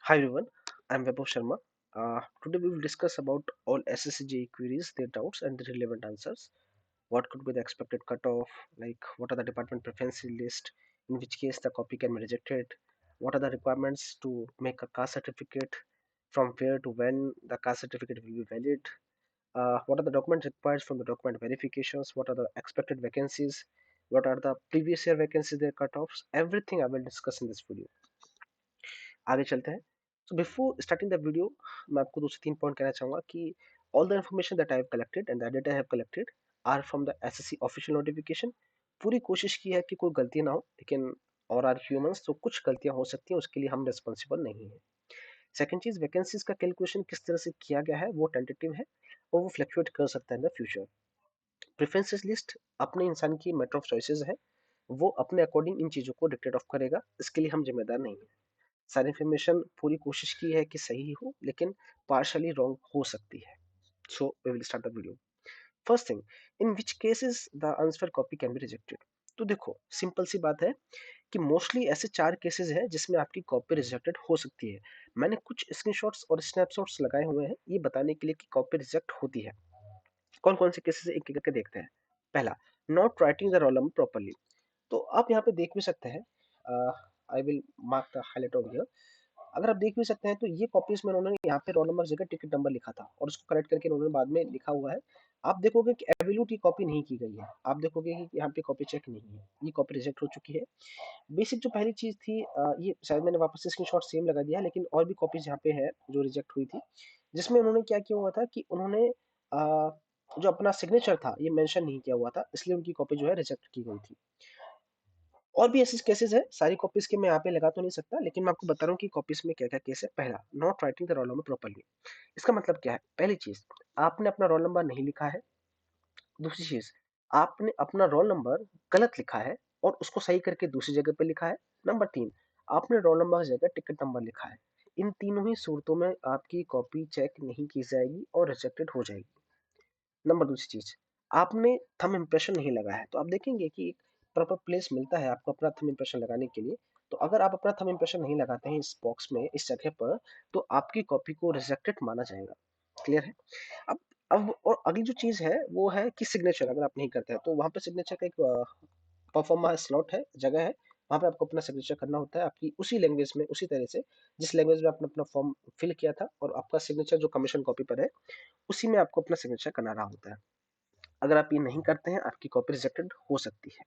Hi everyone, I'm Vaibhav Sharma. Today we will discuss about all SSCJ queries, their doubts and the relevant answers. What could be the expected cutoff? Like what are the department preference list? In which case the copy can be rejected? What are the requirements to make a caste certificate? From where to when the caste certificate will be valid? What are the documents required from the document verifications? What are the expected vacancies? What are the previous year vacancies, their cutoffs? Everything I will discuss in this video. आगे चलते हैं. So before starting the video, मैं आपको 2 से 3 point कहना चाहूँगा कि all the information that I have collected and the data I have collected are from the SSC official notification. पूरी कोशिश की है कि कोई गलती ना हो, लेकिन और आर ह्यूमंस तो कुछ गलतियां हो सकती हैं, उसके लिए हम रिस्पॉन्सिबल नहीं है. सेकंड चीज, वैकेंसीज का कैलकुलेशन किस तरह से किया गया है वो टेंटेटिव है और वो फ्लक्चुएट कर सकता है in the future. Preferences list अपने इंसान की मैटर ऑफ चॉइसेस है, वो अपने अकॉर्डिंग इन चीजों को डिक्टेट ऑफ करेगा, इसके लिए हम जिम्मेदार नहीं है. सारी इन्फॉर्मेशन पूरी कोशिश की है कि सही हो, लेकिन पार्शली रॉन्ग हो सकती है. So we will start the video. First thing, in which cases the answer copy can be rejected. तो देखो, सिंपल सी बात है कि मोस्टली ऐसे 4 केसेस हैं जिसमें आपकी कॉपी रिजेक्टेड हो सकती है. मैंने कुछ स्क्रीनशॉट्स और स्नैपशॉट्स लगाए हुए हैं ये बताने के लिए कि कॉपी रिजेक्ट होती है. कौन कौन से केसेस एक एक करके देखते हैं. पहला, not writing the roll number properly. तो आप यहाँ पे देख भी सकते हैं. I will mark the highlight over here. अगर आप देख भी सकते हैं तो ये कॉपीज में उन्होंने यहाँ पे रोल नंबर जगह टिकट नंबर लिखा था और उसको करेक्ट करके उन्होंने बाद में लिखा हुआ है. आप देखोगे कि एवोल्यूट की कॉपी नहीं की गई है. आप देखोगे कि यहाँ पे कॉपी चेक नहीं है, ये कॉपी रिजेक्ट हो चुकी है. बेसिक जो पहली चीज थी, ये शायद मैंने वापस से स्क्रीनशॉट सेम लगा दिया है, लेकिन और भी कॉपीज यहाँ पे है जो रिजेक्ट हुई थी, जिसमें उन्होंने क्या किया हुआ था कि उन्होंने जो अपना सिग्नेचर था ये मेंशन नहीं किया हुआ था, इसलिए उनकी कॉपी जो है रिजेक्ट की गई थी. और भी ऐसे केसेस है, सारी कॉपीज के मैं यहाँ पे लगा तो नहीं सकता, लेकिन मैं आपको बता रहा हूँ कि कॉपीज में क्या क्या केस है. पहला, not writing the roll number properly. इसका मतलब क्या है. पहली चीज, आपने अपना रोल नंबर नहीं लिखा है. दूसरी चीज, आपने अपना रोल नंबर गलत लिखा है और उसको सही करके दूसरी जगह पे लिखा है. नंबर 3, आपने रोल नंबर की जगह टिकट नंबर लिखा है. इन तीनों ही सूरतों में आपकी कॉपी चेक नहीं की जाएगी और रिजेक्टेड हो जाएगी. नंबर दूसरी चीज, आपने थंब इम्प्रेशन नहीं लगाया है. तो आप देखेंगे कि एक प्रॉपर प्लेस मिलता है आपको अपना थंब इम्प्रेशन लगाने के लिए. तो अगर आप अपना थंब इम्प्रेशन नहीं लगाते हैं इस बॉक्स में, इस जगह पर, तो आपकी कॉपी को रिजेक्टेड माना जाएगा. क्लियर है. अब और अगली जो चीज है वो है कि सिग्नेचर अगर आप नहीं करते हैं तो वहां पे सिग्नेचर का एक परफॉर्मा स्लॉट है, जगह है. वहां पे आपको अपना सिग्नेचर करना होता है आपकी उसी लैंग्वेज में, उसी तरह से जिस लैंग्वेज में आपने अपना फॉर्म फिल किया था, और आपका सिग्नेचर जो कमीशन कॉपी पर है उसी में आपको अपना सिग्नेचर करना रहा होता है. अगर आप ये नहीं करते हैं, आपकी कॉपी रिजेक्टेड हो सकती है.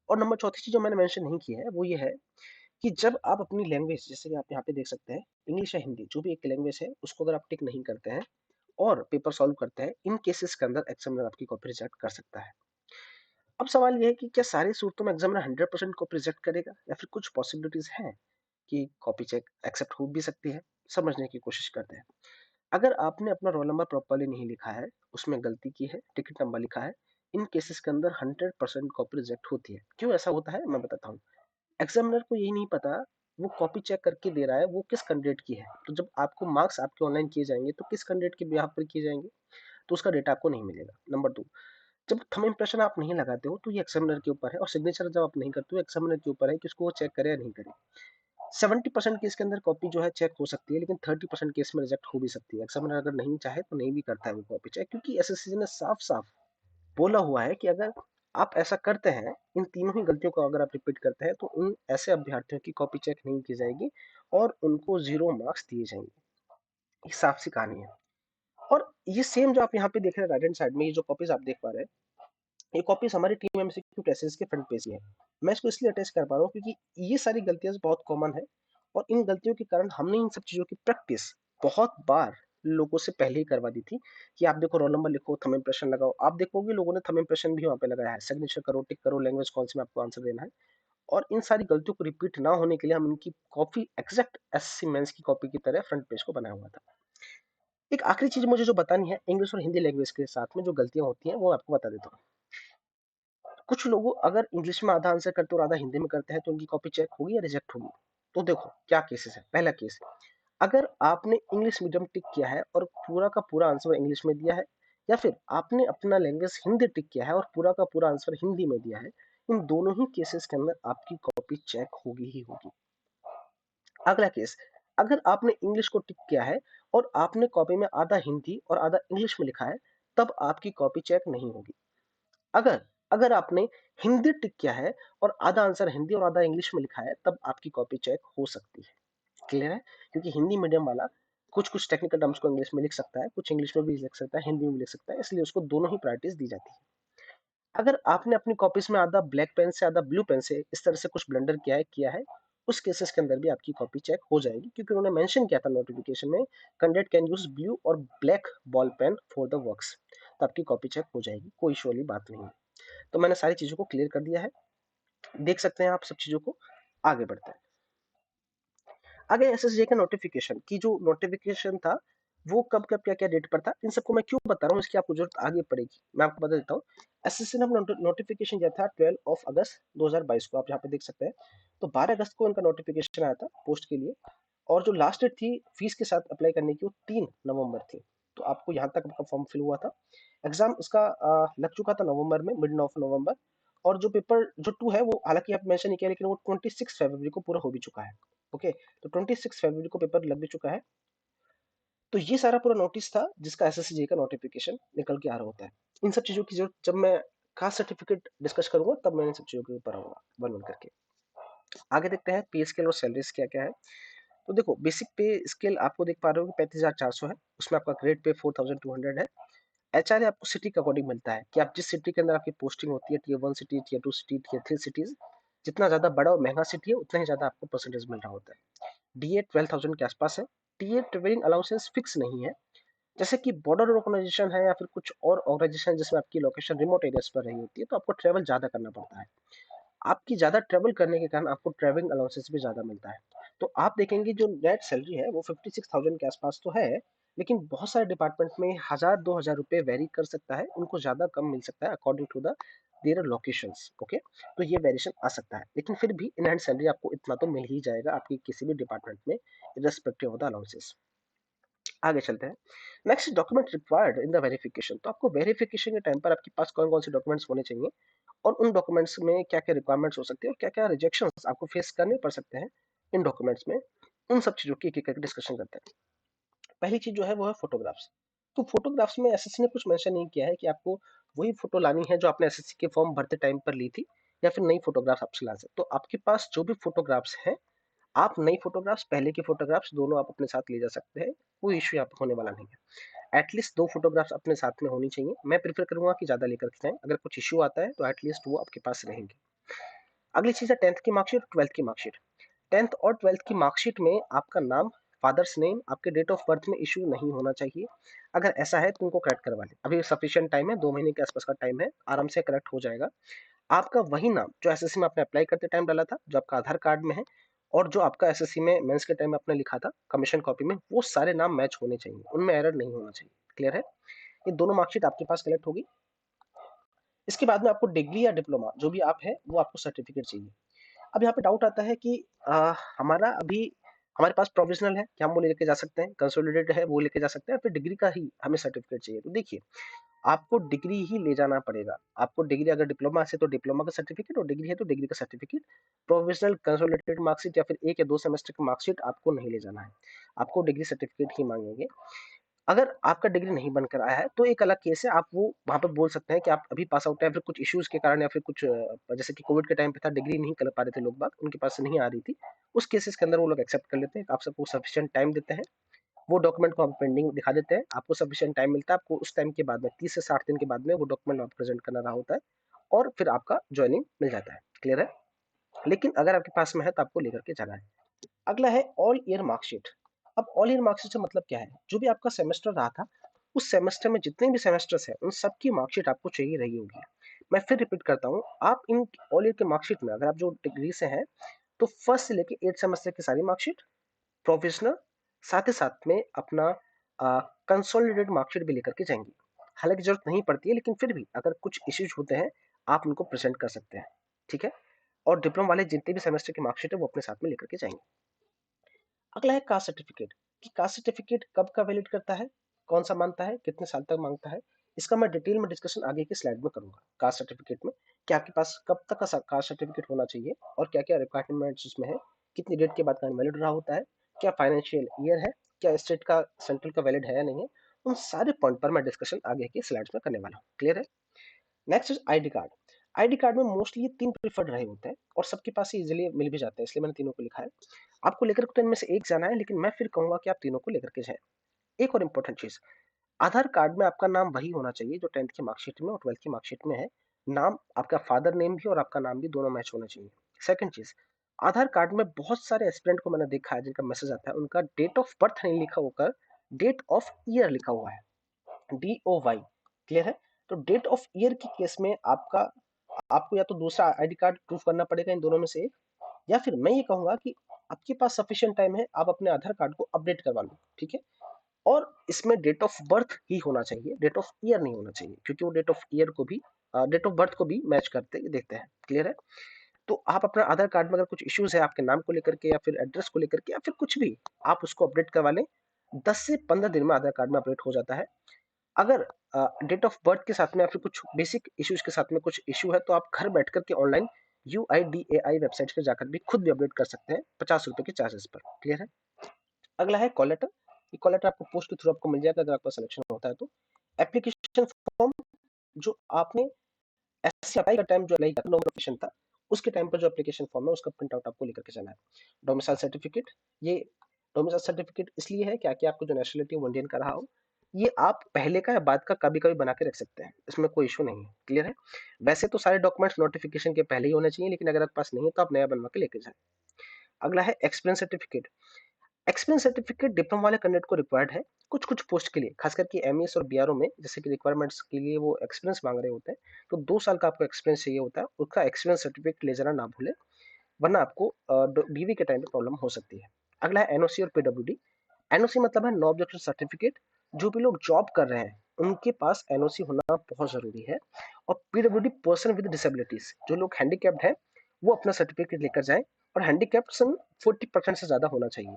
और नंबर चौथी चीज जो मैंने मेंशन नहीं की है वो ये है कि जब आप अपनी लैंग्वेज, जैसे कि आप यहाँ पे देख सकते हैं, इंग्लिश या हिंदी जो भी एक लैंग्वेज है उसको अगर आप टिक नहीं करते हैं और पेपर सॉल्व करते हैं, इन केसेस के अंदर एग्जामिनर आपकी कॉपी रिजेक्ट कर सकता है. अब सवाल ये है कि क्या सारी सूरतों में एग्जामिनर 100% कॉपी रिजेक्ट करेगा या फिर कुछ पॉसिबिलिटीज हैं कि कॉपी चेक एक्सेप्ट हो भी सकती है. समझने की कोशिश करते हैं. अगर आपने अपना रोल नंबर प्रॉपर्ली नहीं लिखा है, उसमें गलती की है, टिकट नंबर लिखा है, इन केसेस के अंदर 100% कॉपी रिजेक्ट होती है. क्यों ऐसा होता है मैं बताता हूँ. एग्जामिनर को यही नहीं पता वो कॉपी चेक करके दे रहा है वो किस कैंडिडेट की है. तो जब आपको मार्क्स आपके ऑनलाइन किए जाएंगे तो किस कैंडिडेट के बिहाफ पर किए जाएंगे, तो उसका डेटा आपको नहीं मिलेगा. नंबर 2, जब थंब इंप्रेशन आप नहीं लगाते हो तो ये एग्जामिनर के ऊपर है, और सिग्नेचर जब आप नहीं करते हो एग्जामिनर के ऊपर है कि उसको वो चेक करे या नहीं करे. 70% केस के अंदर कॉपी जो है चेक हो सकती है, लेकिन 30% केस में रिजेक्ट हो भी सकती है. एग्जामिनर अगर नहीं चाहे तो नहीं भी करता है वो कॉपी चेक, क्योंकि एसएससी ने साफ साफ बोला हुआ है कि अगर आप ऐसा करते हैं, इन तीनों ही गलतियों को अगर आप रिपीट करते हैं, तो उन ऐसे अभ्यर्थियों की कॉपी चेक नहीं की जाएगी और उनको 0 मार्क्स दिए जाएंगे. ये साफ सी कहानी है. और ये सेम जो आप यहाँ पे देख रहे हैं राइट हैंड साइड में, ये जो कॉपीज आप देख पा रहे हैं, ये कॉपीज हमारे टीम एमसीक्यू टेस्ट के फ्रंट पेज की है. मैं इसको इसलिए अटैच कर पा रहा हूँ क्योंकि ये सारी गलतियां बहुत कॉमन है, और इन गलतियों के कारण हमने इन सब चीजों की प्रैक्टिस बहुत बार लोगों से पहले ही करवा दी थी कि आप देखो रोल नंबर लिखो, थंब इंप्रेशन लगाओ. आप देखोगे लोगों ने थंब इंप्रेशन भी वहां पे लगाया है, सिग्नेचर करो, टिक करो, लैंग्वेज कौन सी में आपको आंसर देना है. और इन सारी गलतियों को रिपीट ना होने के लिए हम इनकी कॉपी एग्जैक्ट एससी मेंस की कॉपी की तरह फ्रंट पेज को बनाया हुआ था. एक आखिरी चीज मुझे जो बतानी है, इंग्लिश और हिंदी लैंग्वेज के साथ में जो गलतियां होती हैं वो आपको बता देता हूँ. कुछ लोग अगर इंग्लिश में आधा आंसर करते और आधा हिंदी में करते हैं तो उनकी कॉपी चेक होगी या रिजेक्ट होगी. तो देखो क्या केसेस है. पहला केस, अगर आपने इंग्लिश मीडियम टिक किया है और पूरा का पूरा आंसर इंग्लिश में दिया है, या फिर आपने अपना लैंग्वेज हिंदी टिक किया है और पूरा का पूरा आंसर हिंदी में दिया है, इन दोनों ही केसेस के अंदर आपकी कॉपी चेक होगी ही होगी. अगला केस, अगर आपने इंग्लिश को टिक किया है और आपने कॉपी में आधा हिंदी और आधा इंग्लिश में लिखा है, तब आपकी कॉपी चेक नहीं होगी। अगर अगर आपने हिंदी टिक किया है और आधा आंसर हिंदी और आधा इंग्लिश में लिखा है, तब आपकी कॉपी चेक हो सकती है। क्लियर है? क्योंकि हिंदी मीडियम वाला कुछ कुछ टेक्निकल टर्म्स को इंग्लिश में लिख सकता है, कुछ इंग्लिश में भी लिख सकता है, हिंदी में भी लिख सकता है, इसलिए उसको दोनों ही प्रायोरिटीज दी जाती है। अगर आपने अपनी कॉपीज में आधा ब्लैक पेन से आधा ब्लू पेन से इस तरह से कुछ ब्लंडर किया है, उस केसेस के अंदर भी आपकी कॉपी चेक हो जाएगी, क्योंकि उन्होंने मेंशन किया था नोटिफिकेशन में, कैंडिडेट कैन यूज ब्लू और black ball pen for the works. तो आपकी कॉपी चेक हो जाएगी, कोई इशू वाली बात नहीं है। तो मैंने सारी चीजों को क्लियर कर दिया है, देख सकते हैं आप सब चीजों को। आगे बढ़ते हैं। आगे एसएसजे का नोटिफिकेशन की जो नोटिफिकेशन था वो कब कब क्या क्या डेट पर था, इन सबको मैं क्यों बता रहा हूँ, इसकी आपको जरूरत आगे पड़ेगी, मैं आपको बता देता हूँ। एसएससी ने अपना नोटिफिकेशन दिया था 12 अगस्त 2022 को, आप यहाँ पे देख सकते हैं। तो 12 अगस्त को इनका नोटिफिकेशन आया था पोस्ट के लिए, और जो लास्ट डेट थी फीस के साथ अप्लाई करने की वो 3 नवंबर थी। तो आपको यहाँ तक आपका फॉर्म फिल हुआ था। एग्जाम इसका लग चुका था नवंबर में, मिड ऑफ नवंबर। और जो पेपर जो 2 है वो हालांकि आप मेंशन नहीं किया, लेकिन वो 26 फरवरी को पूरा हो भी चुका है। ओके, तो 26 फरवरी को पेपर लग भी चुका है। तो ये सारा पूरा नोटिस था जिसका एसएससी का नोटिफिकेशन निकल के आ रहा होता है। इन सब चीजों की जरूरत जब मैं कास्ट सर्टिफिकेट डिस्कस करूंगा तब मैं इन सब चीजों के ऊपर आऊंगा वन वन करके। आगे देखते हैं पे स्केल और सैलरीज क्या क्या है। तो देखो, बेसिक पे स्केल आपको देख पा रहे हो कि 35,400 है, उसमें आपका ग्रेड पे 4,200 है। एचआर आपको सिटी के अकॉर्डिंग मिलता है कि आप जिस सिटी के अंदर आपकी पोस्टिंग होती है, tier 1 city, tier 2 city, tier 3 cities, जितना ज्यादा बड़ा और महंगा सिटी है उतना ही ज्यादा आपको परसेंटेज मिल रहा होता है। डीए 12,000 के आसपास है। टीए ट्रेवलिंग अलाउंसेस फिक्स नहीं है, जैसे कि बॉर्डर ऑर्गेनाइजेशन है या फिर कुछ और ऑर्गेनाइजेशन जिसमें आपकी लोकेशन रिमोट एरियाज पर रही होती है, तो आपको ट्रेवल ज्यादा करना पड़ता है। आपकी ज्यादा ट्रेवल करने के कारण आपको ट्रैवलिंग अलाउंसेस भी ज्यादा मिलता है। तो आप देखेंगे जो नेट सैलरी है वो 56,000 के आसपास तो है, लेकिन बहुत सारे डिपार्टमेंट में 1,000-2,000 रुपए वेरी कर सकता है, उनको ज्यादा कम मिल सकता है according to the their locations. Okay, तो ये वेरिएशन आ सकता है, लेकिन फिर भी इन हैंड सैलरी आपको इतना तो मिल ही जाएगा आपकी किसी भी डिपार्टमेंट में, इररेस्पेक्टिव ऑफ द अलाउंसेस। आगे चलते हैं। Next, document required in the verification. तो आपको वेरिफिकेशन के टाइम पर आपके पास कौन कौन से डॉक्यूमेंट्स होने चाहिए, और उन डॉक्यूमेंट्स में क्या क्या रिक्वायरमेंट्स हो सकती है, और क्या क्या रिजेक्शंस आपको फेस करने पड़ सकते हैं इन डॉक्यूमेंट्स में, उन सब चीजों की एक एक डिस्कशन करते हैं। पहली चीज जो है वो है फोटोग्राफ्स। तो फोटोग्राफ्स में एसएससी ने कुछ मेंशन नहीं किया है कि आपको वही फोटो लानी है जो आपने एसएससी के फॉर्म भरते टाइम पर ली थी, या फिर नई फोटोग्राफ्स आपसे ला सकते। तो आपके पास जो भी फोटोग्राफ्स हैं, आप नई फोटोग्राफ्स पहले की फोटोग्राफ्स दोनों आप अपने साथ ले जा सकते हैं, कोई इश्यू यहाँ पे होने वाला नहीं है। एटलीस्ट 2 फोटोग्राफ्स अपने साथ में होनी चाहिए, मैं प्रेफर करूंगा कि ज्यादा लेकर के जाएं, अगर कुछ इश्यू आता है तो एटलीस्ट वो आपके पास रहेंगे। अगली चीज है 10th की मार्कशीट, 12th की मार्कशीट। 10th और 12th की मार्कशीट में आपका नाम, फादर्स नेम, आपके डेट ऑफ बर्थ में इशू नहीं होना चाहिए। अगर ऐसा है तो उनको करेक्ट करवा लें, अभी सफिशिएंट टाइम है, 2 महीने के आसपास का टाइम है, आराम से करेक्ट हो जाएगा। आपका वही नाम जो एसएससी में आपने अप्लाई करते टाइम डाला था, जो आपका आधार कार्ड में है, और जो आपका एसएससी में मेंस के टाइम में आपने लिखा था कमीशन कॉपी में, वो सारे नाम मैच होने चाहिए, उनमें एरर नहीं होना चाहिए। क्लियर है? ये दोनों मार्कशीट आपके पास कलेक्ट होगी। इसके बाद में आपको डिग्री या डिप्लोमा जो भी आप है वो आपको सर्टिफिकेट चाहिए। अब यहाँ पे डाउट आता है कि हमारा अभी हमारे पास प्रोविजनल है, क्या हम वो लेके जा सकते हैं, कंसोलिडेटेड है वो लेके जा सकते हैं, फिर डिग्री का ही हमें सर्टिफिकेट चाहिए। तो देखिए, आपको डिग्री ही ले जाना पड़ेगा। आपको डिग्री, अगर डिप्लोमा से तो डिप्लोमा का सर्टिफिकेट, और डिग्री है तो डिग्री का सर्टिफिकेट। प्रोविजनल, कंसोलिडेटेड मार्कशीट या फिर 1 या 2 सेमेस्टर की मार्कशीट आपको नहीं ले जाना है, आपको डिग्री सर्टिफिकेट ही मांगेंगे। अगर आपका डिग्री नहीं बनकर आया है तो एक अलग केस है, आप वो वहां पे बोल सकते हैं कि आप अभी पास आउट है, फिर कुछ इश्यूज के कारण या फिर कुछ जैसे कि कोविड के टाइम पे था, डिग्री नहीं कर पा रहे थे लोग बाग, उनके पास से नहीं आ रही थी, उस केसेस के अंदर वो लोग एक्सेप्ट कर लेते हैं, आप सबको सफिशिएंट टाइम देते हैं, वो डॉक्यूमेंट को हम पेंडिंग दिखा देते हैं, आपको सफिशिएंट टाइम मिलता है, आपको उस टाइम के बाद में 30 से 60 दिन के बाद में वो डॉक्यूमेंट आप प्रेजेंट करना रहा होता है, और फिर आपका ज्वाइनिंग मिल जाता है। क्लियर है? लेकिन अगर आपके पास में है तो आपको लेकर के जाना है। अगला है ऑल ईयर मार्कशीट। अब ऑल ईयर मार्कशीट से मतलब क्या है, जो भी आपका सेमेस्टर रहा था, उस सेमेस्टर में जितने भी सेमेस्टर्स हैं उन सब की मार्कशीट आपको चाहिए रही होगी। मैं फिर रिपीट करता हूँ, आप इन ऑल ईयर के मार्कशीट में, अगर आप जो डिग्री से हैं, तो फर्स्ट से लेके 8 सेमेस्टर की सारी मार्कशीट, प्रोफेशनल, साथ ही साथ में अपना कंसोलिडेटेड मार्कशीट भी लेकर के जाएंगे। हालांकि जरूरत नहीं पड़ती है, लेकिन फिर भी अगर कुछ इश्यूज होते हैं आप उनको प्रेजेंट कर सकते हैं। ठीक है? और डिप्लोमा वाले जितने भी सेमेस्टर की मार्कशीट है वो अपने साथ में लेकर के जाएंगे। अगला है कास्ट सर्टिफिकेट, कि कास्ट सर्टिफिकेट कब का वैलिड करता है, कौन सा मांगता है, कितने साल तक मांगता है। इसका मैं डिटेल में डिस्कशन आगे की स्लाइड में करूंगा। कास्ट सर्टिफिकेट में कि आपके पास कब तक का कास्ट सर्टिफिकेट होना चाहिए, और क्या क्या रिक्वायरमेंट्स उसमें है, कितनी डेट के बाद का वैलिड रहा होता है, क्या फाइनेंशियल ईयर है, क्या स्टेट का सेंट्रल का वैलिड है या नहीं है, उन सारे पॉइंट पर मैं डिस्कशन आगे की स्लाइड्स में करने वाला हूँ। क्लियर है? Next is ID card. ID card में मोस्टली ये 3 प्रिफर्ड रहे होते हैं और सबके पास ये इजीली मिल भी जाते हैं, इसलिए मैंने तीनों को लिखा है। आपको लेकर के तो इनमें से एक जाना है, लेकिन मैं फिर कहूंगा कि आप तीनों को लेकर के जाएं। एक और इम्पोर्टेंट चीज, आधार कार्ड में आपका नाम वही होना चाहिए जो 10th की मार्कशीट में और 12th की मार्कशीट में है। नाम, आपका फादर नेम भी और आपका नाम भी दोनों मैच होना चाहिए। सेकंड चीज, आधार कार्ड में बहुत सारे एस्पिरेंट को मैंने देखा है जिनका मैसेज आता है, उनका डेट ऑफ बर्थ नहीं लिखा होकर डेट ऑफ ईयर लिखा हुआ है, DOY। क्लियर है? तो डेट ऑफ ईयर की केस में आपको या तो दूसरा आईडी कार्ड प्रूफ करना पड़ेगा इन दोनों में से एक, या फिर मैं ये कहूंगा कि आपके पास सफिशिएंट टाइम है, आप अपने आधार कार्ड को अपडेट करवा लो। ठीक है? और इसमें डेट ऑफ बर्थ ही होना चाहिए, डेट ऑफ ईयर नहीं होना चाहिए, क्योंकि वो डेट ऑफ ईयर को भी डेट ऑफ बर्थ को भी मैच करते देखते हैं। क्लियर है? तो आप अपना आधार कार्ड में अगर कुछ इश्यूज है आपके नाम को लेकर के या फिर एड्रेस को लेकर के या फिर कुछ भी, आप उसको अपडेट करवा लें। 10 से 15 दिन में आधार कार्ड में अपडेट हो जाता है। अगर डेट ऑफ बर्थ के साथ में या फिर कुछ बेसिक इश्यूज के साथ में कुछ इशू है, तो आप घर बैठ करके ऑनलाइन UIDAI वेबसाइट पे जाकर भी खुद भी अपडेट कर सकते हैं, ₹50 के चार्जेस पर। क्लियर है? अगला है कॉल लेटर। ये कॉल लेटर आपको पोस्ट के थ्रू आपको मिल जाएगा अगर आपका सिलेक्शन होता है तो। एप्लीकेशन फॉर्म, जो आपने एसएससी अप्लाई का टाइम जो अप्लाई किया नोटिफिकेशन था, उसके टाइम पर जो एप्लीकेशन फॉर्म है उसका प्रिंट आउट आपको लेकर के जाना है। डोमिसाइल सर्टिफिकेट, ये डोमिसाइल सर्टिफिकेट इसलिए है क्या कि आपको जो नेशनलिटी है वो इंडियन का रहा हो। ये आप पहले का या बाद का कभी कभी बना के रख सकते हैं, इसमें कोई इशू नहीं है। क्लियर है? वैसे तो सारे डॉक्यूमेंट्स नोटिफिकेशन के पहले ही होने चाहिए, लेकिन अगर आपके पास नहीं है तो आप नया बनवा के लेके जाए। अगला है experience certificate. Experience certificate diploma वाले कैंडिडेट को रिक्वायर्ड है कुछ कुछ पोस्ट के लिए, खास करके एमईएस और बीआरओ में, जैसे कि रिक्वायरमेंट्स के लिए वो एक्सपीरियंस मांग रहे होते हैं। तो 2 साल का आपको एक्सपीरियंस चाहिए होता है, उसका एक्सपीरियंस सर्टिफिकेट ले जाना ना भूले, वरना आपको बीवी के टाइम पे प्रॉब्लम हो सकती है। अगला है एनओसी और पीडब्ल्यूडी। एनओसी मतलब है नो ऑब्जेक्शन सर्टिफिकेट। जो भी लोग जॉब कर रहे हैं उनके पास एनओसी होना बहुत जरूरी है। और पीडब्ल्यूडी पर्सन विद डिसेबिलिटीज, जो लोग हैंडीकैप्ड है वो अपना सर्टिफिकेट लेकर जाएं, और हैंडीकैप्ड 40% से ज्यादा होना चाहिए।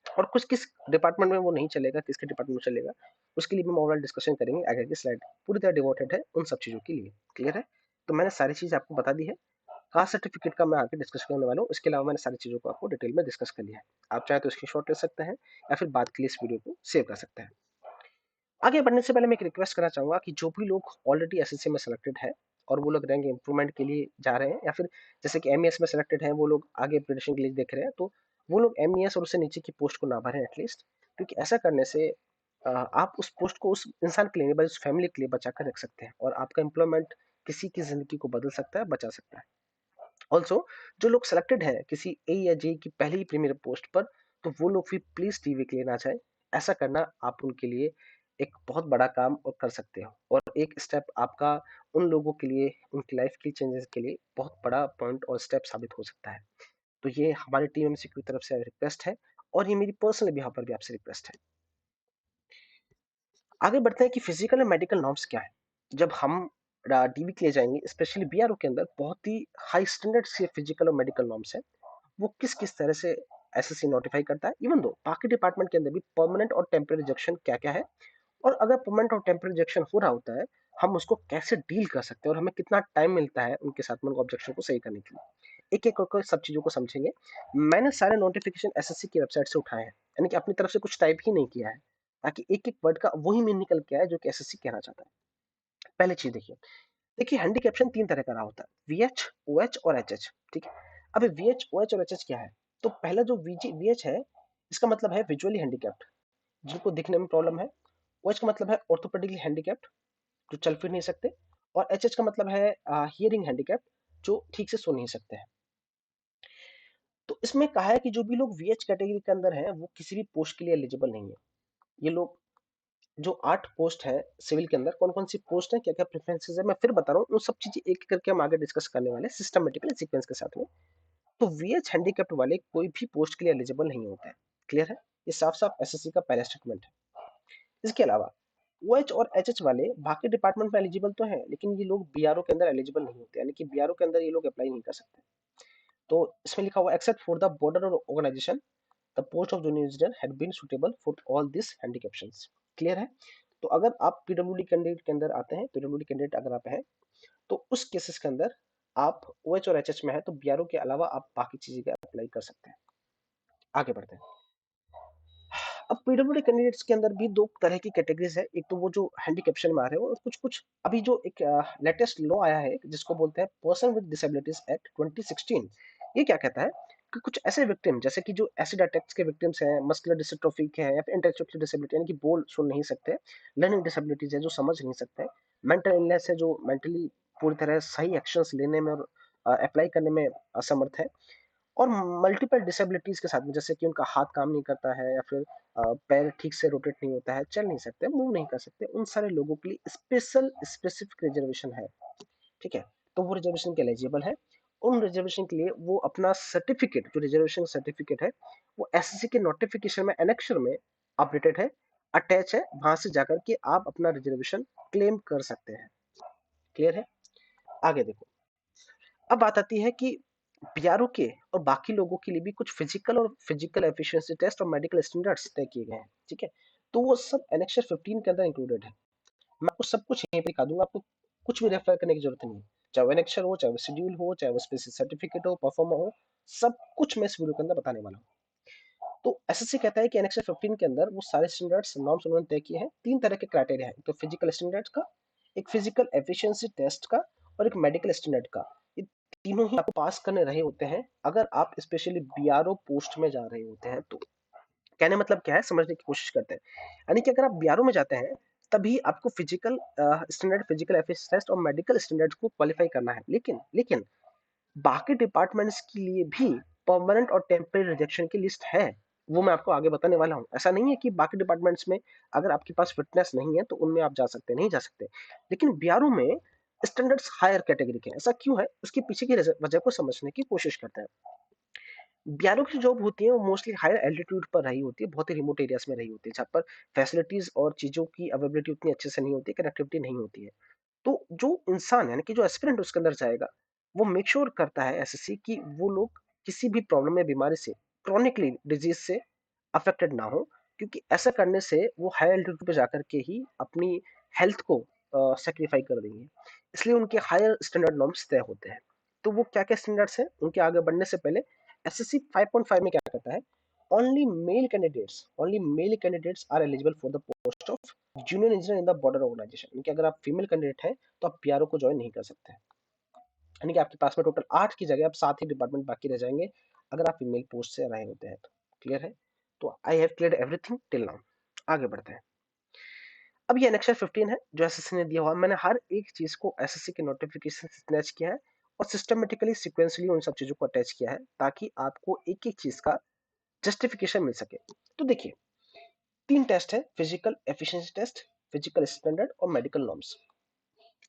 और कुछ किस डिपार्टमेंट में वो नहीं चलेगा, किसके डिपार्टमेंट में चलेगा, उसके लिए भी हम ओवरऑल डिस्कशन करेंगे। आगे की स्लाइड पूरी तरह डिवोटेड है उन सब चीज़ों के लिए। क्लियर है? तो मैंने सारी चीज़ आपको बता दी है। कास्ट सर्टिफिकेट का मैं आगे डिस्कस करने वाला हूँ, इसके अलावा मैंने सारी चीज़ों को आपको डिटेल में डिस्कस कर लिया है। आप चाहे तो इसकी शॉर्ट ले सकते हैं या फिर बाद के लिए इस वीडियो को सेव कर सकते हैं। आगे बढ़ने से पहले मैं एक रिक्वेस्ट करना चाहूंगा कि जो भी लोग ऑलरेडी एसएससी में सेलेक्टेड है और वो लोग रैंक इंप्रूवमेंट के लिए जा रहे हैं, या फिर जैसे कि एमईएस में सेलेक्टेड हैं, वो लोग आगे प्रिपरेशन के लिए देख रहे हैं, तो वो लोग एमईएस और उससे नीचे की पोस्ट को ना भरें एटलीस्ट, क्योंकि ऐसा करने से आप उस पोस्ट को उस इंसान के लिए नहीं बल्कि उस फैमिली के लिए बचा कर रख सकते हैं, और आपका एम्प्लॉयमेंट किसी की जिंदगी को बदल सकता है, बचा सकता है। ऑल्सो जो लोग सेलेक्टेड हैं किसी ए या जे की पहली प्रीमियर पोस्ट पर, तो वो लोग भी प्लीज टीवी के लिए ना जाए। ऐसा करना आप उनके लिए एक बहुत बड़ा काम और कर सकते हो, और एक स्टेप आपका उन लोगों के लिए, उनकी लाइफ की चेंजेस के लिए बहुत बड़ा पॉइंट और स्टेप साबित हो सकता है। तो ये हमारी टीम एमसी की तरफ से रिक्वेस्ट है, और ये मेरी पर्सनल यहाँ पर भी आपसे रिक्वेस्ट है। आगे बढ़ते हैं कि फिजिकल और मेडिकल नॉर्म्स क्या है। जब हम डीवी के लिए जाएंगे, स्पेशली बीआरओ के अंदर बहुत ही हाई स्टैंडर्ड से फिजिकल और मेडिकल नॉर्म्स है। वो किस किस तरह से एसएससी नोटिफाई करता है, इवन दो बाकी डिपार्टमेंट के अंदर भी परमानेंट और टेम्पररी रिजेक्शन क्या क्या है, और अगर परमानेंट और टेम्पररी रिजेक्शन हो रहा होता है, हम उसको कैसे डील कर सकते हैं और हमें कितना टाइम मिलता है उनके साथ में ऑब्जेक्शन को सही करने के लिए। एक एक करके सब चीजों को समझेंगे। मैंने सारे नोटिफिकेशन एसएससी की वेबसाइट से उठाए हैं, यानी कि अपनी तरफ से कुछ टाइप ही नहीं किया है, ताकि एक एक वर्ड का वही मीन निकल के आए जो कि एसएससी कहना चाहता है। पहले चीज देखिए, हैंडी कैप्शन 3 तरह का रहा होता है, वीएच, ओएच और एचएच। ठीक है? अब वीएच, ओएच और एचएच क्या है? तो पहला जो वीएच है, इसका मतलब है विजुअली हैंडीकैप्ड, जिनको दिखने में प्रॉब्लम है। ओएच का मतलब है ऑर्थोपेडिकली हैंडीकैप्ड, जो चल फिर नहीं सकते। और एचएच का मतलब है हियरिंग हैंडीकैप्ड, जो ठीक से सुन नहीं सकते हैं। तो इसमें कहा है कि जो भी लोग वीएच कैटेगरी के अंदर हैं वो किसी भी पोस्ट के लिए एलिजिबल नहीं है। ये लोग, जो 8 पोस्ट है सिविल के अंदर, कौन कौन सी पोस्ट है, क्या क्या प्रेफरेंसेस है, मैं फिर बता रहा हूँ। उन सब चीजें एक एक करके हम आगे डिस्कस करने वाले हैं सिस्टमेटिकली सीक्वेंस के साथ में। तो वीएच हैंडीकैप्ड वाले कोई भी पोस्ट के लिए एलिजिबल नहीं होते हैं। क्लियर है? ये साफ साफ एसएससी का पहला स्टेटमेंट है। इसके अलावा ओएच और एचएच वाले बाकी डिपार्टमेंट में एलिजिबल तो हैं, लेकिन ये लोग बीआरओ के अंदर एलिजिबल नहीं होते, यानी कि बीआरओ के अंदर ये लोग अप्लाई नहीं कर सकते। तो इसमें लिखा हुआ except for the border organisation the post of junior engineer had been suitable for all this handicaps. Clear है? तो अगर आप पीडब्ल्यूडी कैंडिडेट के अंदर आते हैं, पीडब्ल्यूडी कैंडिडेट अगर आप हैं, तो उस केसेस के अंदर आप ओएच और एचएच में है तो बीआरओ के अलावा आप बाकी चीजें का अप्लाई कर सकते हैं। आगे बढ़ते हैं। अब पीडब्ल्यूडी कैंडिडेट्स के अंदर भी दो तरह की कैटेगरीज है। एक तो वो जो हैंडीकैप्शन में आ रहे हो, और कुछ कुछ अभी जो एक लेटेस्ट लॉ आया है जिसको बोलते हैं पर्सन विद डिसेबिलिटीज एक्ट 2016। ये क्या कहता है कि कुछ ऐसे विक्टिम जैसे कि जो एसिड अटैक्स के विक्टिम्स हैं, मस्कुलर डिस्ट्रोफी के हैं, या फिर इंटेलेक्चुअल डिसेबिलिटी यानी कि बोल सुन नहीं सकते, लर्निंग डिसेबिलिटीज है जो समझ नहीं सकते, मेंटल इलनेस है जो मेंटली पूरी तरह सही एक्शंस लेने में और अप्लाई करने में असमर्थ है, और मल्टीपल डिसेबिलिटीज के साथ में जैसे कि उनका हाथ काम नहीं करता है, या फिर पैर ठीक से रोटेट नहीं होता है, चल नहीं सकते, मूव नहीं कर सकते, उन सारे लोगों के लिए स्पेशल स्पेसिफिक रिजर्वेशन है। ठीक है, तो वो रिजर्वेशन के एलिजिबल है। उन रिजर्वेशन के लिए वो अपना सर्टिफिकेट, जो रिजर्वेशन सर्टिफिकेट है, वो एसएससी के नोटिफिकेशन में एनेक्शर में अपडेटेड है, अटैच है, वहां से जाकर के आप अपना रिजर्वेशन क्लेम कर सकते हैं। क्लियर है? आगे देखो, अब बात आती है कि बीआरओ के और बाकी लोगों के लिए भी कुछ फिजिकल एफिशिएंसी टेस्ट और मेडिकल स्टैंडर्ड्स तय किए गए हैं। ठीक है, तो वो सब एनेक्सर 15 के अंदर इंक्लूडेड है। मैं आपको सब कुछ यहीं पे दिखा दूंगा, आपको कुछ भी रेफर करने की जरूरत नहीं है। चाहे वो एनेक्सर हो, चाहे वो शेड्यूल हो, चाहे वो स्पेशल सर्टिफिकेट हो, परफॉर्मा हो, सब कुछ मैं इस वीडियो के अंदर बताने वाला हूँ। तो एसएससी कहता है कि एनेक्सर 15 के अंदर वो सारे स्टैंडर्ड्स नॉर्म्स उन्होंने तय किए हैं। तीन तरह के क्राइटेरिया है, तो फिजिकल स्टैंडर्ड्स का, एक फिजिकल एफिशिएंसी टेस्ट का, और एक मेडिकल स्टैंडर्ड का। ये तीनों ही आपको पास करने रहे होते हैं अगर आप स्पेशली बीआरओ पोस्ट में जा रहे होते हैं तो। कहने मतलब क्या है, समझने की कोशिश करते हैं। यानी कि अगर आप बीआरओ में जाते हैं तभी आपको physical standard, physical efficiency test और मेडिकल स्टैंडर्ड्स को क्वालिफाई करना है। लेकिन लेकिन बाकी डिपार्टमेंट्स के लिए भी परमानेंट और टेम्परेरी रिजेक्शन की लिस्ट है। वो मैं आपको आगे बताने वाला हूँ। ऐसा नहीं है कि बाकी डिपार्टमेंट्स में अगर आपके पास फिटनेस नहीं है तो उनमें आप जा सकते नहीं जा सकते, लेकिन बीआरओ में स्टैंडर्ड्स हायर कैटेगरी के हैं। ऐसा क्यों है, उसके पीछे की वजह को समझने की कोशिश करते हैं। बीआरओ की जॉब होती है वो मोस्टली हायर एल्टीट्यूड पर रही होती है, बहुत ही रिमोट एरियाज में रही होती है, जहाँ पर फैसिलिटीज और चीजों की अवेलेबिलिटी उतनी अच्छे से नहीं होती, कनेक्टिविटी नहीं होती है। तो जो इंसान यानी कि जो एस्पिरेंट उसके अंदर जाएगा, वो मेक श्योर करता है एसएससी कि वो लोग किसी भी प्रॉब्लम या बीमारी से, क्रॉनिकली डिजीज से अफेक्टेड ना हो, क्योंकि ऐसा करने से वो हाई एल्टीट्यूड पे जाकर के ही अपनी हेल्थ को सेक्रीफाई कर देंगे। इसलिए उनके हायर स्टैंडर्ड नॉर्म्स तय होते हैं। तो वो क्या क्या स्टैंडर्ड्स हैं, उनके आगे बढ़ने से पहले एसएससी 5.5 में क्या कहता है, only male candidates are eligible for the post of junior engineer in the border organisation. यानी कि अगर आप फीमेल कैंडिडेट हैं तो आप पीआरओ को ज्वाइन नहीं कर सकते। यानी कि आपके पास में टोटल 8 की जगह अब 7 ही डिपार्टमेंट बाकी रह जाएंगे अगर आप फीमेल पोस्ट से रहे होते हैं तो। क्लियर है? तो I have clear everything till now. आगे बढ़ते हैं। अब ये एनेक्सर 15 है जो एसएससी ने दिया हुआ है। मैंने हर एक चीज को एसएससी के नोटिफिकेशन से स्नैच किया है और सिस्टमेटिकली सिक्वेंसली उन सब चीजों को अटैच किया है ताकि आपको एक एक चीज का जस्टिफिकेशन मिल सके। तो देखिए, तीन टेस्ट है, physical efficiency test, physical standard और मेडिकल नॉर्म्स।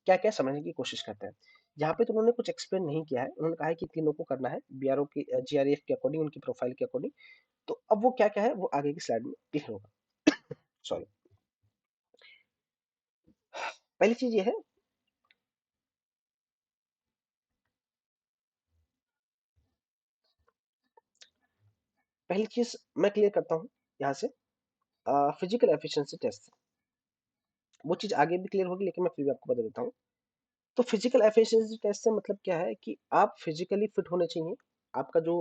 क्या क्या समझने की कोशिश करते हैं। यहाँ पे तो उन्होंने कुछ एक्सप्लेन नहीं किया है, उन्होंने कहा है कि तीनों को करना है बीआरओ की, जीआरएफ के अकॉर्डिंग, उनकी प्रोफाइल के अकॉर्डिंग। तो अब वो क्या क्या है वो आगे की स्लाइड में क्लियर होगा। सॉरी। पहली चीज ये है, पहली चीज मैं क्लियर करता हूँ यहाँ से, फिजिकल एफिशिएंसी टेस्ट। वो चीज आगे भी क्लियर होगी लेकिन मैं फिर भी आपको बता देता हूँ। तो फिजिकल एफिशिएंसी टेस्ट से मतलब क्या है कि आप फिजिकली फिट होने चाहिए। आपका जो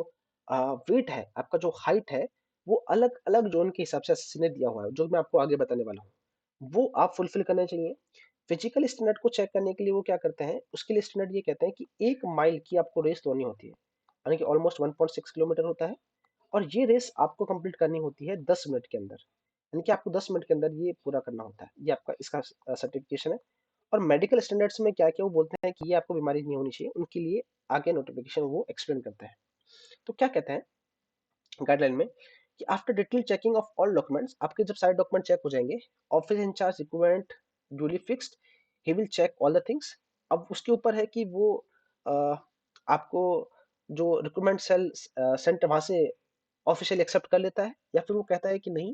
वेट है, आपका जो हाइट है, वो अलग अलग जोन के हिसाब से एसएससी ने दिया हुआ है, जो मैं आपको आगे बताने वाला हूँ। वो आप फुलफिल करने चाहिए। फिजिकल स्टैंडर्ड को चेक करने के लिए वो क्या करते हैं, उसके लिए स्टैंडर्ड ये कहते हैं कि 1 माइल की आपको रेस दौड़नी होती है, यानी कि ऑलमोस्ट 1.6 किलोमीटर होता है। और ये रेस आपको कंप्लीट करनी होती है 10 मिनट के अंदर, यानी कि आपको 10 मिनट के अंदर ये पूरा करना होता है। ये आपका इसका सर्टिफिकेशन है। और मेडिकल स्टैंडर्ड्स में क्या क्या वो बोलते हैं कि ये आपको बीमारी नहीं होनी चाहिए, उनके लिए आगे नोटिफिकेशन वो एक्सप्लेन करते हैं। तो क्या कहते हैं गाइडलाइन में कि after detail checking of all documents, आपके जब सारे डॉक्यूमेंट चेक हो जाएंगे, office incharge requirement duly fixed, he will check all the things. अब उसके ऊपर है कि वो आपको जो रिक्रूटमेंट सेल सेंटर वहां से ऑफिशियली एक्सेप्ट कर लेता है, या फिर वो कहता है कि नहीं,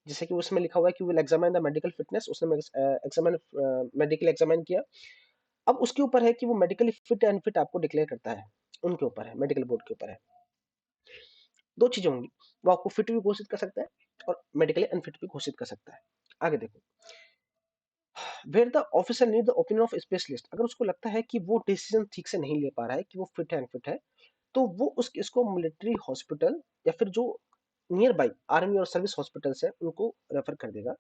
जैसे कि उसमें लिखा हुआ है कि will examine the medical fitness, उसने एग्जामिन मेडिकल एग्जामिन किया। अब उसके ऊपर है कि वो मेडिकली फिट एंड फिट आपको डिक्लेयर करता है, उनके ऊपर है, मेडिकल बोर्ड के ऊपर है। दो चीजें होंगी, वो आपको फिट भी घोषित कर सकता है और मेडिकली अनफिट भी घोषित कर सकता है। आगे देखो, where the officer need the opinion of specialist, अगर उसको लगता है कि वो डिसीजन ठीक से नहीं ले पा रहा है कि वो फिट है अनफिट है, तो वो उस इसको मिलिट्री हॉस्पिटल या फिर जो नियर बाई आर्मी और सर्विस हॉस्पिटल्स है उनको रेफर कर देगा।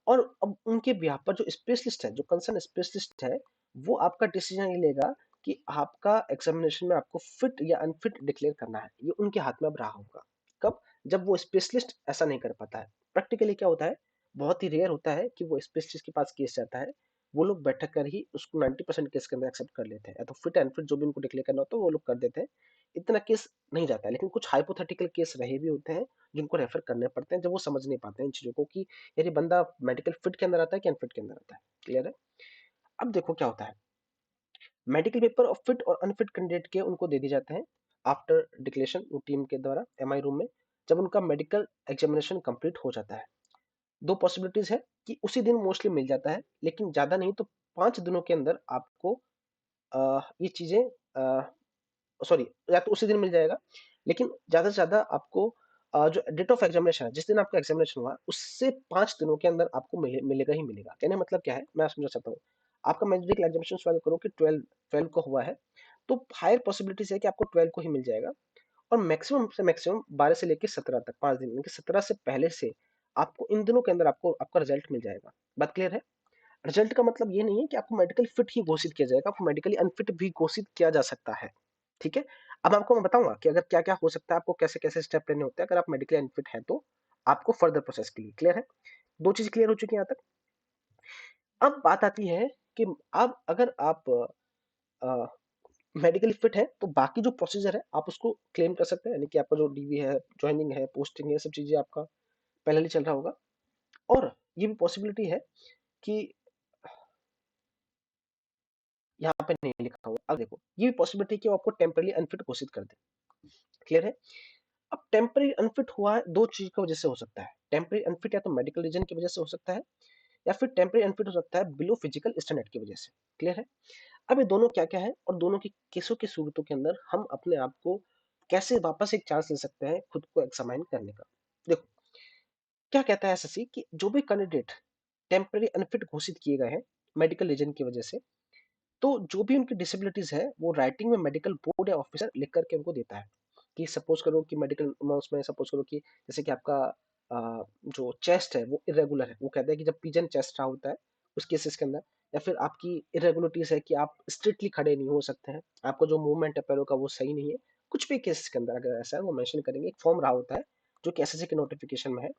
और अब उनके बिहाफ पर जो स्पेशलिस्ट है, जो कंसर्न स्पेशलिस्ट है, वो आपका डिसीजन ये लेगा कि आपका एग्जामिनेशन में आपको फिट या अनफिट डिक्लेयर करना है। ये उनके हाथ में अब रहा होगा। कब? जब वो स्पेशलिस्ट ऐसा नहीं कर पाता है। प्रैक्टिकली क्या होता है, बहुत ही रेयर होता है कि वो स्पेशलिस्ट के पास केस जाता है। वो लोग बैठक कर ही उसको 90% केस के अंदर एक्सेप्ट कर लेते हैं, या तो फिट एंड फिट जो भी उनको डिक्लेयर करना होता है वो लोग कर देते हैं। इतना केस नहीं जाता है, लेकिन कुछ हाइपोथेटिकल केस रहे भी होते हैं जिनको रेफर करने पड़ते हैं, जब वो समझ नहीं पाते हैं इन चीजों को कि यार ये बंदा मेडिकल फिट के अंदर आता है कि अनफिट के अंदर आता है। क्लियर है? अब देखो क्या होता है, मेडिकल पेपर और फिट और अनफिट कैंडिडेट के उनको दे दिए जाते हैं आफ्टर डिक्लेरेशन टीम के द्वारा एमआई रूम में, जब उनका मेडिकल एग्जामिनेशन कंप्लीट हो जाता है। दो पॉसिबिलिटीज है कि उसी दिन मोस्टली मिल जाता है, लेकिन ज्यादा नहीं तो 5 दिनों के अंदर आपको ये चीजें, सॉरी, या तो उसी दिन मिल जाएगा, लेकिन ज्यादा से ज्यादा आपको जो डेट ऑफ एग्जामिनेशन है, जिस दिन आपका एग्जामिनेशन हुआ उससे 5 दिनों के अंदर आपको मिलेगा ही मिलेगा। कहने का मतलब क्या है, मैं समझा चाहता हूँ। आपका मेडिकल एग्जामिनेशन सवाल करो कि 12 को हुआ है, तो हायर पॉसिबिलिटीज है कि आपको 12 को ही मिल जाएगा। और मैक्सिमम से मैक्सिमम 12 से लेकर 17 तक, 5 दिन, यानी कि 17 से पहले से आपको इन दिनों के अंदर आपको आपका रिजल्ट मिल जाएगा। बात क्लियर है? रिजल्ट का मतलब ये नहीं है कि आपको मेडिकल फिट ही घोषित किया जाएगा, आपको मेडिकली अनफिट भी घोषित किया जा सकता है। ठीक है? अब आपको मैं बताऊंगा कि अगर क्या क्या हो सकता है, आपको कैसे कैसे स्टेप लेने होते हैं अगर आप मेडिकली अनफिट है तो आपको फर्दर प्रोसेस के लिए। क्लियर है? दो चीज क्लियर हो चुकी है यहाँ तक। अब बात आती है कि अब अगर आप मेडिकली फिट है तो बाकी जो प्रोसीजर है आप उसको क्लेम कर सकते हैं, यानी कि आपका जो डीवी है, ज्वाइनिंग है, पोस्टिंग है, सब चीजें आपका पहले ही चल रहा होगा। और ये भी पॉसिबिलिटी है कि यहाँ पे नहीं लिखा हुआ, अब देखो ये भी पॉसिबिलिटी है कि वो आपको टेम्परली अनफिट घोषित कर दे। क्लियर है? अब टेम्पररी अनफिट हुआ है दो चीज की वजह से हो सकता है। टेम्पररी अनफिट या तो मेडिकल रीजन की वजह से हो सकता है, या फिर टेम्पररी अनफिट हो सकता है बिलो फिजिकल स्टैंडर्ड की वजह से। क्लियर है? अब ये दोनों क्या क्या है, और दोनों की केसों की सूरतों के अंदर हम अपने आप को कैसे वापस एक चांस ले सकते हैं खुद को एग्जामाइन करने का। देखो क्या कहता है एसएससी कि जो भी कैंडिडेट टेम्पररी अनफिट घोषित किए गए हैं मेडिकल रीजन की वजह से, तो जो भी उनकी डिसेबिलिटीज है वो राइटिंग में मेडिकल बोर्ड या ऑफिसर लिख करके उनको देता है। कि सपोज करो कि मेडिकल नोट्स में सपोज करो कि जैसे कि आपका जो चेस्ट है वो इरेगुलर है, वो कहता है कि जब पिजन चेस्ट रहा होता है उस केसेस के अंदर, या फिर आपकी इरेगुलरिटीज है कि आप स्ट्रिक्टली खड़े नहीं हो सकते हैं, आपका जो मूवमेंट है पैरों का वो सही नहीं है, कुछ भी केसेस के अंदर अगर ऐसा है वो मेंशन करेंगे। एक फॉर्म रहा होता है जो कि एसएससी के नोटिफिकेशन में है,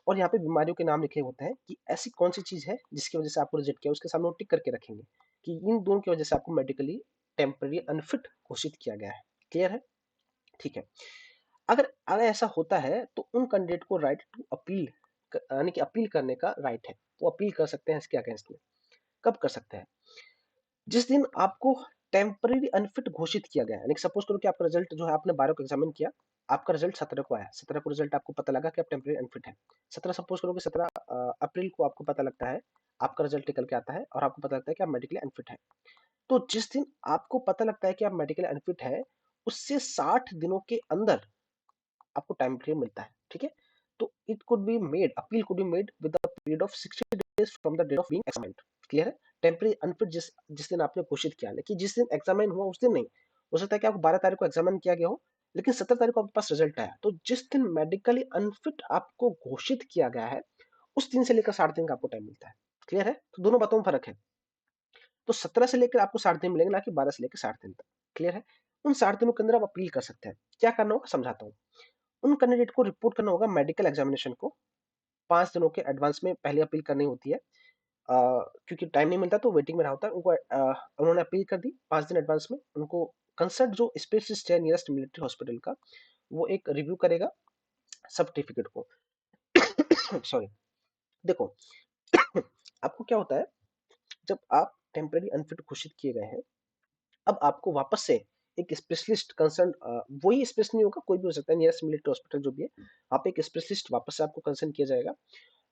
और यहाँ पे बीमारियों के नाम लिखे होते हैं कि ऐसी कौन सी चीज है जिसकी वजह से आपको रिजेक्ट किया, उसके सामने वो टिक करके रखेंगे कि इन दोनों की वजह से आपको मेडिकली टेम्पररी अनफिट घोषित किया गया है। क्लियर है? ठीक है। अगर अगर ऐसा होता है तो उन कैंडिडेट को राइट टू अपील, यानी कि अपील करने का राइट है। वो अपील कर सकते हैं इसके अगेंस्ट में। कब कर सकते हैं? जिस दिन आपको टेम्पररी अनफिट घोषित किया गया है, यानी सपोज करो कि आपका रिजल्ट जो है आपने 12 को एग्जामिन किया, आपका रिजल्ट 17 को आया, 17 को रिजल्ट आपको पता लगा कि आप टेम्पररी अनफिट है। 17 सपोज करो कि 17 अप्रैल को आपको पता लगता है, आपका रिजल्ट निकल के आता है और आपको पता लगता है कि आप मेडिकली अनफिट है। तो जिस दिन आपको पता लगता है कि आप मेडिकली अनफिट है, उससे 60 दिनों के अंदर आपको टाइम पीरियड मिलता है। ठीक है? तो it could be made, appeal could be made with the period of 60 days from the date of being examined. Clear है? टेम्पररी अनफिट जिस जिस दिन आपने घोषित किया, लेकिन जिस दिन एग्जामिन हुआ उस दिन नहीं। हो सकता है कि आपको 12 तारीख को एग्जामिन किया गया हो, लेकिन 17 तारीख को आपके पास रिजल्ट आया, तो जिस दिन मेडिकली अनफिट आपको घोषित किया गया है उस दिन से लेकर 60 दिन का आपको टाइम मिलता है। क्लियर है? तो दोनों बातों में फर्क है। तो 17 से लेकर आपको 60 दिन मिलेंगे, ना कि 12 से लेकर 60 दिन तक। क्लियर है? उन 60 दिनों के अंदर आप अपील कर सकते हैं। क्या करना होगा समझाता हूँ। उन कैंडिडेट को रिपोर्ट करना होगा मेडिकल एग्जामिनेशन को 5 दिनों के एडवांस में, पहले अपील करनी होती है। क्योंकि टाइम नहीं मिलता तो वेटिंग में रहा होता है उनको। उन्होंने अपील कर दी 5 दिन एडवांस में, उनको कंसर्ट जो स्पेशलिस्ट है नियरेस्ट मिलिट्री हॉस्पिटल का, वो एक रिव्यू करेगा सर्टिफिकेट को। सॉरी। देखो आपको क्या होता है, जब आप टेम्पररी अनफिट घोषित किए गए हैं, अब आपको वापस से एक स्पेशलिस्ट कंसर्न, वही स्पेशलिस्ट नहीं होगा, कोई भी हो सकता है, नियरेस्ट मिलिट्री हॉस्पिटल जो भी है, आप एक स्पेशलिस्ट वापस से आपको कंसर्न किया जाएगा,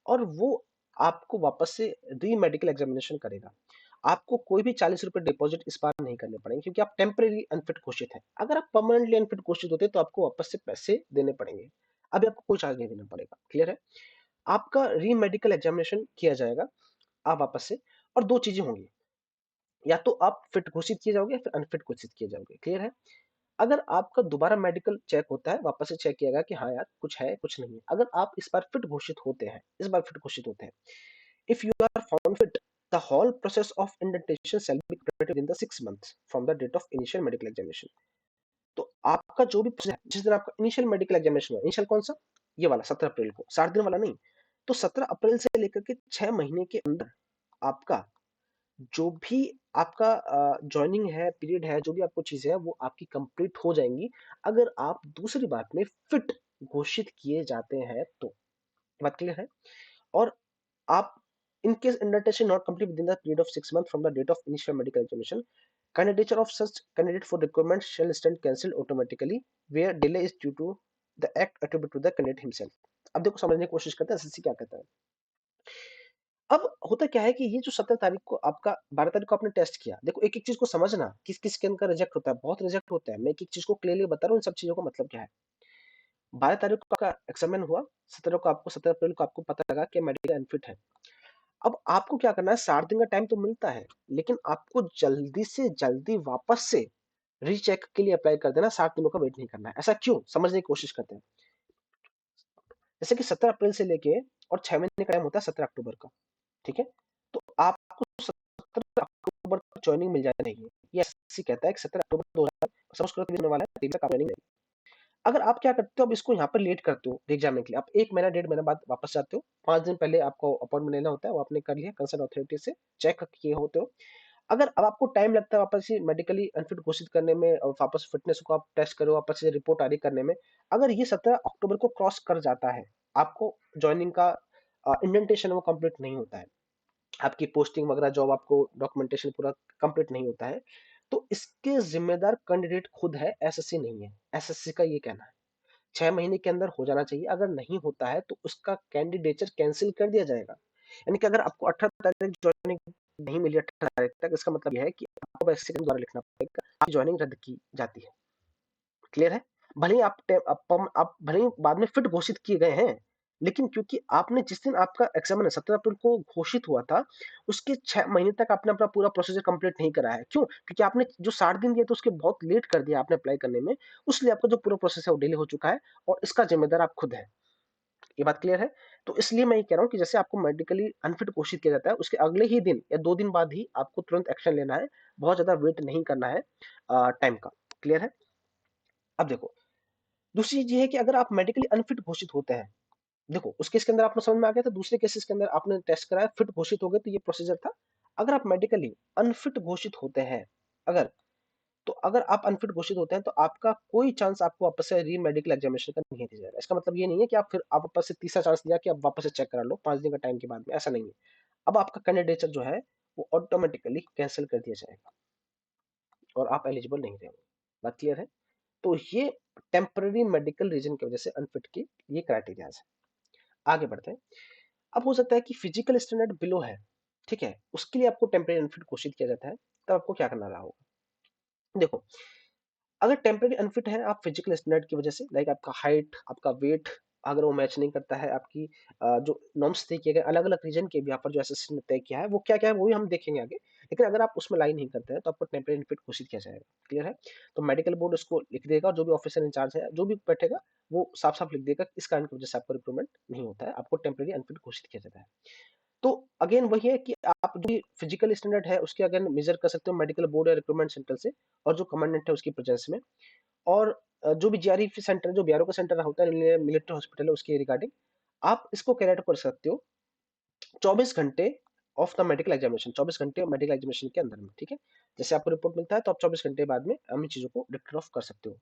और वो आपको वापस से री मेडिकल एग्जामिनेशन करेगा। आपको कोई भी 40 रुपए डिपॉजिट इस बार नहीं करने पड़ेंगे, क्योंकि आप टेम्परेरी अनफिट घोषित है। अगर आप परमानेंटली अनफिट घोषित होते तो आपको वापस से पैसे देने पड़ेंगे। अभी आपको कोई चार्ज नहीं देना पड़ेगा। क्लियर है? आपका री मेडिकल एग्जामिनेशन किया जाएगा, आप वापस से, और दो चीजें होंगी, या तो आप फिट घोषित किए जाओगे या फिर अनफिट घोषित किए जाओगे। क्लियर है? अगर आपका दोबारा मेडिकल चेक होता है, वापस से चेक किया गया कि हाँ यार कुछ है कुछ नहीं है, अगर आप इस बार फिट घोषित होते हैं, इस बार फिट घोषित होते हैं, if you are found fit, the whole process of indentation shall be completed in the 6 months from the date of initial medical examination। तो आपका जो भी process है, जिस दिन आपका इनिशियल मेडिकल एग्जामिनेशन हुआ, इनिशियल कौन सा, ये वाला 17 अप्रैल को, 60 दिन वाला नहीं, तो 17 अप्रैल से लेकर के 6 महीने के अंदर आपका जो भी आपका जॉइनिंग है, पीरियड है, जो भी आपको चीजें हैं वो आपकी कंप्लीट हो जाएंगी, अगर आप दूसरी बात में फिट घोषित किए जाते हैं तो। बात क्लियर है? और आप in case indentation not complete within the period of 6 months from the date of initial medical examination, candidature of such candidate for requirement shall stand cancelled automatically where delay is due to the act attributed to the candidate himself। अब देखो समझने की कोशिश करते हैं SSC क्या कहता है। अब होता क्या है कि ये जो 17 तारीख को आपका 12 तारीख को आपने टेस्ट किया, देखो एक एक चीज को समझना, किस किस के अंदर रिजेक्ट होता है, बहुत रिजेक्ट होता है, मैं एक एक चीज को क्लियरली बता रहा हूँ इन सब चीजों का मतलब क्या है। 12 तारीख को आपका एग्जामिन हुआ, 17 अप्रैल को आपको पता लगा कि मेडिकल अनफिट है। अब आपको क्या करना है, 60 दिन का टाइम तो मिलता है, लेकिन आपको जल्दी से जल्दी वापस से रीचेक के लिए अप्लाई कर देना, 60 दिनों का वेट नहीं करना है। ऐसा क्यों, समझने की कोशिश करते हैं। जैसे कि 17 अप्रैल से लेके और 6 महीने का टाइम होता है 17 अक्टूबर का, ठीक है, तो आपको 17 अक्टूबर तक ज्वाइनिंग मिल जानी चाहिए। ये एसएससी कहता है कि 17 अक्टूबर 2000 सपोज करो होने वाला है, 23 तक आप ज्वाइनिंग। अगर आप क्या करते हो, अब इसको यहाँ पर लेट करते हो एग्जाम के लिए, आप 1 महीना 1.5 महीना बाद वापस जाते हो, 5 दिन पहले आपको अपॉइंटमेंट लेना होता है, वो आपने कर लिया कंसर्न अथॉरिटी से, चेक किए होते हो। अगर अब आपको टाइम लगता है वापस से मेडिकली अनफिट घोषित करने में और वापस फिटनेस को आप टेस्ट करो, वापस से रिपोर्ट आरी करने में, अगर ये 17 अक्टूबर को क्रॉस कर जाता है, आपको ज्वाइनिंग का इंडेंटेशन वो कंप्लीट नहीं होता है, आपकी पोस्टिंग वगैरह जॉब आपको डॉक्यूमेंटेशन पूरा कंप्लीट नहीं होता है, तो इसके जिम्मेदार कैंडिडेट खुद है, एसएससी नहीं है। एसएससी का ये कहना है 6 महीने के अंदर हो जाना चाहिए, अगर नहीं होता है तो उसका कैंडिडेचर कैंसिल कर दिया जाएगा। यानी कि अगर आपको 18 तारीख ज्वाइनिंग नहीं मिली 18 तारीख तक, इसका मतलब यह है कि आपको एसएससी के द्वारा लिखना पड़ेगा, आपकी ज्वाइनिंग रद्द की जाती है। क्लियर है? भले ही आप भले ही बाद में फिट घोषित किए गए हैं, लेकिन क्योंकि आपने जिस दिन आपका एग्जामिन 17 अप्रैल को घोषित हुआ था, उसके 6 महीने तक आपने अपना पूरा प्रोसीजर कंप्लीट नहीं करा है। क्यों? क्योंकि आपने जो 60 दिन दिए थे उसके बहुत लेट कर दिया आपने अप्लाई करने में, इसलिए आपका जो पूरा प्रोसेस है वो डिले हो चुका है, और इसका जिम्मेदार आप खुद हैं। ये बात क्लियर है? तो इसलिए मैं ये कह रहा हूँ कि जैसे आपको मेडिकली अनफिट घोषित किया जाता है, उसके अगले ही दिन या 2 दिन बाद ही आपको तुरंत एक्शन लेना है, बहुत ज्यादा वेट नहीं करना है टाइम का। क्लियर है? अब देखो, दूसरी चीज ये है कि अगर आप मेडिकली अनफिट घोषित होते हैं, देखो उस केस के अंदर आपको समझ में आ गया था, दूसरे केसेस के अंदर आपने टेस्ट कराया, फिट घोषित हो गए, तो ये प्रोसीजर था। अगर आप मेडिकली अनफिट घोषित होते हैं, अगर तो अगर आप अनफिट घोषित होते हैं तो आपका कोई चांस आपको वापस से री मेडिकल एग्जामिनेशन का नहीं दिया जाएगा। इसका मतलब ये नहीं है कि आप फिर आप वापस से तीसरा चांस दिया कि आप वापस से चेक करा लो 5 दिन का टाइम के बाद में, ऐसा नहीं है। अब आपका कैंडिडेचर जो है वो ऑटोमेटिकली कैंसिल कर दिया जाएगा और आप एलिजिबल नहीं रहेंगे। बात क्लियर है? तो ये टेम्पररी मेडिकल रीजन की वजह से अनफिट की ये क्राइटेरिया है। आगे बढ़ते हैं। अब हो सकता है कि फिजिकल स्टैंडर्ड बिलो है, ठीक है, उसके लिए आपको टेम्पररी अनफिट घोषित किया जाता है, तब आपको क्या करना रहा होगा। देखो, अगर टेम्पररी अनफिट है आप फिजिकल स्टैंडर्ड की वजह से, लाइक आपका हाइट, आपका वेट अगर वो मैच नहीं करता है, आपकी जो नॉर्म्स तय किए गए अलग अलग रीजन के भी यहाँ पर जो एसएससी ने तय किया है वो क्या क्या है वो भी हम देखेंगे आगे, लेकिन अगर आप उसमें लाई नहीं करते हैं तो आपको टेम्पररी अनफिट घोषित किया जाएगा। क्लियर है? तो मेडिकल बोर्ड उसको लिख देगा, और जो भी ऑफिसर इंचार्ज है जो भी बैठेगा वो साफ साफ लिख देगा इस कारण की वजह से आपको रिक्रूटमेंट नहीं होता है, आपको टेम्पररी अनफिट घोषित किया जाता है। तो अगेन वही है कि आप जो भी फिजिकल स्टैंडर्ड है उसके अगेन मेजर कर सकते हो मेडिकल बोर्ड या रिक्रूटमेंट सेंटर से, और जो कमांडेंट है उसकी प्रेजेंस में, और जो भी जीआरई सेंटर, जो बीआरओ का सेंटर होता है, मिलिट्री हॉस्पिटल है, उसके रिगार्डिंग आप इसको कैरी आउट कर सकते हो 24 घंटे ऑफ द मेडिकल एग्जामिनेशन, 24 घंटे मेडिकल एग्जामिनेशन के अंदर में। ठीक है, जैसे आपको रिपोर्ट मिलता है तो आप 24 घंटे बाद में हम इन चीजों को डिक्लेयर ऑफ कर सकते हो।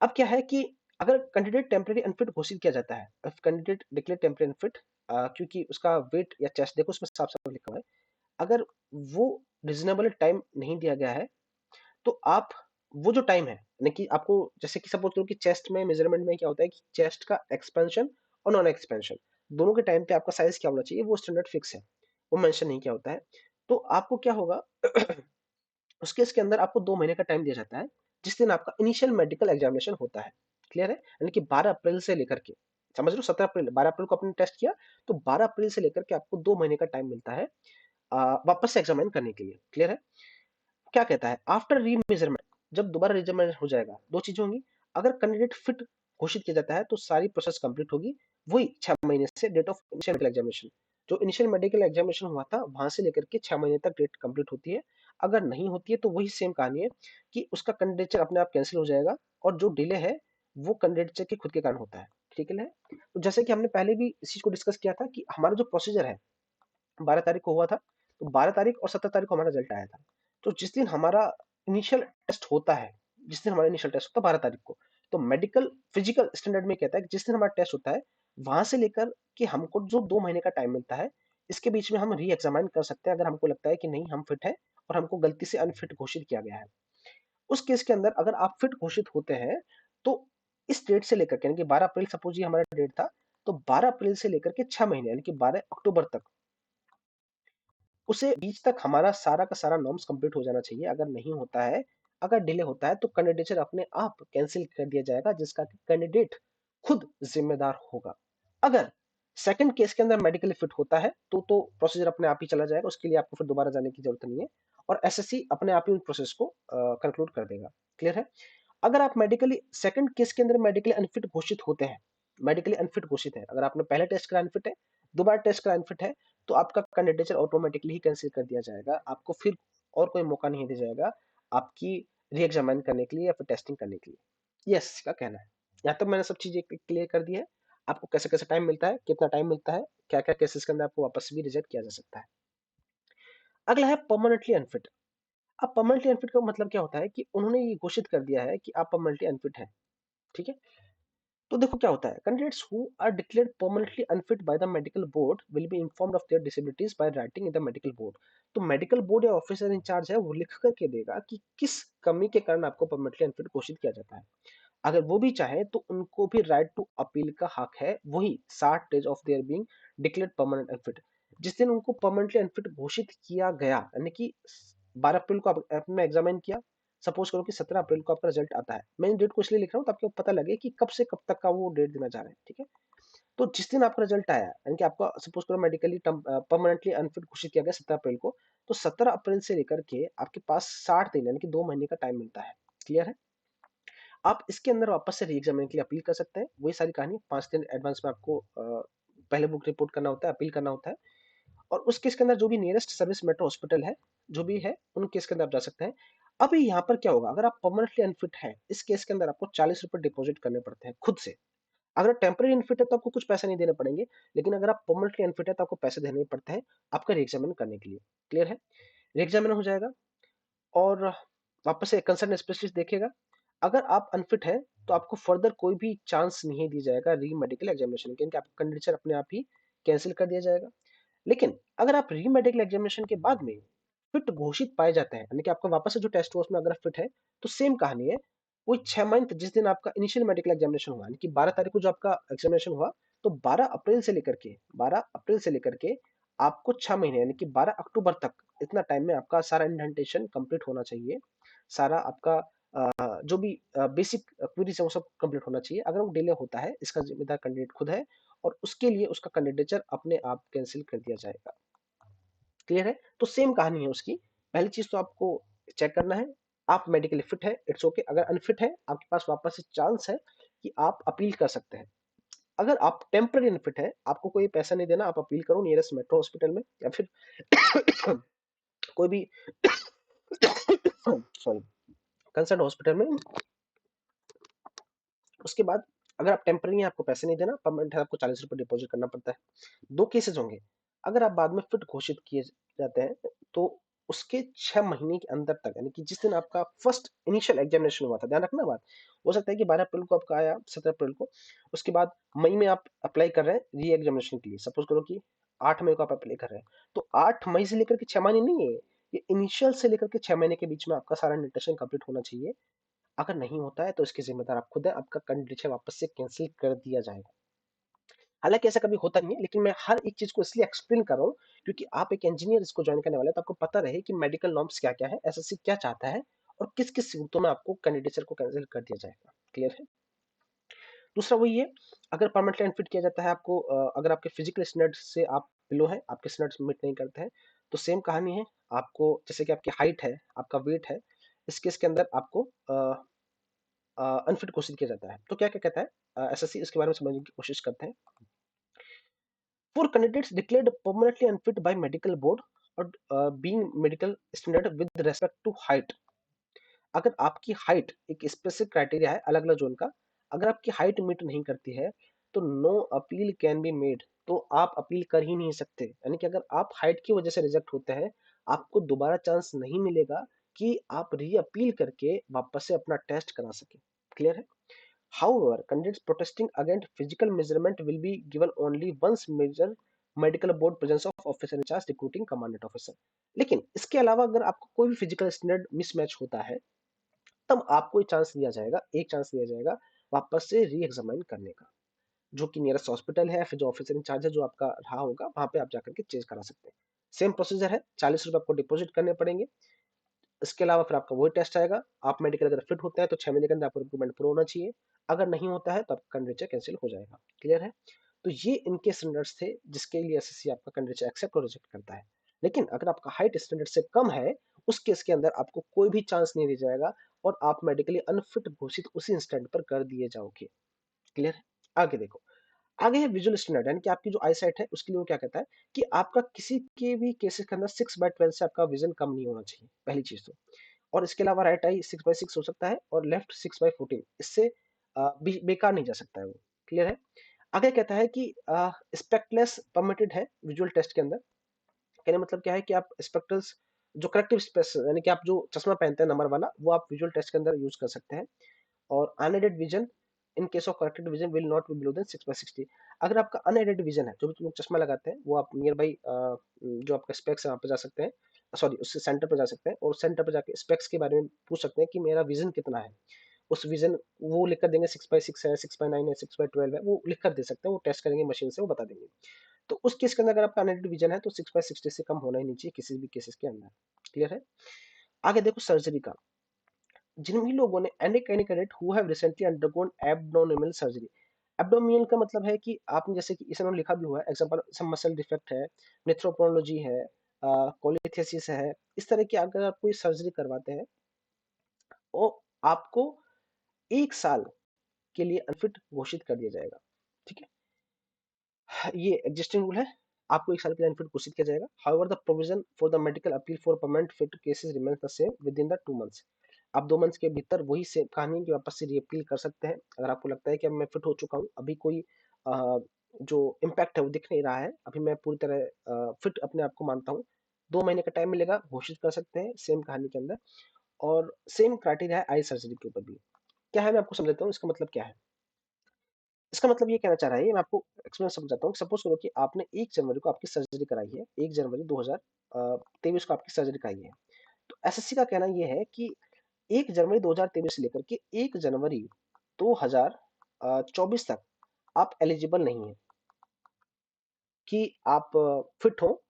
अब क्या है कि अगर कैंडिडेट टेम्पररी अनफिट घोषित किया जाता है, if candidate declare temporary unfit, क्योंकि उसका वेट या चेस्ट देखो उसमें साफ साफ लिखा हुआ है, अगर वो रिजनेबल टाइम नहीं दिया गया है, तो आप वो जो टाइम है, यानी कि आपको जैसे कि सपोज करो कि चेस्ट में मेजरमेंट में क्या होता है कि चेस्ट का एक्सपेंशन और नॉन एक्सपेंशन दोनों के टाइम पे आपका साइज क्या होना चाहिए वो स्टैंडर्ड फिक्स है, वो मेंशन नहीं किया होता है। तो आपको क्या होगा उस केस के अंदर आपको 2 महीने का टाइम दिया जाता है, जिस दिन आपका इनिशियल मेडिकल एग्जामिनेशन होता है। क्लियर है? यानी कि 12 अप्रैल से लेकर के, समझ लो 17 अप्रैल, 12 अप्रैल को आपने टेस्ट किया, तो 12 अप्रैल से लेकर के आपको 2 महीने का टाइम मिलता है वापस से एग्जामिन करने के लिए। क्लियर है? क्या कहता है आफ्टर री मेजरमेंट, जब दोबारा रिएग्जामिनेशन हो जाएगा, दो चीजें होंगी। अगर कैंडिडेट फिट घोषित किया जाता है तो सारी प्रोसेस कंप्लीट होगी, वही 6 महीने से date of initial medical examination. जो इनिशियल मेडिकल एग्जामिनेशन हुआ था वहां से लेकर के 6 महीने तक डेट कंप्लीट होती है। अगर नहीं होती है तो वही सेम कहानी है कि उसका कैंडिडेचर अपने आप कैंसिल हो जाएगा, और जो डिले है वो कैंडिडेचर के खुद के कारण होता है। ठीक है। तो जैसे कि हमने पहले भी इस चीज को डिस्कस किया था कि हमारा जो प्रोसीजर है 12 तारीख को हुआ था, तो 12 तारीख और 17 तारीख को हमारा रिजल्ट आया था। तो जिस दिन हमारा इनिशियल टेस्ट होता है, जिस दिन हमारा इनिशियल टेस्ट होता है 12 तारीख को, तो मेडिकल फिजिकल स्टैंडर्ड में कहता है कि जिस दिन हमारा टेस्ट होता है वहां से लेकर कि हमको जो 2 महीने का टाइम मिलता है, इसके बीच में हम री एग्जामाइन कर सकते हैं अगर हमको लगता है कि नहीं हम फिट है और हमको गलती से अनफिट घोषित किया गया है। उस केस के अंदर अगर आप फिट घोषित होते हैं तो इस डेट से लेकर के, यानी कि 12 अप्रैल सपोज ये हमारा डेट था, तो 12 अप्रैल से लेकर के 6 महीने यानी कि 12 अक्टूबर तक, उसे बीच तक हमारा सारा का सारा नॉर्म्स कंप्लीट हो जाना चाहिए। अगर नहीं होता है, अगर डिले होता है तो कैंडिडेचर अपने आप कैंसिल कर दिया जाएगा, जिसका कैंडिडेट खुद जिम्मेदार होगा। अगर सेकंड केस के अंदर मेडिकली फिट होता है तो प्रोसीजर अपने आप ही चला जाएगा, उसके लिए आपको फिर दोबारा जाने की जरूरत नहीं है, और एसएससी अपने आप ही उस प्रोसेस को कंक्लूड कर देगा। क्लियर है। अगर आप मेडिकली सेकंड केस के अंदर मेडिकली अनफिट घोषित होते हैं, मेडिकली अनफिट घोषित है, अगर आपने पहले टेस्ट करा अनफिट है, दोबारा टेस्ट करा अनफिट है, तो आपका कैंडिडेचर ऑटोमेटिकली ही कैंसिल कर दिया जाएगा। आपको फिर और कोई मौका नहीं दिया जाएगा आपकी री एग्जामिन करने के लिए या फिर टेस्टिंग करने के लिए। यस का कहना है। यहाँ तक मैंने सब चीजें क्लियर कर दी है। आपको कैसे कैसे टाइम मिलता है, कितना टाइम मिलता है, क्या क्या केसेस के अंदर आपको वापस भी रिजेक्ट किया जा सकता है। अगला है परमानेंटली अनफिट। अब परमानेंटली अनफिट का मतलब क्या होता है कि उन्होंने ये घोषित कर दिया है कि आप परमानेंटली अनफिट हैं। ठीक है। तो देखो क्या होता है, candidates who are declared permanently unfit by the medical board will be informed of their disabilities by writing in the medical board. तो मेडिकल बोर्ड या ऑफिसर इंचार्ज है वो लिख करके देगा कि किस कमी के कारण आपको परमानेंटली अनफिट घोषित किया जाता है। अगर वो भी चाहे तो उनको भी राइट टू अपील का हक है, वही 60 days of their being declared permanent unfit. जिस दिन उनको परमानेंटली अनफिट घोषित किया गया, यानी कि 12 अप्रैल को आपने एग्जामिन किया, सपोज करो कि 17 अप्रैल को आपका रिजल्ट आता है। मैं इन डेट को इसलिए लिख रहा हूँ ताकि आपको पता लगे कि कब से कब तक का वो डेट देना चाह रहे हैं। ठीक है। तो जिस दिन आपका रिजल्ट आया, यानी कि आपका सपोज करो मेडिकली परमानेंटली अनफिट घोषित किया गया 17 अप्रैल को, तो 17 अप्रैल से लेकर के आपके पास 60 दिन यानी कि 2 महीने का टाइम मिलता है। क्लियर है। आप इसके अंदर वापस से री एग्जामिन के लिए अपील कर सकते हैं। वही सारी कहानी 5 दिन एडवांस में आपको पहले बुक रिपोर्ट करना होता है, अपील करना होता है, और उस केस के अंदर जो भी नियरेस्ट सर्विस मेट्रो हॉस्पिटल है, जो भी है, उन केस के अंदर आप जा सकते हैं। अभी यहाँ पर क्या होगा, अगर आप परमानेंटली अनफिट हैं, इस केस के अंदर आपको 40 रुपए डिपॉजिट करने पड़ते हैं खुद से। अगर टेम्पररी अनफिट है तो आपको कुछ पैसे नहीं देने पड़ेंगे, लेकिन अगर आप परमानेंटली अनफिट है तो आपको पैसे देने पड़ते हैं आपका री एग्जामिन करने के लिए। क्लियर है। री एग्जामिन हो जाएगा और वापस से कंसर्न स्पेशलिस्ट देखेगा। अगर आप अनफिट हैं तो आपको फर्दर कोई भी चांस नहीं दिया जाएगा री मेडिकल एग्जामिनेशन के, आपका कंडीशन अपने आप ही कैंसिल कर दिया जाएगा। लेकिन अगर आप री मेडिकल एग्जामिनेशन के बाद में फिट घोषित पाए जाते हैं, यानी कि आपका वापस से जो टेस्ट हुआ उसमें अगर फिट है, तो सेम कहानी है। वही 6 मंथ जिस दिन आपका इनिशियल मेडिकल एग्जामिनेशन हुआ, यानी कि 12 तारीख को जो आपका एग्जामिनेशन हुआ, तो 12 अप्रैल से लेकर के आपको 6 महीने यानी कि 12 अक्टूबर तक, इतना टाइम में आपका सारा इंडेंटेशन कंप्लीट होना चाहिए। सारा आपका जो भी बेसिक क्वेरीज है वो सब कंप्लीट होना चाहिए। अगर वो डिले होता है, इसका जिम्मेदार कैंडिडेट खुद है, और उसके लिए उसका कैंडिडेचर अपने आप कैंसिल कर दिया जाएगा। क्लियर है। तो सेम कहानी है उसकी। पहली चीज तो आपको चेक करना है आप मेडिकली फिट है, इट्स ओके। अगर अनफिट है, आपके पास वापस से चांस है कि आप अपील कर सकते हैं। अगर आप टेम्पररी अनफिट है, आपको कोई पैसा नहीं देना, आप अपील करो नियरेस्ट मेट्रो हॉस्पिटल में या फिर कोई भी सॉरी कंसर्न हॉस्पिटल में। उसके बाद अगर आप टेम्पररी हैं, आपको पैसे नहीं देना, परमानेंट है, आपको 40 रुपए डिपॉजिट करना पड़ता है। दो केसेस होंगे। अगर आप बाद में फिट घोषित किए जाते हैं तो उसके 6 महीने के अंदर तक, यानी कि जिस दिन आपका फर्स्ट इनिशियल एग्जामिनेशन हुआ था, ध्यान रखना बात। हो सकता है कि 12 अप्रैल को आपका आया, 17 अप्रैल को, उसके बाद मई में आप अप्लाई कर रहे हैं री एग्जामिनेशन के लिए, सपोज करो कि 8 मई को आप अप्लाई कर रहे हैं, तो 8 मई से लेकर के 6 महीने नहीं है, ये इनिशियल से लेकर के 6 महीने के बीच में आपका सारा न्यूट्रिशन कंप्लीट होना चाहिए। अगर नहीं होता है तो इसके जिम्मेदार आप खुद हैं, आपका कंडीशन वापस से कैंसिल कर दिया जाएगा। हालांकि ऐसा कभी होता नहीं है, लेकिन मैं हर एक चीज को इसलिए एक्सप्लेन कर रहा हूँ क्योंकि आप एक इंजीनियर इसको ज्वाइन करने वाले हैं, तो आपको पता रहे कि मेडिकल नॉर्म्स क्या क्या है, एसएससी क्या चाहता है, और किस किस सूरतों में आपको कैंडिडेचर को कैंसिल कर दिया जाएगा। क्लियर है। दूसरा वही है, अगर परमानेंटली अनफिट किया जाता है आपको, अगर आपके फिजिकल स्टैंडर्ड से आप बिलो है, आपके स्टैंडर्ड्स मीट नहीं करते हैं, तो सेम कहानी है। आपको जैसे कि आपकी हाइट है, आपका वेट है, इस केस के अंदर आपको अनफिट घोषित किया जाता है। तो क्या क्या कहता है एसएससी, इसके बारे में समझने की कोशिश करते हैं। For candidates declared permanently unfit by medical board or being medical standard with respect to height, अगर आपकी हाइट एक स्पेसिफिक क्राइटेरिया है अलग अलग जोन का, अगर आपकी हाइट मीट नहीं करती है तो no appeal can be made, तो आप अपील कर ही नहीं सकते। यानी कि अगर आप हाइट की वजह से रिजेक्ट होते हैं, आपको दोबारा चांस नहीं मिलेगा कि आप री अपील करके वापस से अपना टेस्ट करा सके। क्लियर है? However, candidates protesting against physical measurement will be given only once major medical board presence of officer in charge recruiting commandant officer। लेकिन इसके अलावा अगर आपको कोई भी फिजिकल स्टैंडर्ड मिसमैच होता है, तब आपको चांस दिया जाएगा, एक चांस दिया जाएगा वापस से री एग्जामाइन करने का, जो कि नियरेस्ट हॉस्पिटल है, फिर जो ऑफिसर इंचार्ज है जो आपका रहा होगा वहां पे आप जाकर के चेंज करा सकते हैं। सेम प्रोसीजर है, 40 रुपए आपको डिपॉजिट करने पड़ेंगे। इसके अलावा फिर आपका वही टेस्ट आएगा। आप मेडिकल अगर फिट होते हैं तो 6 महीने के अंदर आपको रिक्रूटमेंट पूरा होना चाहिए। अगर नहीं होता है तो आपका कैंडिडेट कैंसिल हो जाएगा। क्लियर है? तो ये इनके स्टैंडर्ड्स थे जिसके लिए एसएससी आपका कैंडिडेट एक्सेप्ट और रिजेक्ट करता है। लेकिन अगर आपका हाइट स्टैंडर्ड से कम है, उस केस के अंदर आपको कोई भी चांस नहीं दिया जाएगा और आप मेडिकली अनफिट घोषित उसी इंस्टेंट पर कर दिए जाओगे। क्लियर है? आगे देखो, आगे है विजुअल स्टैंडर्ड, यानी कि आपकी जो आई साइट है उसके लिए वो क्या कहता है कि आपका किसी के भी केसेस के अंदर 6/12 से आपका विजन कम नहीं होना चाहिए, पहली चीज तो। और इसके अलावा राइट आई 6/6 हो सकता है और लेफ्ट 6/14, इससे बेकार नहीं जा सकता है वो। क्लियर है? आगे कहता है कि स्पेक्टलेस परमिटेड है विजुअल टेस्ट के अंदर। कहने मतलब क्या है कि आप स्पेक्टल्स, जो करेक्टिव स्पेस यानी कि आप जो चश्मा पहनते हैं नंबर वाला, वो आप विजुअल टेस्ट के अंदर यूज कर सकते हैं। और unaided vision in case of corrected vision will not be below than 6/60। अगर आपका अनएडेड विजन है, जो भी लोग चश्मा लगाते हैं, वो आप नियर बाई जो आपका स्पेक्स है वहाँ पे जा सकते हैं, सॉरी उससे सेंटर पर जा सकते हैं और सेंटर पर जाके स्पेक्स के बारे में पूछ सकते हैं कि मेरा विजन कितना है। उस विजन वो लिख कर देंगे 6/6 है, 6/9 है, 6/12 है, वो लिख कर दे सकते हैं, वो टेस्ट करेंगे मशीन से, वो बता देंगे। तो उस केस के अंदर अगर आपका अनएडेड विजन है तो 6/60 से कम होना ही नहीं चाहिए किसी भी केसेस के अंदर। क्लियर है? आगे देखो सर्जरी का। जिन भी लोगों ने any candidate who have recently undergone abdominal surgery, abdominal का मतलब है कि आपने जैसे कि इसमें लिखा भी हुआ है, एग्जांपल सम मसल डिफेक्ट है, नेथ्रोपोलॉजी है, कोलिथियासिस है, इस तरह की अगर आप कोई सर्जरी करवाते हैं, वो आपको 1 साल के लिए अनफिट घोषित कर दिया जाएगा। ठीक है? ये एग्जिस्टिंग रूल है, आपको 1 साल के लिए अनफिट घोषित किया जाएगा। However the provision for the medical appeal for permanent fit cases remains the same with in the 2 months. आप 2 मंथ्स के भीतर वही सेम कहानी है कि वापस से रीअपील कर सकते हैं। अगर आपको लगता है कि अब मैं फिट हो चुका हूँ, अभी कोई जो इम्पैक्ट है वो दिख नहीं रहा है, अभी मैं पूरी तरह फिट अपने आप को मानता हूँ, 2 महीने का टाइम मिलेगा, घोषित कर सकते हैं सेम कहानी के अंदर। और सेम क्राइटेरिया है आई सर्जरी के ऊपर भी। क्या है मैं आपको समझाता हूँ इसका मतलब क्या है। इसका मतलब ये कहना चाह रहा है, ये मैं आपको एक्सप्लेन समझाता हूँ। सपोज करो कि आपने 1 जनवरी को आपकी सर्जरी कराई है, 1 जनवरी 2023 को आपकी सर्जरी कराई है। तो एसएससी का कहना यह है कि 1 जनवरी 2023 से लेकर के 1 जनवरी 2024 तक आप एलिजिबल नहीं है कि आप फिट हो,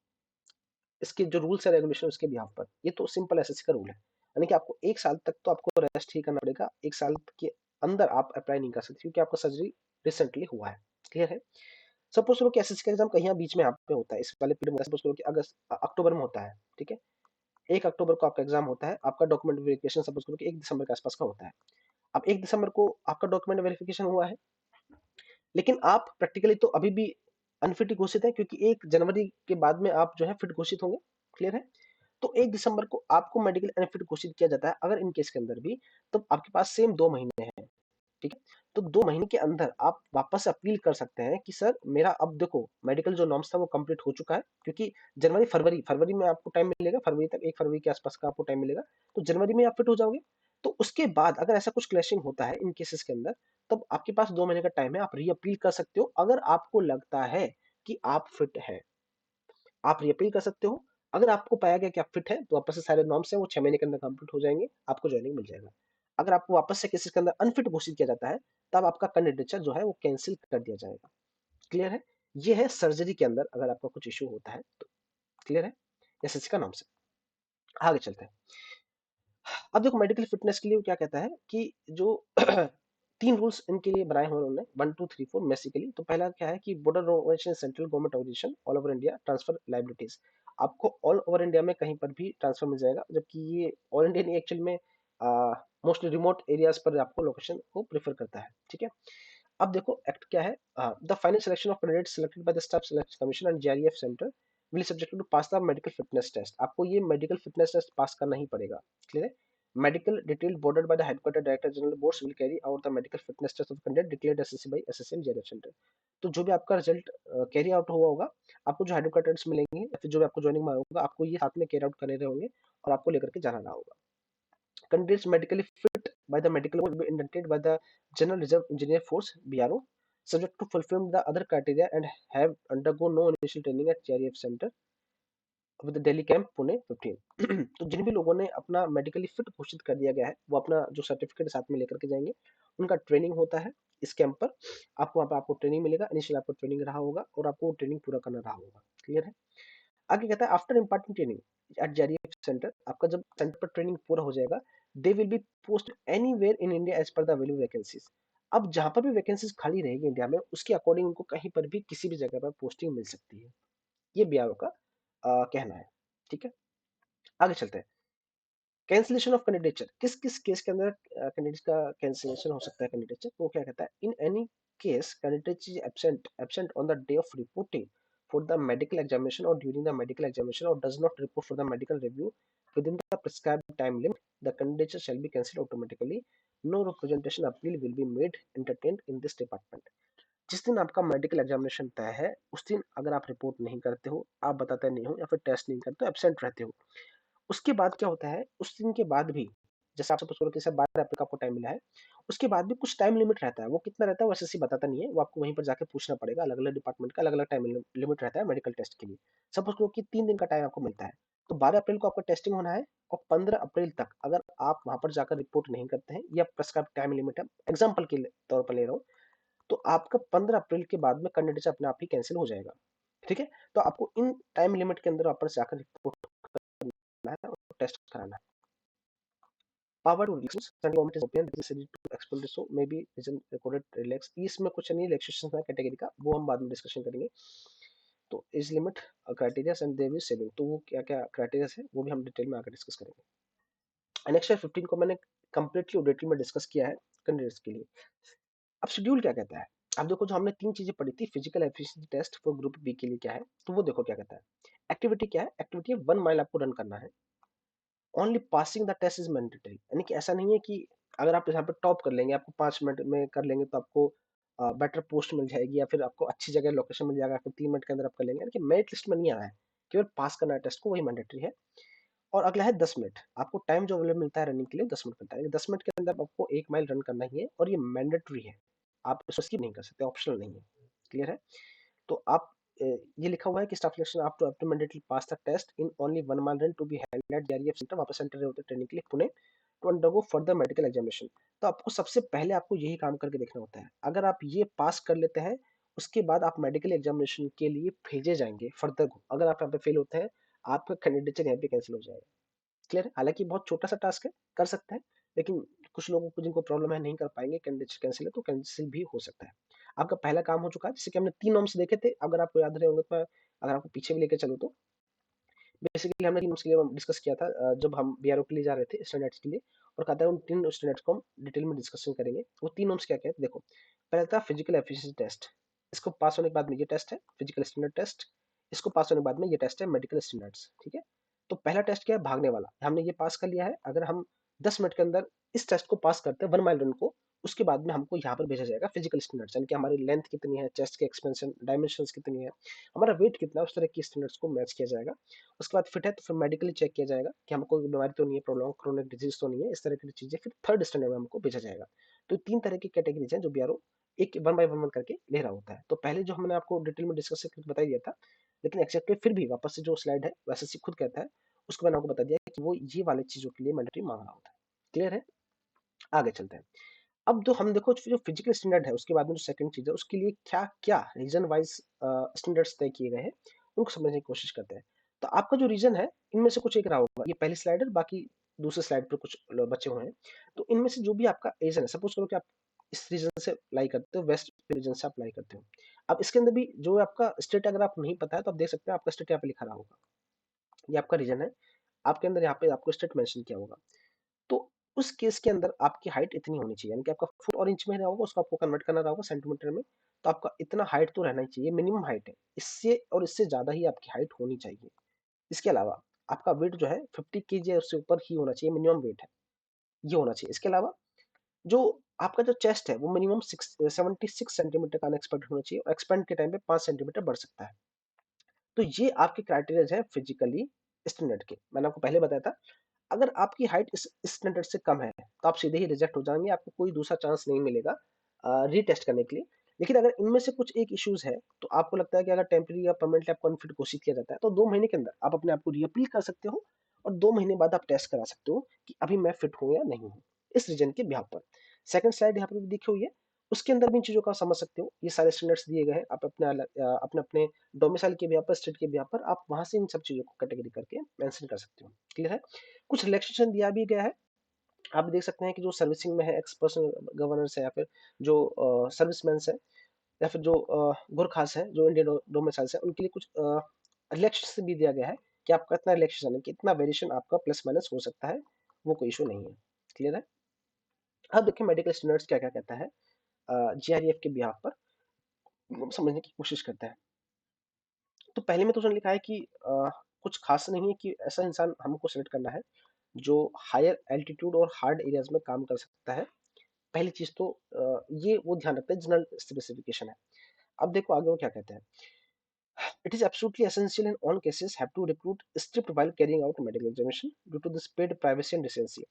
इसके जो रूल्स है रेगुलेशन उसके बिहाफ पर। ये तो सिंपल एसएससी का रूल है, यानी कि आपको 1 साल तक तो आपको रेस्ट ही करना पड़ेगा। 1 साल के अंदर आप अप्लाई नहीं कर सकते क्योंकि आपका सर्जरी रिसेंटली हुआ है। क्लियर है? सपोज करो कि एसएससी का एग्जाम कहीं बीच में यहाँ पे होता है, इस वाले पीरियड में सपोज करो कि अगस्त अक्टूबर में होता है। ठीक है? 1 अक्टूबर को आपका एग्जाम होता है, आपका डॉक्यूमेंट वेरिफिकेशन सपोज करो कि 1 दिसंबर के आसपास का होता है। अब 1 दिसंबर को आपका डॉक्यूमेंट वेरिफिकेशन हुआ है, लेकिन आप प्रैक्टिकली तो अभी भी अनफिट घोषित है क्योंकि 1 जनवरी के बाद में आप जो है फिट घोषित होंगे। क्लियर है? तो 1 दिसंबर को आपको मेडिकल अनफिट घोषित किया जाता है अगर इन केस के अंदर भी, तो आपके पास सेम 2 महीने हैं। ठीक है? तो 2 महीने के अंदर आप वापस अपील कर सकते हैं कि सर मेरा अब देखो मेडिकल जो नॉर्म्स था वो कंप्लीट हो चुका है, क्योंकि जनवरी फरवरी फरवरी में आपको टाइम मिलेगा, फरवरी तक 1 फरवरी के आसपास का आपको टाइम मिलेगा, तो जनवरी में आप फिट हो जाओगे। तो उसके बाद अगर ऐसा कुछ क्लैशिंग होता है इन केसेस के अंदर, तब आपके पास 2 महीने का टाइम है, आप रीअपील कर सकते हो। अगर आपको लगता है कि आप फिट है, आप रीअपील कर सकते हो। अगर आपको पाया गया कि आप फिट है, तो वापस से सारे नॉर्म्स हैं वो 6 महीने के अंदर कंप्लीट हो जाएंगे, आपको ज्वाइनिंग मिल जाएगा। अगर आपको वापस से केसेस के अंदर अनफिट घोषित किया जाता है, तब आपका कैंडिडेचर जो है वो कैंसिल कर दिया जाएगा। क्लियर है? ये है सर्जरी के अंदर अगर आपका कुछ इश्यू होता है तो। क्लियर है? एसएससी का नाम से आगे चलते हैं। अब देखो मेडिकल फिटनेस के लिए वो क्या कहता है कि जो 3 रूल्स इनके लिए बनाए हुए उन्होंने, 1 2 3 4 बेसिकली। तो पहला क्या है कि border organisation, central government organisation all over India transfer liabilities. आपको ऑल ओवर इंडिया में कहीं पर भी ट्रांसफर मिल जाएगा, जबकि ये ऑल इंडिया नहीं एक्चुअल में मोस्टली रिमोट एरियाज पर आपको लोकेशन को प्रेफर करता है, ठीक है। अब देखो एक्ट क्या है, the final selection of candidate selected by the staff selection commission and GREF centre will subject to pass the medical fitness test. आपको ये मेडिकल फिटनेस टेस्ट पास करना ही पड़ेगा, क्लियर है। Medical detail boarded by the headquarter director general boards will carry out the medical fitness test of candidate declared SSC by SSC and GREF centre. तो जो भी आपका result carry out हुआ होगा, आपको जो हेडक्वार्टर्स मिलेंगे या फिर जो भी आपको ज्वाइनिंग में होगा, आपको ये साथ में कैरी आउट करने होंगे और आपको लेकर के जाना रहा होगा। Candidates medically fit by the medical board will be inducted by the General Reserve Engineer Force (BRO), subject to fulfill the other criteria and have undergo no initial training at JRF Center with the Delhi camp Pune 15। तो जिन भी लोगों ने अपना medically fit घोषित कर दिया गया है, वो अपना जो सर्टिफिकेट साथ में लेकर के जाएंगे। उनका ट्रेनिंग होता है इस कैंप पर, आपको वहाँ पर आपको ट्रेनिंग मिलेगा, इनिशियल आपको ट्रेनिंग रहा होगा और आपको ट्रेनिंग पूरा करना रहा होगा, क्लियर है। आगे कहता है after imparting training at JREF centre, आपका जब सेंटर पर ट्रेनिंग पूरा हो जाएगा, they will be post anywhere in India as per the available vacancies. अब जहां पर भी वैकेंसीज खाली रहेगी इंडिया में, उसके अकॉर्डिंग उनको कहीं पर भी किसी भी जगह पर पोस्टिंग मिल सकती है। ये बीआरओ का कहना है, ठीक है। आगे चलते हैं। कैंसिलेशन ऑफ कैंडिडेचर, किस किस केस के अंदर कैंडिडेट का कैंसिलेशन हो सकता है कैंडिडेचर, तो क्या कहता है, in any case candidate is absent on the day of reporting for the medical examination or during the medical examination or does not report for the medical review within the prescribed time limit, the candidature shall be cancelled automatically. No representation appeal will be made entertained in this department. जिस दिन आपका medical examination तय है, उस दिन अगर आप report नहीं करते हो, आप बताते नहीं हो या फिर टेस्ट नहीं करते हो, एब्सेंट रहते हो, उसके बाद क्या होता है, उस दिन के बाद भी, जैसे आप सपोज करो कि सर 12 अप्रैल का आपको टाइम मिला है, उसके बाद भी कुछ टाइम लिमिट रहता है। वो कितना रहता है वो एसएससी बताता नहीं है, वो आपको वहीं पर जाके पूछना पड़ेगा। अलग अलग डिपार्टमेंट का अलग अलग टाइम लिमिट रहता है मेडिकल टेस्ट के लिए। सपोज करो कि 3 दिन का टाइम आपको मिलता है, तो 12 अप्रैल को आपका टेस्टिंग होना है और 15 अप्रैल तक अगर आप वहां पर जाकर रिपोर्ट नहीं करते हैं या प्रेस्क्राइब टाइम लिमिट है, एग्जाम्पल के तौर पर ले रहा हूँ, तो आपका 15 अप्रैल के बाद में कैंडिडेट अपने आप ही कैंसिल हो जाएगा, ठीक है। तो आपको इन टाइम लिमिट के अंदर वापस जाकर रिपोर्ट करना है और टेस्ट कराना है। Power to relaxation, central government is open necessary to expel this, so maybe reason recorded relax, इसमें कुछ नहीं रिलैक्सेशन है कैटेगरी का, वो हम बाद में डिस्कशन करेंगे। तो age limit criteria and there is saving, तो वो क्या क्या क्राइटेरिया है वो भी हम डिटेल में आकर डिस्कस करेंगे। एनेक्सर 15 को मैंने कंप्लीटली डिटेल में डिस्कस किया है कैंडिडेट्स के लिए। अब शेड्यूल क्या कहता है, अब देखो जो हमने 3 चीजें पढ़ी थी, physical efficiency test for group B के लिए क्या है, तो वो देखो क्या कहता है। एक्टिविटी क्या है, एक्टिविटी 1 माइल आपको रन करना है। Only passing the test is mandatory, यानी कि ऐसा नहीं है कि अगर आप यहाँ पे टॉप कर लेंगे, आपको 5 मिनट में कर लेंगे तो आपको बेटर पोस्ट मिल जाएगी या फिर आपको अच्छी जगह लोकेशन मिल जाएगा, आपको 3 मिनट के अंदर आप कर लेंगे, यानी कि मेरिट लिस्ट में नहीं आ रहा है, केवल पास करना है टेस्ट को, वही मैंडेटरी है। और अगला है 10 मिनट, आपको टाइम जो अवेलेबल मिलता है रनिंग के लिए 10 मिनट मिलता है, 10 मिनट के अंदर आपको 1 माइल रन करना ही है और ये मैंडेटरी है, आप इसको स्किप नहीं कर सकते, ऑप्शनल नहीं है, क्लियर है। तो आप ये लिखा हुआ है कि स्टाफ सिलेक्शन आप to mandatory pass the test in only 1 mile run to be held at JREF centre, वापस सेंटर होते ट्रेनिंग के लिए Pune, to undergo further medical examination. तो आपको सबसे पहले आपको यही काम करके देखना होता है, अगर आप ये पास कर लेते हैं, उसके बाद आप मेडिकल एग्जामिनेशन के लिए भेजे जाएंगे फर्दर को। अगर आप यहाँ पे फेल होते हैं, आपका कैंडिडेचर यहाँ पे कैंसिल हो जाएगा, क्लियर है। हालांकि बहुत छोटा सा टास्क है, कर सकते हैं, लेकिन कुछ लोगों को जिनको प्रॉब्लम है नहीं कर पाएंगे, कैंडिडेट कैंसिल है तो कैंसिल भी हो सकता है। आपका पहला काम हो चुका है, जैसे कि हमने 3 नॉर्म्स देखे थे, अगर आपको याद रहे होंगे तो अगर आपको पीछे भी लेके चलो तो बेसिकली हमने 3 नॉर्म्स के लिए डिस्कस किया था, जब हम बीआरओ के लिए जा रहे थे स्टैंडर्ड्स के लिए, और कहता है उन 3 स्टैंडर्ड्स को हम डिटेल में डिस्कशन करेंगे। वो 3 नॉर्म्स क्या क्या है देखो। पहला था फिजिकल एफिशिएंसी टेस्ट, इसको पास होने के बाद में ये टेस्ट है फिजिकल स्टैंडर्ड टेस्ट, इसको पास होने के बाद में ये टेस्ट है मेडिकल स्टैंडर्ड्स, ठीक है। तो पहला टेस्ट क्या है, भागने वाला, हमने ये पास कर लिया है। अगर हम 10 मिनट के अंदर इस टेस्ट को पास करते हैं 1 माइल रन को, उसके बाद में हमको यहाँ पर भेजा जाएगा फिजिकल स्टैंडर्ड्स, यानी कि हमारी लेंथ कितनी है, चेस्ट के एक्सपेंशन डायमेंशंस कितनी है, हमारा वेट कितना है, उस तरह की स्टैंडर्ड्स को मैच किया जाएगा। उसके बाद फिट है तो फिर मेडिकली चेक किया जाएगा कि हमको कोई बीमारी तो नहीं है, प्रोलॉन्ग क्रोनिक डिजीज तो नहीं है, इस तरह की चीजें फिर थर्ड स्टैंडर्ड में हमको भेजा जाएगा। तो 3 तरह की कैटेगरीज हैं जो बीआरओ एक 1 बाय 1 करके ले रहा होता है। तो पहले जो हमने आपको डिटेल में डिस्कस करके बता दिया था, लेकिन एक्सेप्ट फिर भी वापस से जो स्लाइड है वैसे से खुद कहता है, उसको मैंने आपको बता दिया कि वो ये वाले चीजों के लिए मैंडेटरी मांग रहा होता है, क्लियर है। आगे चलते हैं। अब जो हम देखो जो फिजिकल स्टैंडर्ड है, उसके बाद में जो सेकंड चीज है, उसके लिए क्या क्या रीजन वाइज स्टैंडर्ड्स तय किए गए हैं, उनको समझने की कोशिश करते हैं। तो आपका जो रीजन है, इनमें से कुछ एक रहा होगा, ये पहली स्लाइड है, बाकी दूसरे स्लाइड पर कुछ बचे हुए हैं। तो इनमें से जो भी आपका रीजन है, सपोज करो कि आप इस रीजन से अप्लाई करते हो, वेस्ट रीजन से अप्लाई करते हो। अब इसके अंदर भी जो आपका स्टेट अगर आप नहीं पता है तो आप देख सकते हैं, आपका स्टेट यहाँ पे लिखा रहा होगा, ये आपका रीजन है, आपके अंदर यहाँ पे आपको स्टेट मेंशन किया होगा। तो उस केस के अंदर आपकी हाइट इतनी होनी चाहिए, यानी कि आपका फुट और इंच में रहा होगा, उसको आपको कन्वर्ट करना रहा होगा सेंटीमीटर में, तो आपका इतना हाइट तो रहना ही चाहिए, मिनिमम हाइट है। इससे और इससे ज़्यादा ही आपकी हाइट होनी चाहिए। इसके अलावा आपका वेट जो है 50 केजी या उससे ऊपर ही होना चाहिए, मिनिमम वेट है, ये होना चाहिए। इसके अलावा जो आपका जो चेस्ट है वो मिनिमम 76 सेंटीमीटर का अनएक्सपेक्टेड होना चाहिए और एक्सपेंड के टाइम पे 5 सेंटीमीटर बढ़ सकता है। तो ये आपके क्राइटेरियाज है फिजिकली स्टैंडर्ड के। मैंने आपको पहले बताया था, अगर आपकी हाइट इस स्टैंडर्ड से कम है तो आप सीधे ही रिजेक्ट हो जाएंगे, आपको कोई दूसरा चांस नहीं मिलेगा रीटेस्ट करने के लिए। लेकिन अगर इनमें से कुछ एक इश्यूज है तो आपको लगता है कि अगर टेम्पररी या परमानेंटली आपको अनफिट घोषित किया जाता है तो 2 महीने के अंदर आप अपने आप को रीअपील कर सकते हो और 2 महीने बाद आप टेस्ट करा सकते हो कि अभी मैं फिट हूं या नहीं हूं, इस रीजन के बिहाफ पर। सेकंड स्लाइड यहाँ पर भी देखी हुई है, उसके अंदर भी इन चीजों का समझ सकते हो। ये सारे स्टैंडर्ड्स दिए गए हैं, आप अपने अपने डोमिसाइल के बिहाफ पर, स्टेट के बिहाफ पर आप वहां से इन सब चीजों को कैटेगरी करके मेंशन कर सकते हो। क्लियर है? कुछ रिलैक्सेशन दिया भी गया है, आप देख सकते हैं कि जो सर्विसिंग में है, एक्स पर्सनल गवर्नर्स है, या फिर जो सर्विसमैन है, या फिर जो गोरखास है, जो इंडियन डोमिसाइल्स है, उनके लिए कुछ रिलैक्सेशन भी दिया गया है कि आपका इतना रिलैक्सेशन है, कि इतना वेरिएशन आपका प्लस माइनस हो सकता है, वो कोई इशू नहीं है। क्लियर है? अब देखिए मेडिकल स्टैंडर्ड्स क्या क्या कहता है जीआरईएफ के बिहाफ पर, हम समझने की कोशिश करते हैं। तो पहले में तो उसने लिखा है कि कुछ खास नहीं है, कि ऐसा इंसान हमको सेलेक्ट करना है जो हायर एल्टीट्यूड और हार्ड एरियाज में काम कर सकता है। पहली चीज तो ये वो ध्यान रखते हैं, जनरल स्पेसिफिकेशन है। अब देखो आगे वो क्या कहते हैं, it is absolutely essential in all cases have to recruit stripped while carrying out medical examination due to the sped privacy and decency.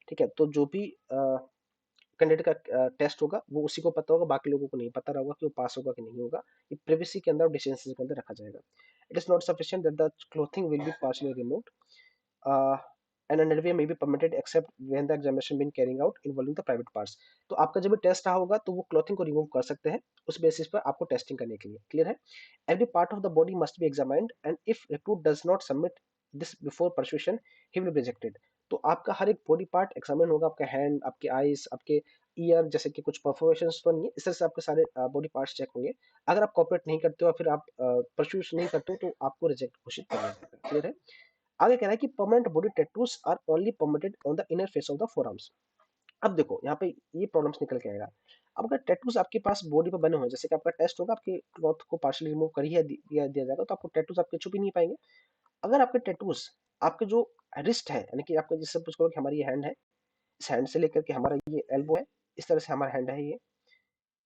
ठीक है, तो जो भी कैंडिडेट का टेस्ट होगा वो उसी को पता होगा, बाकी लोगों को नहीं पता रहेगा कि वो पास होगा कि नहीं होगा। ये प्राइवेसी के अंदर और डिसेंसी के अंदर रखा जाएगा। It is not sufficient that the clothing will be partially removed, uh, an underwear may be permitted except when the examination been carrying out involving the private parts। तो आपका जब भी टेस्ट रहा होगा तो वो क्लॉथिंग को रिमूव कर सकते हैं उस बेसिस पर आपको टेस्टिंग करने के लिए। क्लियर है? Every part of the body must be examined and if recruit does not submit this before persuasion he will be rejected. तो आपका हर एक बॉडी पार्ट एग्जामिन होगा, आपका हैंड, आपके आईज, आपके ईयर, जैसे कि कुछ परफॉर्मेशंस तो नहीं है, इस तरह से आपके सारे बॉडी पार्ट्स चेक होंगे। अगर आप कॉपरेट नहीं करते हो, फिर आप परस्यूट नहीं करते हो, तो आपको रिजेक्ट घोषित कर दिया जाएगा। क्लियर है? आगे कह रहा है कि permanent body tattoos are only permitted on the inner face of the forearms. अब देखो यहाँ पे ये प्रॉब्लम्स निकल के आएगा। अब अगर टैटूज आपके पास बॉडी पर बने हुए हैं, जैसे कि आपका टेस्ट होगा, आपके क्लॉथ को पार्शियली रिमूव कर ही दिया जाएगा, तो आपको टैटूज आपके छुप ही नहीं पाएंगे। अगर आपके टैटूज आपके जो रिस्ट है, यानी कि आपका जिससे सपोज करो कि हमारी ये हैंड है, इस हैंड से लेकर के हमारा ये एल्बो है, इस तरह से हमारा हैंड है ये,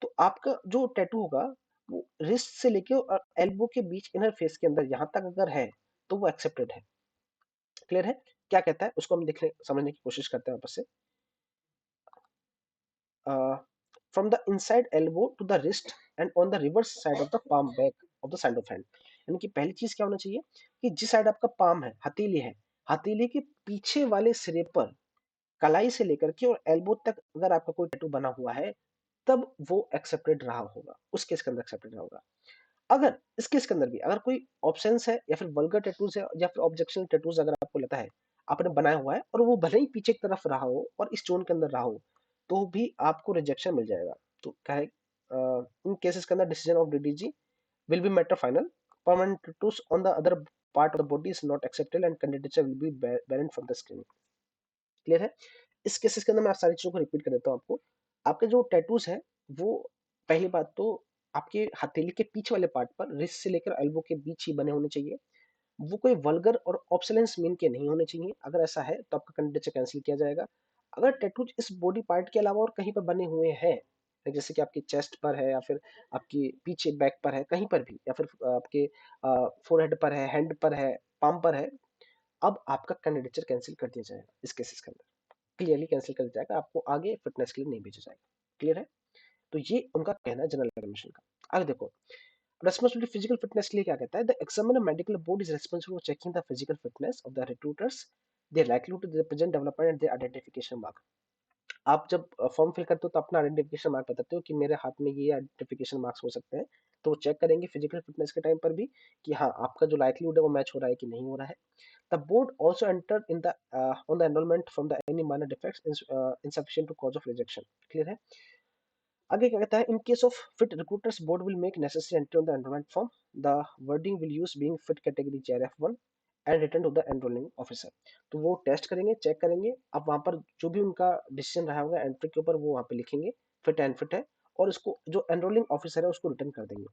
तो आपका जो टैटू होगा वो रिस्ट से लेके और एल्बो के बीच इनर फेस के अंदर यहाँ तक अगर है तो वो एक्सेप्टेड है। क्लियर है? क्या कहता है उसको हम देखने समझने की कोशिश करते हैं वापस से। From the inside elbow to the wrist and on the reverse side of the palm back of the side of hand. यानी कि पहली चीज क्या होना चाहिए कि जिस साइड आपका पाम है, हथेली है, हथेली के पीछे वाले सिरे पर कलाई से लेकर के और एल्बो तक अगर आपका कोई टैटू बना हुआ है, तब वो एक्सेप्टेड रहा होगा, उस केस के अंदर एक्सेप्टेड रहा होगा। अगर इस केस के अंदर भी अगर कोई ऑप्शंस है या फिर वल्गर टैटूज है या फिर ऑब्जेक्शनल टैटूज अगर आपको लगता है आपने बनाया हुआ है और वो भले ही पीछे की तरफ रहा हो और इस जोन के अंदर रहा हो, तो भी आपको रिजेक्शन मिल जाएगा। तो क्या है, इन केसेस के अंदर decision of DDG will be matter final, permanent tattoos on the other part of the body is not acceptable and candidature will be banned from the screening। Clear है? इस केसेस के अंदर मैं सारी चीजों को रिपीट कर देता हूँ आपको। आपके जो टैटूज है वो, पहली बात तो आपके हथेली के पीछे वाले पार्ट पर रिस्ट से लेकर एल्बो के बीच ही बने होने चाहिए। वो कोई वल्गर और ऑब्सोलेंस मीन के नहीं होने चाहिए। अगर ऐसा है तो आपका कैंडिडेट कैंसिल किया जाएगा। अगर टैटूज इस बॉडी पार्ट के अलावा और कहीं पर बने हुए हैं, जैसे कि आपकी चेस्ट पर है या फिर आपकी पीछे बैक पर है, कहीं पर भी, या फिर आपके फोरहेड पर है, हैंड पर है, पाम पर है, अब आपका कैंडिडेचर कैंसिल कर दिया जाएगा। इस केसेस के अंदर क्लियरली कैंसिल कर दिया जाएगा, आपको आगे फिटनेस के लिए नहीं भेजा जाएगा। क्लियर है? तो ये उनका कहना है जनरल एडमिशन का। आगे देखो रेस्पॉन्सिबिलिटी फिजिकल फिटनेस के लिए क्या कहता है, the examiner medical board is responsible for checking the physical fitness of the recruiters, their likelihood to present development and their identification mark. आप जब फॉर्म फिल करते हो तो अपना आइडेंटिफिकेशन मार्क बताते हो कि मेरे हाथ में ये आइडेंटिफिकेशन मार्क्स हो सकते हैं, तो वो चेक करेंगे फिजिकल फिटनेस के टाइम पर भी कि हाँ आपका जो लाइक्लीहुड है वो मैच हो रहा है कि नहीं हो रहा है। The board also entered in the on the enrollment from the any minor defects insufficient to cause of rejection। Clear है? आगे क्या कहता है, in case of fit recruiters board will make necessary entry on the enrolment form, the wording will use being fit category JRF1 and return to the enrolling officer. तो वो test करेंगे, check करेंगे, अब वहाँ पर जो भी उनका डिसीजन रहा होगा एंट्री के ऊपर वो वहाँ पे लिखेंगे फिट एंड फिट है, और इसको जो एनरोलिंग ऑफिसर है उसको रिटर्न कर देंगे।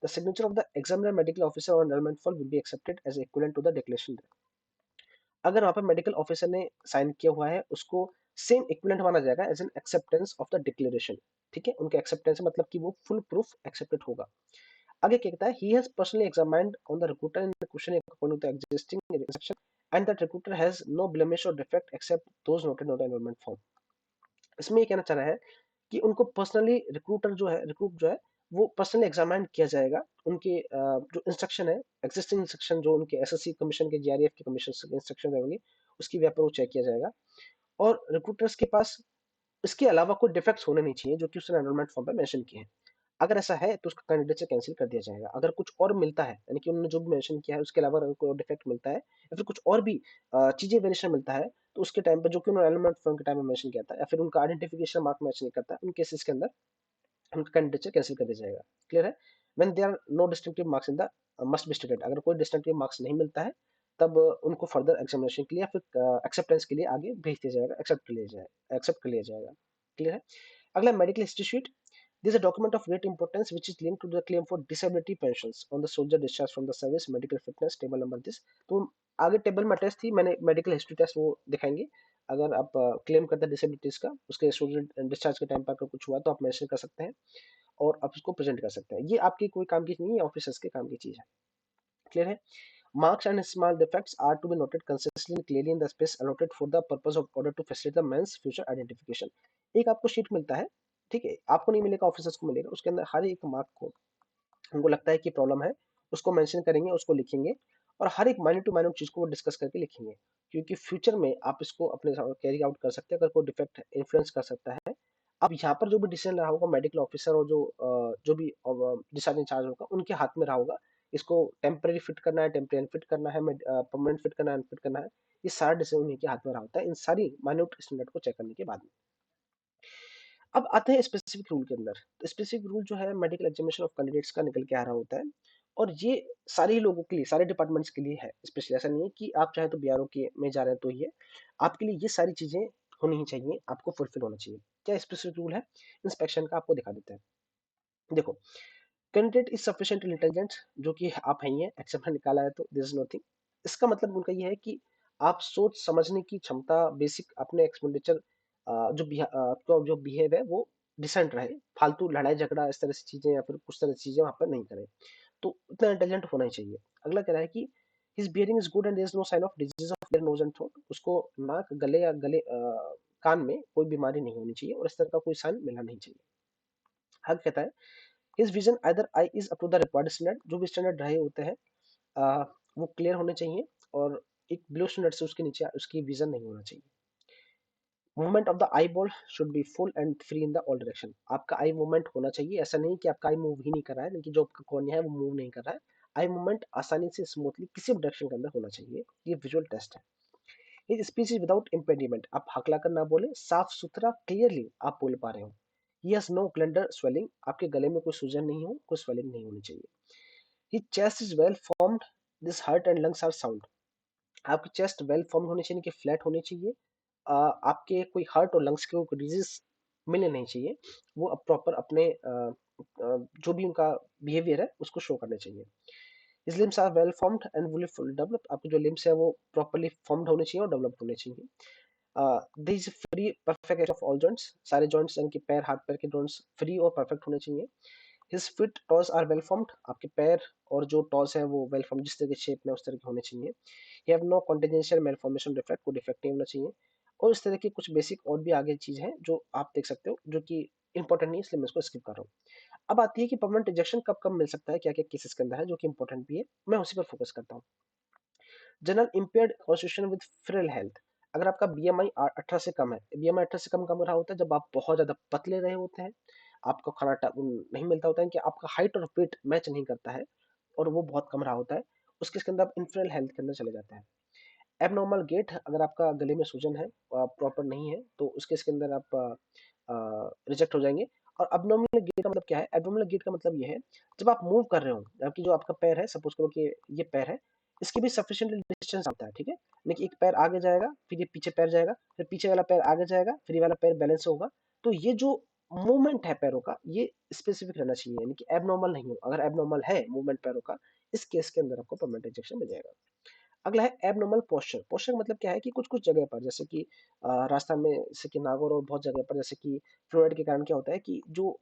The signature of the examiner medical officer और enrolment form will be accepted as equivalent to the declaration. अगर वहाँ पर मेडिकल ऑफिसर ने साइन किया हुआ है उसको सेम इक्विवेलेंट माना जाएगा as an acceptance of the declaration. ठीक है, उनके एक्सेप्टेंस मतलब कि वो फुल प्रूफ एक्सेप्टेड होगा। आगे क्या कहता है, he has personally examined on the recruiter in the question according to the existing instruction and that recruiter has no blemish or defect except those noted on the enrollment form। इसमें ये कहना चाह रहा है कि उनको पर्सनली रिक्रूट जो है वो पर्सनली एग्जामिन किया जाएगा, उनके जो इंस्ट्रक्शन है, एग्जिस्टिंग इंस्ट्रक्शन जो उनके एसएससी कमीशन के, जीआरएफ के कमीशन इंस्ट्रक्शन रहेंगे उसकी व्यापार पर वो चेक किया जाएगा। और रिक्रूटर्स के पास इसके अलावा कोई डिफेक्ट्स होने नहीं चाहिए जो कि उसने एनरोलमेंट फॉर्म पे मेंशन किए हैं। अगर ऐसा है तो उसका कैंडिडेट से कैंसिल कर दिया जाएगा। अगर कुछ और मिलता है, यानी कि उन्होंने जो भी मेंशन किया है उसके अलावा अगर कोई और डिफेक्ट मिलता है या फिर कुछ और भी चीजें वेरिएशन मिलता है, तो उसके टाइम पे जो कि उन्होंने एनरोलमेंट फॉर्म के टाइम में मेंशन किया था या फिर उनका आइडेंटिफिकेशन मार्क मैच नहीं करता, उन केसेस के अंदर उनका कैंडिडेट से कैंसिल कर दिया जाएगा। क्लियर है? When there are no distinctive marks in the must be stated, अगर कोई डिस्टिंक्टिव मार्क्स नहीं मिलता है तब उनको फर्दर एग्जामिनेशन के लिए या फिर एक्सेप्टेंस के लिए आगे भेज दिया जाएगा, एक्सेप्ट कर लिया जाएगा। क्लियर है? अगला medical history sheet. This is a document of great importance which is linked to the claim for disability pensions on the soldier discharged from the service, medical fitness, table number this। तो आगे table में test थी, मैंने medical history test वो दिखाएंगे। अगर आप claim करते हैं डिसेबिलिटीज का, उसके सोल्जर डिस्चार्ज के टाइम पर अगर कुछ हुआ तो आप मेंशन कर सकते हैं और आप उसको प्रेजेंट कर सकते हैं। ये आपकी कोई काम की नहीं है, ऑफिसर्स के काम की चीज है। क्लियर है? Marks and small defects are to be noted consistently and clearly in the space allotted for the purpose of order to facilitate the man's future identification। एक आपको शीट मिलता है, ठीक है, आपको नहीं मिलेगा, ऑफिसर्स को मिलेगा, उसके अंदर हर एक मार्क को उनको लगता है कि प्रॉब्लम है उसको मेंशन करेंगे, उसको लिखेंगे और हर एक माइन्यूट टू माइन्यूट चीज को वो डिस्कस करके लिखेंगे, क्योंकि फ्यूचर में आप इसको अपने कैरी आउट कर सकते हैं अगर कोई डिफेक्ट इन्फ्लुएंस कर सकता है। अब यहाँ पर जो भी डिसीजन रहा होगा मेडिकल ऑफिसर और जो भी डिस्चार्ज इंचार्ज होगा उनके हाथ में रहा होगा, इसको टेम्परेरी फिट करना है, टेम्परेरी फिट करना है, परमानेंट फिट करना है, अनफिट करना है, ये सारा डिसीजन उन्हीं के हाथ में रहा होता है इन सारी माइन्यूट स्टैंडर्ड को चेक करने के बाद में। अब आते हैं स्पेसिफिक रूल के अंदर। तो स्पेसिफिक रूल जो है मेडिकल एग्जामिनेशन ऑफ कैंडिडेट्स का निकल के आ रहा होता है और ये सारे ही लोगों के लिए, सारे डिपार्टमेंट्स के लिए है, स्पेशली ऐसा नहीं है कि आप चाहे तो बीआरओ के में जा रहे हैं तो ही है, आपके लिए ये सारी चीजें होनी ही चाहिए, आपको फुलफिल होना चाहिए। क्या स्पेसिफिक रूल है इंस्पेक्शन का, आपको दिखा देते हैं। देखो, कैंडिडेट इज सफिशिएंटली इंटेलिजेंट, जो कि आप हैं ही है, एक्सेप्शन निकाला है तो दिस इज नथिंग। इसका मतलब उनका ये है कि आप सोच समझने की क्षमता, बेसिक अपने एक्सपेंडिचर आपका जो बिहेव है वो डिसेंट रहे, फालतू लड़ाई झगड़ा इस तरह से चीजें या फिर कुछ तरह की चीजें वहां पर नहीं करें, तो उतना इंटेलिजेंट होना ही चाहिए। अगला कह रहा है कि his bearing is good and there is no sign of disease of ear nose and throat, उसको नाक गले या कान में कोई बीमारी नहीं होनी चाहिए और इस तरह का कोई साइन मिलना नहीं चाहिए। आगे कहता है his vision either eye is up to the required standard, जो भी स्टैंडर्ड रहे होते हैं वो क्लियर होने चाहिए और एक ब्लू स्टैंडर्ड से उसके नीचे उसकी विजन नहीं होना चाहिए। Movement of the eye ball should be full and free in the all direction, आपका आई मूवमेंट होना चाहिए, ऐसा नहीं कि आपका आई मूव ही नहीं कर रहा है, लेकिन जो आपका कॉर्निया है वो मूव नहीं कर रहा है, आई मूवमेंट आसानी से स्मूथली किसी भी डायरेक्शन के अंदर होना चाहिए। ये विजुअल टेस्ट है। His speech is without impediment, आप हकला कर ना बोले, साफ सुथरा क्लियरली आप बोल पा रहे हो। ही हैज नो ग्लैंडर स्वेलिंग, आपके गले में कोई सूजन नहीं हो, कोई स्वेलिंग नहीं होनी चाहिए। His chest is well formed, this heart and lungs are sound, आपकी चेस्ट वेल फॉर्म्ड होनी चाहिए कि फ्लैट होनी चाहिए। आपके कोई हार्ट और लंग्स के डिजीज मिलने नहीं चाहिए, वो अब प्रॉपर अपने जो भी उनका बिहेवियर है उसको शो करने चाहिए। His limbs are well formed and fully developed, आपके जो limbs है वो properly formed होने चाहिए और developed होने चाहिए। There is free perfect action of all joints, सारे joints यानी कि पैर हाथ पैर के joints free और perfect होने चाहिए। His feet toes are well formed, आपके पैर और जो toes है वो well formed, जिस तरह के shape में उस तरह के होने चाहिए। He have no contingential malformation defect, कोई defect नहीं होना चाहिए। और इस तरह की कुछ बेसिक और भी आगे चीज है जो आप देख सकते हो, जो कि इंपॉर्टेंट नहीं है, इसलिए मैं इसको स्किप कर रहा हूँ। अब आती है कि परमानेंट इंजेक्शन कब कब मिल सकता है, क्या क्या केसेस के अंदर है, जो कि इंपॉर्टेंट भी है, मैं उसी पर फोकस करता हूँ। General impaired constitution with frail health, अगर आपका बीएमआई 18 से कम है, बीएमआई 18 से कम कब रहा होता है, जब आप बहुत ज्यादा पतले रहे होते हैं, आपको खाना नहीं मिलता होता है, कि आपका हाइट और वेट मैच नहीं करता है और वो बहुत कम रहा होता है, उसके अंदर आप इन्फ्रेल हेल्थ के अंदर चले जाते हैं। एबनॉर्मल गेट, अगर आपका गले में सूजन है, प्रॉपर नहीं है, तो उसके अंदर आप रिजेक्ट हो जाएंगे। और एबनॉर्मल गेट का मतलब क्या है, एबनॉर्मल गेट का मतलब ये है जब आप मूव कर रहे हो, आपकी जो आपका पैर है, सपोज करो कि ये पैर है, इसकी भी सफिशिएंट डिस्टेंस होता है, ठीक है। यानी कि एक पैर आगे जाएगा, फिर ये पीछे पैर जाएगा, फिर पीछे वाला पैर आगे जाएगा, फिर ये वाला पैर बैलेंस होगा। तो ये जो मूवमेंट है पैरों का, ये स्पेसिफिक रहना चाहिए, यानी कि एबनॉर्मल नहीं हो। अगर एबनॉर्मल है मूवमेंट पैरों का, इस केस के अंदर आपको परमानेंट इंजेक्शन मिल जाएगा। अगला है एबनॉर्मल पोस्चर। पोस्चर मतलब क्या है कि कुछ-कुछ जगह पर, जैसे कि राजस्थान में, जैसे कि नागौर और बहुत जगह पर, जैसे कि फ्लोराइड के कारण क्या होता है कि जो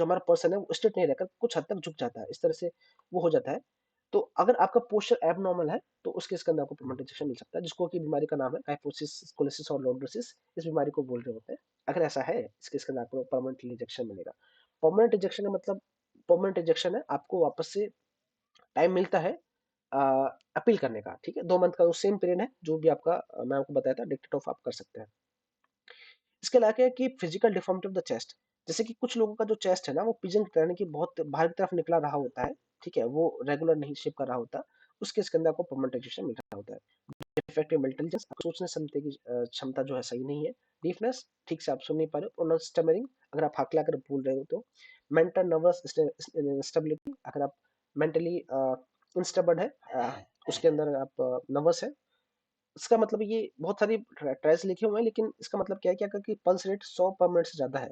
हमारा पर्सन है वो स्ट्रेट नहीं रहकर कुछ हद तक झुक जाता है, इस तरह से वो हो जाता है। तो अगर आपका पोस्चर एबनॉर्मल है, तो उस केस के अंदर आपको परमानेंट इंजेक्शन मिल सकता है, जिसको कि बीमारी का नाम है काइफोसिस, स्कोलियोसिस और लॉर्डोसिस। इस बीमारी को बोल रहे होते हैं। अगर ऐसा है, इस केस के अंदर आपको परमानेंट इंजेक्शन मिलेगा। परमानेंट इंजेक्शन का मतलब, परमानेंट इंजेक्शन है, आपको वापस से टाइम मिलता है अपील करने का, ठीक है। 2 मंथ का वो सेम पीरियड है, जो भी आपका मैं आपको बताया था, डिक्टेट ऑफ आप कर सकते हैं। इसके अलावा क्या है कि physical deformity of the chest, जैसे कि कुछ लोगों का जो चेस्ट है ना, वो पिजन की तरह, कि बहुत बाहर की तरफ निकला रहा होता है, ठीक है, वो रेगुलर नहीं शेप कर रहा होता, उसके इसके अंदर आपको परमानेंट इंजेक्शन मिल रहा होता है। डिफेक्टिव इंटेलिजेंस, सोचने समझने की क्षमता जो है सही नहीं है। डीफनेस, ठीक से आप सुन नहीं पा रहे हो। प्रोनाउंस स्टमरिंग, अगर आप हाकला कर बोल रहे हो तो। मेंटल नर्वस इंस्टेबिलिटी, अगर आप मेंटली इंस्टेबल है, उसके अंदर आप नर्वस है। इसका मतलब ये बहुत सारी ट्रायल्स लिखे हुए हैं, लेकिन इसका मतलब क्या है कि अगर कि पल्स रेट 100 पर मिनट से ज्यादा है,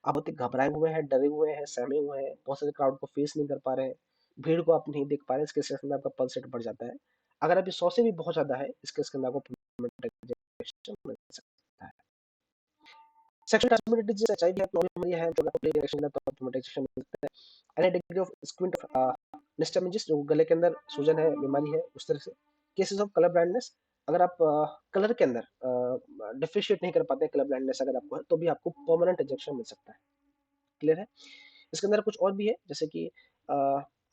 आप बहुत ही घबराए हुए हैं, डरे हुए हैं, सहमे हुए हैं, बहुत सारे क्राउड को फेस नहीं कर पा रहे हैं, भीड़ को आप नहीं देख पा रहे हैं, इसके केस में आपका पल्स रेट बढ़ जाता है। अगर आप ये 100 से भी बहुत ज्यादा है, इसके केस के अंदर आपको injection मिल सकता है। सेक्शुअल ट्रांसमिटेड डिजीज, एचआईवी है, पॉलिमरी है, जो आपको इंजेक्शन मिलता है, तो इंजेक्शन मिलता है। एनी डिग्री ऑफ स्क्विंट निस्टर्मिजिस, जो गले के अंदर सूजन है, बीमारी है, उस तरह से। केसेस ऑफ कलर ब्लाइंडनेस, अगर आप कलर के अंदर डिफरेंशिएट नहीं कर पाते, कलर ब्लाइंडनेस अगर आपको है, तो भी आपको परमानेंट इंजेक्शन मिल सकता है। क्लियर है। इसके अंदर कुछ और भी है, जैसे कि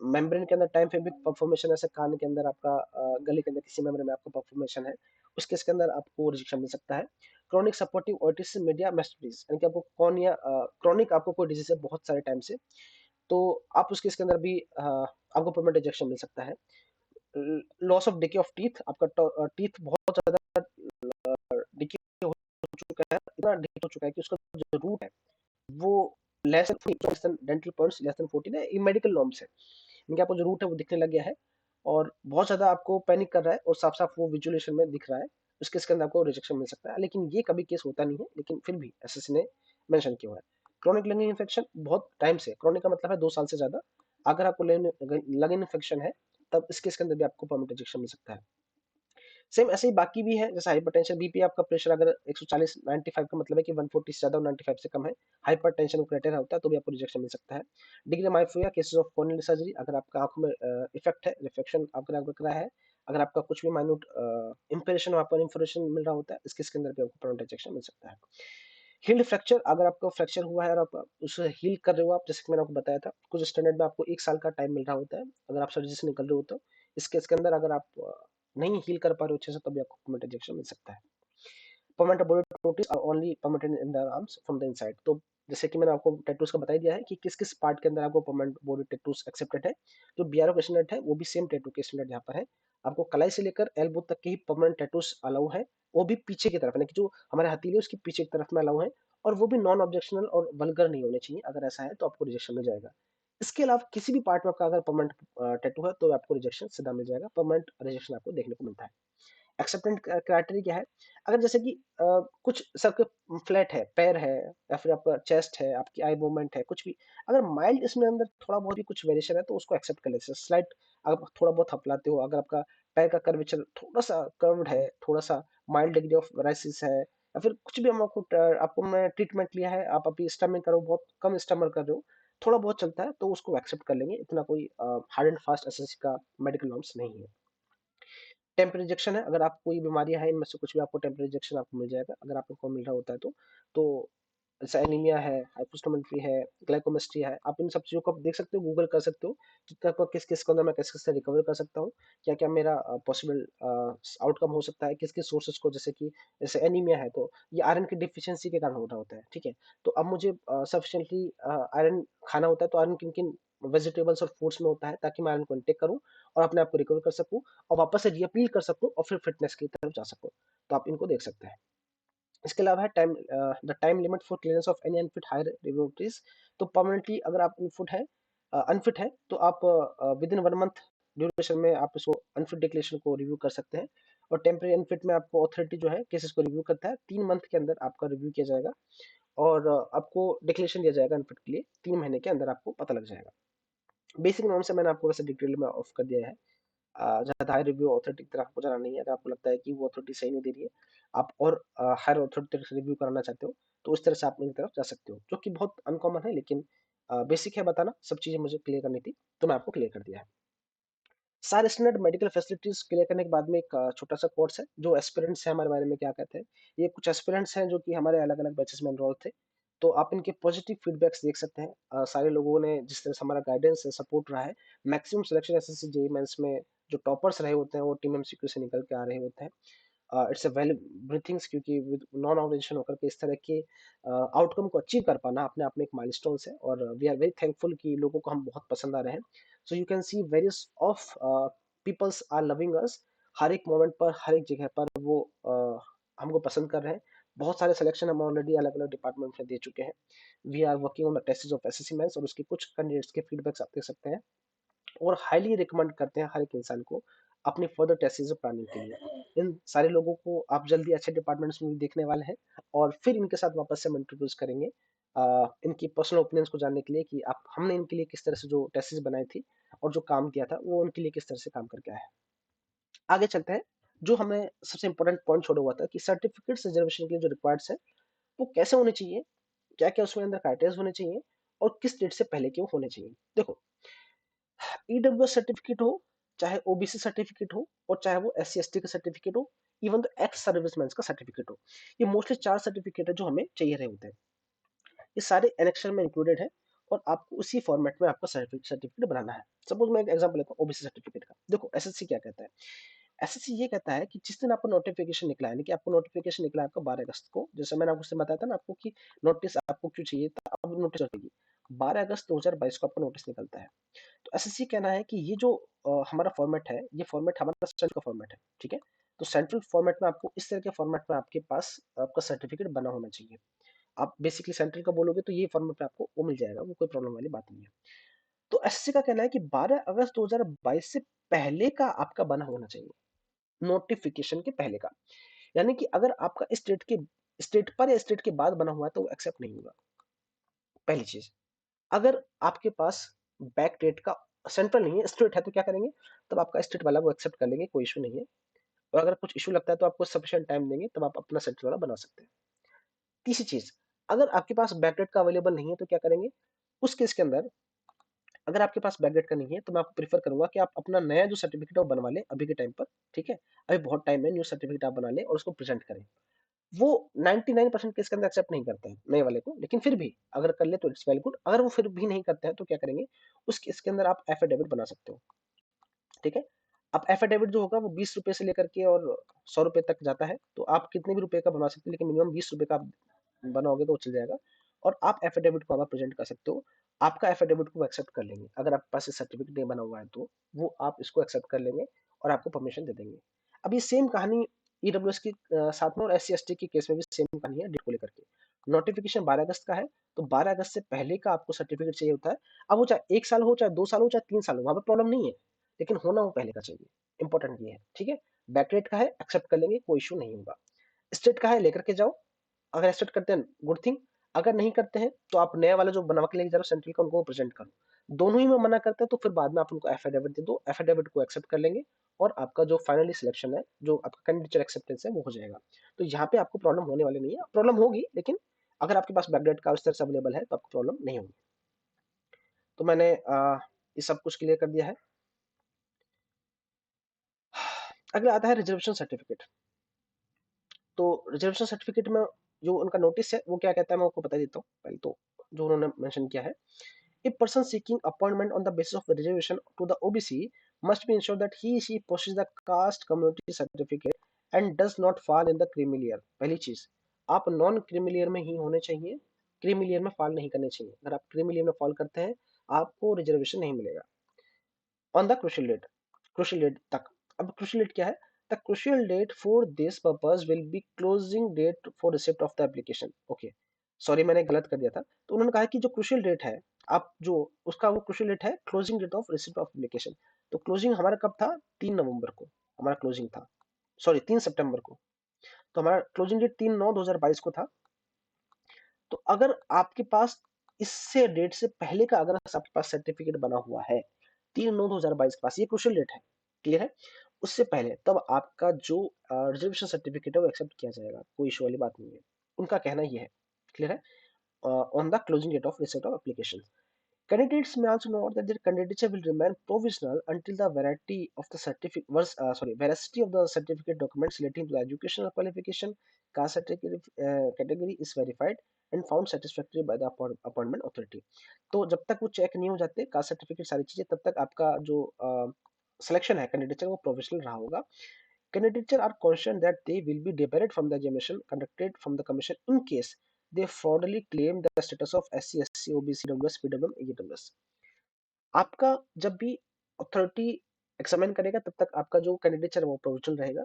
मेम्ब्रेन के अंदर टाइम फेबिक परफॉर्मेशन, ऐसे कान के अंदर आपका, गले के अंदर किसी मेम्ब्रेन में आपको परफॉर्मेशन है, उसके इसके अंदर आपको रिजेक्शन मिल सकता है। क्रॉनिक सपोर्टिव ओटिस मीडिया मेस्टिस, यानी कि आपको कॉर्निया, क्रॉनिक आपको कोई डिजीज है बहुत सारे टाइम से, तो आप उसके इसके अंदर भी आपको परमानेंट इंजेक्शन मिल सकता है। Loss of decay of teeth, आपका टीथ बहुत ज्यादा डिके हो चुका है, इतना डिके हो चुका है कि उसका जो रूट है वो less than dental points less than 14 है, ये मेडिकल नॉर्म्स है। इनके आपको जो रूट है वो दिखने लग गया है, और बहुत ज्यादा आपको पैनिक कर रहा है, और साफ साफ वो विजुअलेशन में दिख रहा है, उसके इसके अंदर आपको रिजेक्शन मिल सकता है। लेकिन ये कभी केस होता नहीं है, लेकिन फिर भी एसएससी ने मेंशन किया हुआ है। क्रोनिक लंग इन्फेक्शन, बहुत टाइम से, क्रोनिक का मतलब है 2 साल से ज्यादा, अगर आपको लंग इन्फेक्शन है, तब इसके इसके अंदर भी आपको परमानेंट इंजेक्शन मिल सकता है। सेम ऐसे ही बाकी भी है, जैसे हाइपरटेंशन, बीपी, आपका प्रेशर अगर 140 95 का मतलब है कि 140 से ज्यादा और 95 से कम है, हाइपरटेंशन क्राइटेरिया होता है, तो भी आपको रिजेक्शन मिल सकता है। Degree myopia, cases of corneal surgery, अगर आपका आंखों में इफेक्ट है, रिफ्लेक्शन आपका लग रहा है, अगर आपका कुछ भी माइन्यूट इंप्रेशन वहाँ पर इंफॉर्मेशन मिल रहा होता है, इसके अंदर भी आपको परमानेंट इंजेक्शन मिल सकता है। हील्ड फ्रैक्चर, अगर आपको फ्रैक्चर हुआ है और आप उसे हील कर रहे हो, आप जैसे कि मैंने आपको बताया था, कुछ स्टैंडर्ड में आपको 1 साल का टाइम मिल रहा होता है, अगर आप सर्जरी से निकल रहे हो तो। इसके अंदर अगर आप नहीं हील कर पा रहे हो अच्छे से, तभी आपको परमानेंट इंजेक्शन मिल सकता है। Permanent body tattoos are only permanent in the arms from the inside, तो जैसे कि मैंने आपको टैटूज का बता ही दिया है कि किस किस पार्ट के अंदर आपको परमानेंट बॉडी टैटूज एक्सेप्टेड है। जो बीआरओ के स्टैंडर्ड है, वो भी सेम टैटू के स्टैंडर्ड यहाँ पर है। आपको कलाई से लेकर एल्बो तक के ही परमानेंट टैटूज अलाउ है, वो भी पीछे की तरफ, यानी कि जो हमारे हथेली है उसकी पीछे की तरफ में अलाउ है, और वो भी नॉन ऑब्जेक्शनल और वल्गर नहीं होने चाहिए। अगर ऐसा है तो आपको रिजेक्शन मिल जाएगा। इसके अलावा किसी भी पार्ट में आपका अगर परमानेंट टैटू है, तो आपको रिजेक्शन सीधा मिल जाएगा, परमानेंट रिजेक्शन आपको देखने को मिलता है। एक्सेप्टेंट क्राइटेरिया क्या है, अगर जैसे कि कुछ सबके फ्लैट है, पैर है, या फिर आपका चेस्ट है, आपकी आई मूवमेंट है, कुछ भी अगर माइल्ड इसमें अंदर थोड़ा बहुत भी कुछ वेरिएशन है, तो उसको एक्सेप्ट कर लेते हैं। स्लाइट अगर थोड़ा बहुत हपलाते हो, अगर आपका पैर का कर्वेचर थोड़ा सा कर्व्ड है, थोड़ा सा माइल्ड डिग्री ऑफ वेराइसिस है, या फिर कुछ भी हम आपको मैं ट्रीटमेंट लिया है, आप अभी स्टमिंग करो, बहुत कम स्टमर कर रहे हो, थोड़ा बहुत चलता है, तो उसको एक्सेप्ट कर लेंगे, इतना कोई हार्ड एंड फास्ट एसएससी का मेडिकल नॉर्म्स नहीं है। टेम्परेरी रिजेक्शन है, अगर आप कोई बीमारियां हैं, इनमें से कुछ भी आपको टेम्परेरी रिजेक्शन आपको मिल जाएगा, अगर आपको मिल रहा होता है तो जैसे एनीमिया है, हाइपोस्टोमेट्री है, ग्लाइकोमेस्ट्री है, आप इन सब चीजों को आप देख सकते हो, गूगल कर सकते हो कि किस किस को मैं किस किस से रिकवर कर सकता हूँ, क्या क्या मेरा पॉसिबल आउटकम हो सकता है, किस किस सोर्सेज को, जैसे कि जैसे एनीमिया है, तो ये आयरन की डिफिशियंसी के कारण हो रहा होता है, ठीक है। तो अब मुझे सफिशिएंटली आयरन खाना होता है, तो आयरन किन किन वेजिटेबल्स और फ्रूट्स में होता है, ताकि मैं आयरन को इंटेक करूँ और अपने आप को रिकवर कर सकूं, और वापस से रीअपील कर सकूं, और फिर फिटनेस की तरफ जा सकूं। तो आप इनको देख सकते हैं। इसके अलावा है time, the time limit for clearance of any unfit higher laboratories, तो परमानेंटली अगर आप अनफिट है, तो आप विद इन 1 मंथ ड्यूरेशन में आप इसको अनफिट डिक्लेरेशन को रिव्यू कर सकते हैं। और टेम्परेरी अनफिट में आपको अथॉरिटी जो है केसेस को रिव्यू करता है, 3 मंथ के अंदर आपका रिव्यू किया जाएगा और आपको डिक्लेरेशन दिया जाएगा अनफिट के लिए, 3 महीने के अंदर आपको पता लग जाएगा। बेसिक नॉर्म से मैंने आपको वैसे डिटेल में ऑफ कर दिया है। ज़्यादा हाई रिव्यू अथॉरिटी की तरफ आपको जाना नहीं है। अगर आपको लगता है कि वो अथॉरिटी सही नहीं दे रही है, आप और हायर अथॉरिटी से रिव्यू कराना चाहते हो, तो उस तरह से आप उनकी तरफ जा सकते हो, जो कि बहुत अनकॉमन है, लेकिन बेसिक है बताना। सब चीज़ें मुझे क्लियर करनी थी, तो मैं आपको क्लियर कर दिया है। सारे स्टैंडर्ड मेडिकल फैसिलिटीज क्लियर करने के बाद में एक छोटा सा कोर्स है जो एस्पिरेंट्स है हमारे बारे में क्या कहते हैं। ये कुछ एस्पिरेंट्स हैं जो कि हमारे अलग अलग बैचेस में एनरोल थे, तो आप इनके पॉजिटिव फीडबैक्स देख सकते हैं। सारे लोगों ने जिस तरह से हमारा गाइडेंस है, सपोर्ट रहा है। Maximum selection SSC JEE mains में जो टॉपर्स रहे होते हैं वो टीम एमसीक्यू से निकल के आ रहे होते हैं। इट्स अ वेल ब्रीथिंग्स, क्योंकि विद नॉन ऑर्गेनाइजेशन होकर के इस तरह के आउटकम को अचीव कर पाना अपने आप में एक माइलस्टोन्स है, और वी आर वेरी थैंकफुल कि लोगों को हम बहुत पसंद आ रहे हैं। So you can see various of peoples are loving us. हर एक मोमेंट पर, हर एक जगह पर वो हमको पसंद कर रहे हैं। बहुत सारे सिलेक्शन हम ऑलरेडी अलग अलग डिपार्टमेंट में दे चुके हैं। We are working on the test of SSC mains, और उसके कुछ कैंडिडेट्स के फीडबैक्स आप देख सकते हैं, और हाईली रिकमेंड करते हैं हर एक इंसान को अपनी फर्दर टेस्टिंग प्लानिंग के लिए। इन सारे लोगों को आप जल्दी अच्छे डिपार्टमेंट्स में भी देखने वाले हैं, और फिर इनके साथ वापस से हम इंट्रोड्यूस करेंगे इनकी पर्सनल ओपिनियंस को जानने के लिए कि आप हमने इनके लिए किस तरह से जो टेस्ट बनाई थी और जो काम किया था वो उनके लिए किस तरह से काम करके आया है। आगे चलते हैं। जो हमें सबसे इंपॉर्टेंट पॉइंट छोड़ा हुआ था कि सर्टिफिकेट रिजर्वेशन के लिए जो रिक्वायर्ड्स है वो कैसे होने चाहिए, क्या क्या उसमें अंदर क्राइटेरिया होने चाहिए, और किस डेट से पहले के वो होने चाहिए। देखो, ईडब्ल्यूएस सर्टिफिकेट हो, चाहे ओबीसी सर्टिफिकेट हो, और चाहे वो एससी एसटी का सर्टिफिकेट हो, इवन तो एक्स सर्विसमैन का सर्टिफिकेट हो, ये मोस्टली 4 सर्टिफिकेट है जो हमें चाहिए रहे होते हैं। ये सारे एनेक्शन में इंक्लूडेड है, और आपको उसी फॉर्मेट में आपका सर्टिफिकेट बनाना है। सपोज मैं एक एग्जांपल लेता हूँ ओबीसी सर्टिफिकेट का। देखो एसएससी क्या कहता है। एसएससी ये कहता है कि जिस दिन आपको नोटिफिकेशन निकला है, कि आपको नोटिफिकेशन निकला है आपका 12 अगस्त को, जैसे मैंने आपको उससे बताया था ना आपको कि नोटिस आपको क्यों चाहिए था, अब नोटिस रहेगी। 12 अगस्त 2022 को आपको नोटिस निकलता है। तो एसएससी कहना है कि ये जो हमारा फॉर्मेट है, ये फॉर्मेट हमारा सेंट्रल का फॉर्मेट है, ठीक है। तो सेंट्रल फॉर्मेट में आपको इस तरह के फॉर्मेट में आपके पास आपका सर्टिफिकेट बना होना चाहिए। आप बेसिकली सेंट्रल का बोलोगे तो ये फॉर्मेट पे आपको वो मिल जाएगा, वो कोई प्रॉब्लम वाली बात नहीं है। तो एसएससी का कहना है कि 12 अगस्त 2022 से पहले का आपका बना होना चाहिए, नोटिफिकेशन के पहले का। यानी कि अगर आपका स्टेट पर या स्टेट के बाद बना हुआ है तो वो एक्सेप्ट नहीं होगा। पहली चीज, अगर आपके पास बैक डेट का सेंट्रल नहीं है, स्टेट है, तो क्या करेंगे, तब आपका स्टेट वाला वो एक्सेप्ट कर लेंगे, कोई इशू नहीं है। और अगर कुछ इशू लगता है तो आपको सफिशिएंट टाइम देंगे, तब आप अपना सेंट्रल वाला बना सकते हैं। तीसरी चीज, अगर आपके पास बैक डेट का अवेलेबल नहीं है तो क्या करेंगे, उस केस के अंदर अगर आपके पास बैक डेट का नहीं है तो मैं आपको प्रीफर करूंगा कि आप अपना नया जो सर्टिफिकेट है वो बनवा लें अभी के टाइम पर, ठीक है। अभी बहुत टाइम है, न्यू सर्टिफिकेट आप बना लें और उसको प्रेजेंट करें। वो 99% केस के अंदर एक्सेप्ट नहीं करते हैं नए वाले को, लेकिन फिर भी अगर कर ले तो इट्स वेल गुड। अगर वो फिर भी नहीं करते हैं तो क्या करेंगे, उस केस के अंदर आप एफिडेविट बना सकते हो, ठीक है। अब एफिडेविट जो होगा वो 20 रुपए से लेकर के और 100 रुपए तक जाता है, तो आप कितने भी रुपए का बनवा सकते हैं, लेकिन मिनिमम 20 रुपए का आप बनाओगे तो वो चल जाएगा। और आप एफिडेविट को आप प्रेजेंट कर सकते हो, आपका एफिडेविट को एक्सेप्ट कर लेंगे। अगर आपके पास सर्टिफिकेट नहीं बना हुआ है तो वो आप इसको एक्सेप्ट कर लेंगे और आपको परमिशन दे देंगे। अब ये सेम कहानी ईडब्ल्यूएस की साथ में और एससी एसटी के केस में भी सेम कहानी है डेट को लेकर के। नोटिफिकेशन 12 अगस्त का है, तो 12 अगस्त से पहले का आपको सर्टिफिकेट चाहिए होता है। अब वो चाहे 1 साल हो, चाहे 2 साल हो, चाहे 3 साल हो, वहां पर प्रॉब्लम नहीं है, लेकिन होना वो पहले का चाहिए। इंपॉर्टेंट ये है, ठीक है। बैकडेट का है, एक्सेप्ट कर लेंगे, कोई इशू नहीं होगा। स्टेट का है, लेकर के जाओ। अगर एक्सेप्ट करते हैं गुड थिंग, अगर नहीं करते हैं तो आप नया वाला जो बनवा के लेके जा रहे हो सेंट्रल का, उनको प्रेजेंट करो। दोनों ही में मना करते हैं तो फिर बाद में आप उनको एफिडेविट दे दो, एफिडेविट को एक्सेप्ट कर लेंगे, और आपका जो फाइनली सिलेक्शन है, जो आपका कैंडिडेट एक्सेप्टेंस है, वो हो जाएगा। तो यहाँ पे आपको प्रॉब्लम होने वाली नहीं है, प्रॉब्लम होगी लेकिन अगर आपके पास बैकडेट का उस तरह से अवेलेबल है तो आपको प्रॉब्लम नहीं होगी। तो मैंने ये सब कुछ क्लियर कर दिया है। अगला आता है रिजर्वेशन सर्टिफिकेट। तो रिजर्वेशन सर्टिफिकेट में जो उनका नोटिस है वो क्या कहता है, मैं आपको बता देता हूँ पहले तो। जो उन्होंने मेंशन किया है, A person seeking appointment on the basis of the reservation to the OBC must be ensured that he/she possesses the caste community certificate and does not fall in the creamy layer। पहली चीज, आप non creamy layer में ही होने चाहिए, creamy layer में fall नहीं करने चाहिए। अगर आप क्रीमी लेयर में फॉल करते हैं आपको रिजर्वेशन नहीं मिलेगा। On the crucial date, crucial date तक। अब क्रूशियल डेट क्या है, the crucial date for this purpose will be closing date for receipt of the application. Okay, sorry मैंने गलत कर दिया था। तो उन्होंने कहा कि जो क्रूशियल डेट है, आप जो उसका वो क्रूशियल डेट है closing date of receipt of application. तो क्लोजिंग हमारा कब था? 3 नवंबर को हमारा क्लोजिंग था, सॉरी 3 सितंबर को। तो हमारा क्लोजिंग डेट 3/9/2022 को था। तो अगर आपके पास इससे डेट से पहले का अगर आपके पास सर्टिफिकेट बना हुआ है 3/9/2022 के पास, ये क्रूशियल डेट है, क्लियर है, उससे पहले, तब आपका जो रिजर्वेशन सर्टिफिकेट है वो एक्सेप्ट किया जाएगा, कोई इशू वाली बात नहीं है। उनका कहना ये है, क्लियर है, on the closing date of receipt of application. Candidates may also note that their candidature will remain provisional until the veracity of the certificate documents relating to the educational qualification, caste certificate category is verified and found satisfactory by the appointment authority. तो जब तक वो check नहीं हो जाते caste certificate सारी चीजें, तब तक आपका जो सिलेक्शन है कैंडिडेचर वो प्रोविजनल रहा होगा। Candidates are cautioned that they will be debarred from the examination conducted from the commission in case they fraudulently claim the status of SC, SC, OBC, WS, PWM, EWS. आपका जब भी authority examine करेगा तब तक आपका जो candidature है वो प्रोविजनल रहेगा।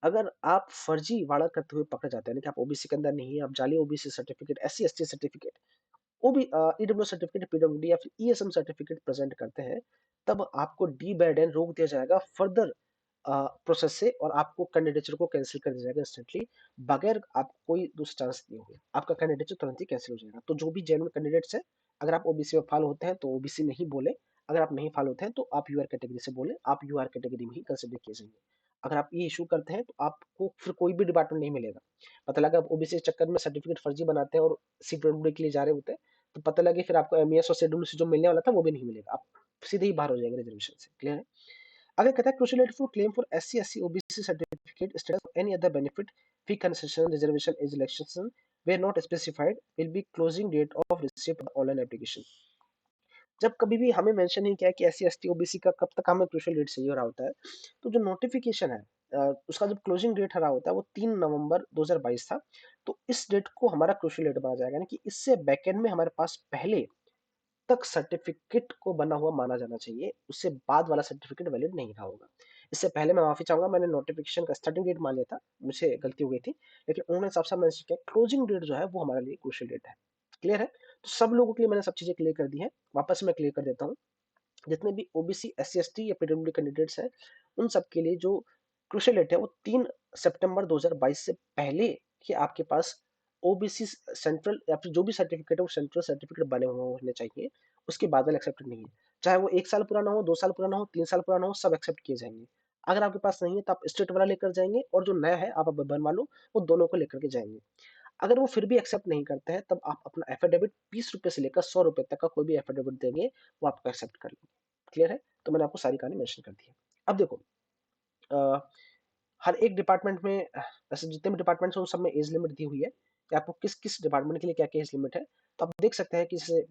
अगर आप फर्जी वाड़ा करते हुए पकड़े जाते हैं, यानी कि आप ओबीसी के अंदर नहीं है, आप जाली OBC certificate, SC ST certificate, OB EW certificate, PWD या फिर ईएसएम सर्टिफिकेट प्रेजेंट करते हैं, तब आपको डीबैर्डन रोक दिया जाएगा फर्दर प्रोसेस से, और आपको कैंडिडेचर को कैंसिल कर दिया जाएगा इंस्टेंटली, बगैर आप कोई दूसरा चांस दिए हुए आपका कैंडिडेचर तुरंत ही कैंसिल हो जाएगा। तो जो भी जेन्युइन कैंडिडेट्स है, अगर आप ओबीसी में फॉलो होते हैं तो ओबीसी में ही बोले, अगर आप नहीं फॉलो होते हैं तो आप यूआर कैटेगरी से बोले, आप यूआर कैटेगरी में ही कंसिडर किए जाएंगे। अगर आप ये इशू करते हैं तो आपको फिर कोई भी डिपार्टमेंट नहीं मिलेगा। पता लगा आप ओबीसी के चक्कर में सर्टिफिकेट फर्जी बनाते हैं और सीपीडब्ल्यूडी के लिए जा रहे होते हैं, तो पता लगे फिर आपको एमईएस और शेड्यूल जो मिलने वाला था वो भी नहीं मिलेगा, आप सीधे ही बाहर हो जाएंगे रिजर्वेशन से, क्लियर है। आगे कहता है crucial date for claim for SC SC OBC certificate status any other benefit fee concession reservation age election where not specified will be closing date of receipt online application. जब कभी भी हमें mention नहीं किया है कि एससी एसटी ओबीसी का कब तक हमें क्रूशियल डेट चाहिए हो रहा होता है, तो जो नोटिफिकेशन है उसका जब क्लोजिंग डेट रहा होता है वो 3 नवंबर 2022 था। तो इस डेट को हमारा क्रूशियल डेट माना जाएगा, यानी कि इससे बैकएंड में हमारे पास पहले तक सर्टिफिकेट को बना हुआ माना जाना चाहिए, उससे बाद वाला सर्टिफिकेट वैलिड नहीं रहा होगा। इससे पहले मैं माफी चाहूंगा, मैंने नोटिफिकेशन का स्टार्टिंग डेट मान लिया था, मुझे गलती हो गई थी, लेकिन उन्होंने साफ साफ मेंशन किया क्लोजिंग डेट जो है वो हमारे लिए क्रूशियल डेट है, क्लियर है। तो सब लोगों के लिए मैंने सब चीजें क्लियर कर दी है, वापस मैं क्लियर कर देता हूँ। जितने भी ओबीसी एससी एसटी या पीडब्ल्यूडी कैंडिडेट्स हैं, उन सब के लिए जो क्रूशियल डेट है वो 3 सितंबर 2022 से पहले कि आपके पास ओबीसी सेंट्रल या फिर जो भी सर्टिफिकेट है वो सेंट्रल सर्टिफिकेट बने हुए होने चाहिए, उसके बाद वाले एक्सेप्टेड नहीं है। चाहे वो 1 साल पुराना हो, 2 साल पुराना हो, 3 साल पुराना हो, सब एक्सेप्ट किए जाएंगे। अगर आपके पास नहीं है तो आप स्टेट वाला लेकर जाएंगे, और जो नया है आप अब बनवा लो, वो दोनों को लेकर के जाएंगे। अगर वो फिर भी एक्सेप्ट नहीं करते हैं, तब आप अपना एफिडेविट 20 रुपए से लेकर 100 रुपए तक का कोई भी एफिडेविट देंगे, वो आपको एक्सेप्ट कर लेंगे, क्लियर है। तो मैंने आपको सारी कहानी मेंशन कर दी है। अब देखो, अ, हर एक डिपार्टमेंट में ऐसे जितने भी डिपार्टमेंट्स हैं उन सब में एज लिमिट दी हुई है कि आपको किस किस डिपार्टमेंट के लिए क्या क्या एज लिमिट है। तो आप देख सकते हैं कि जैसे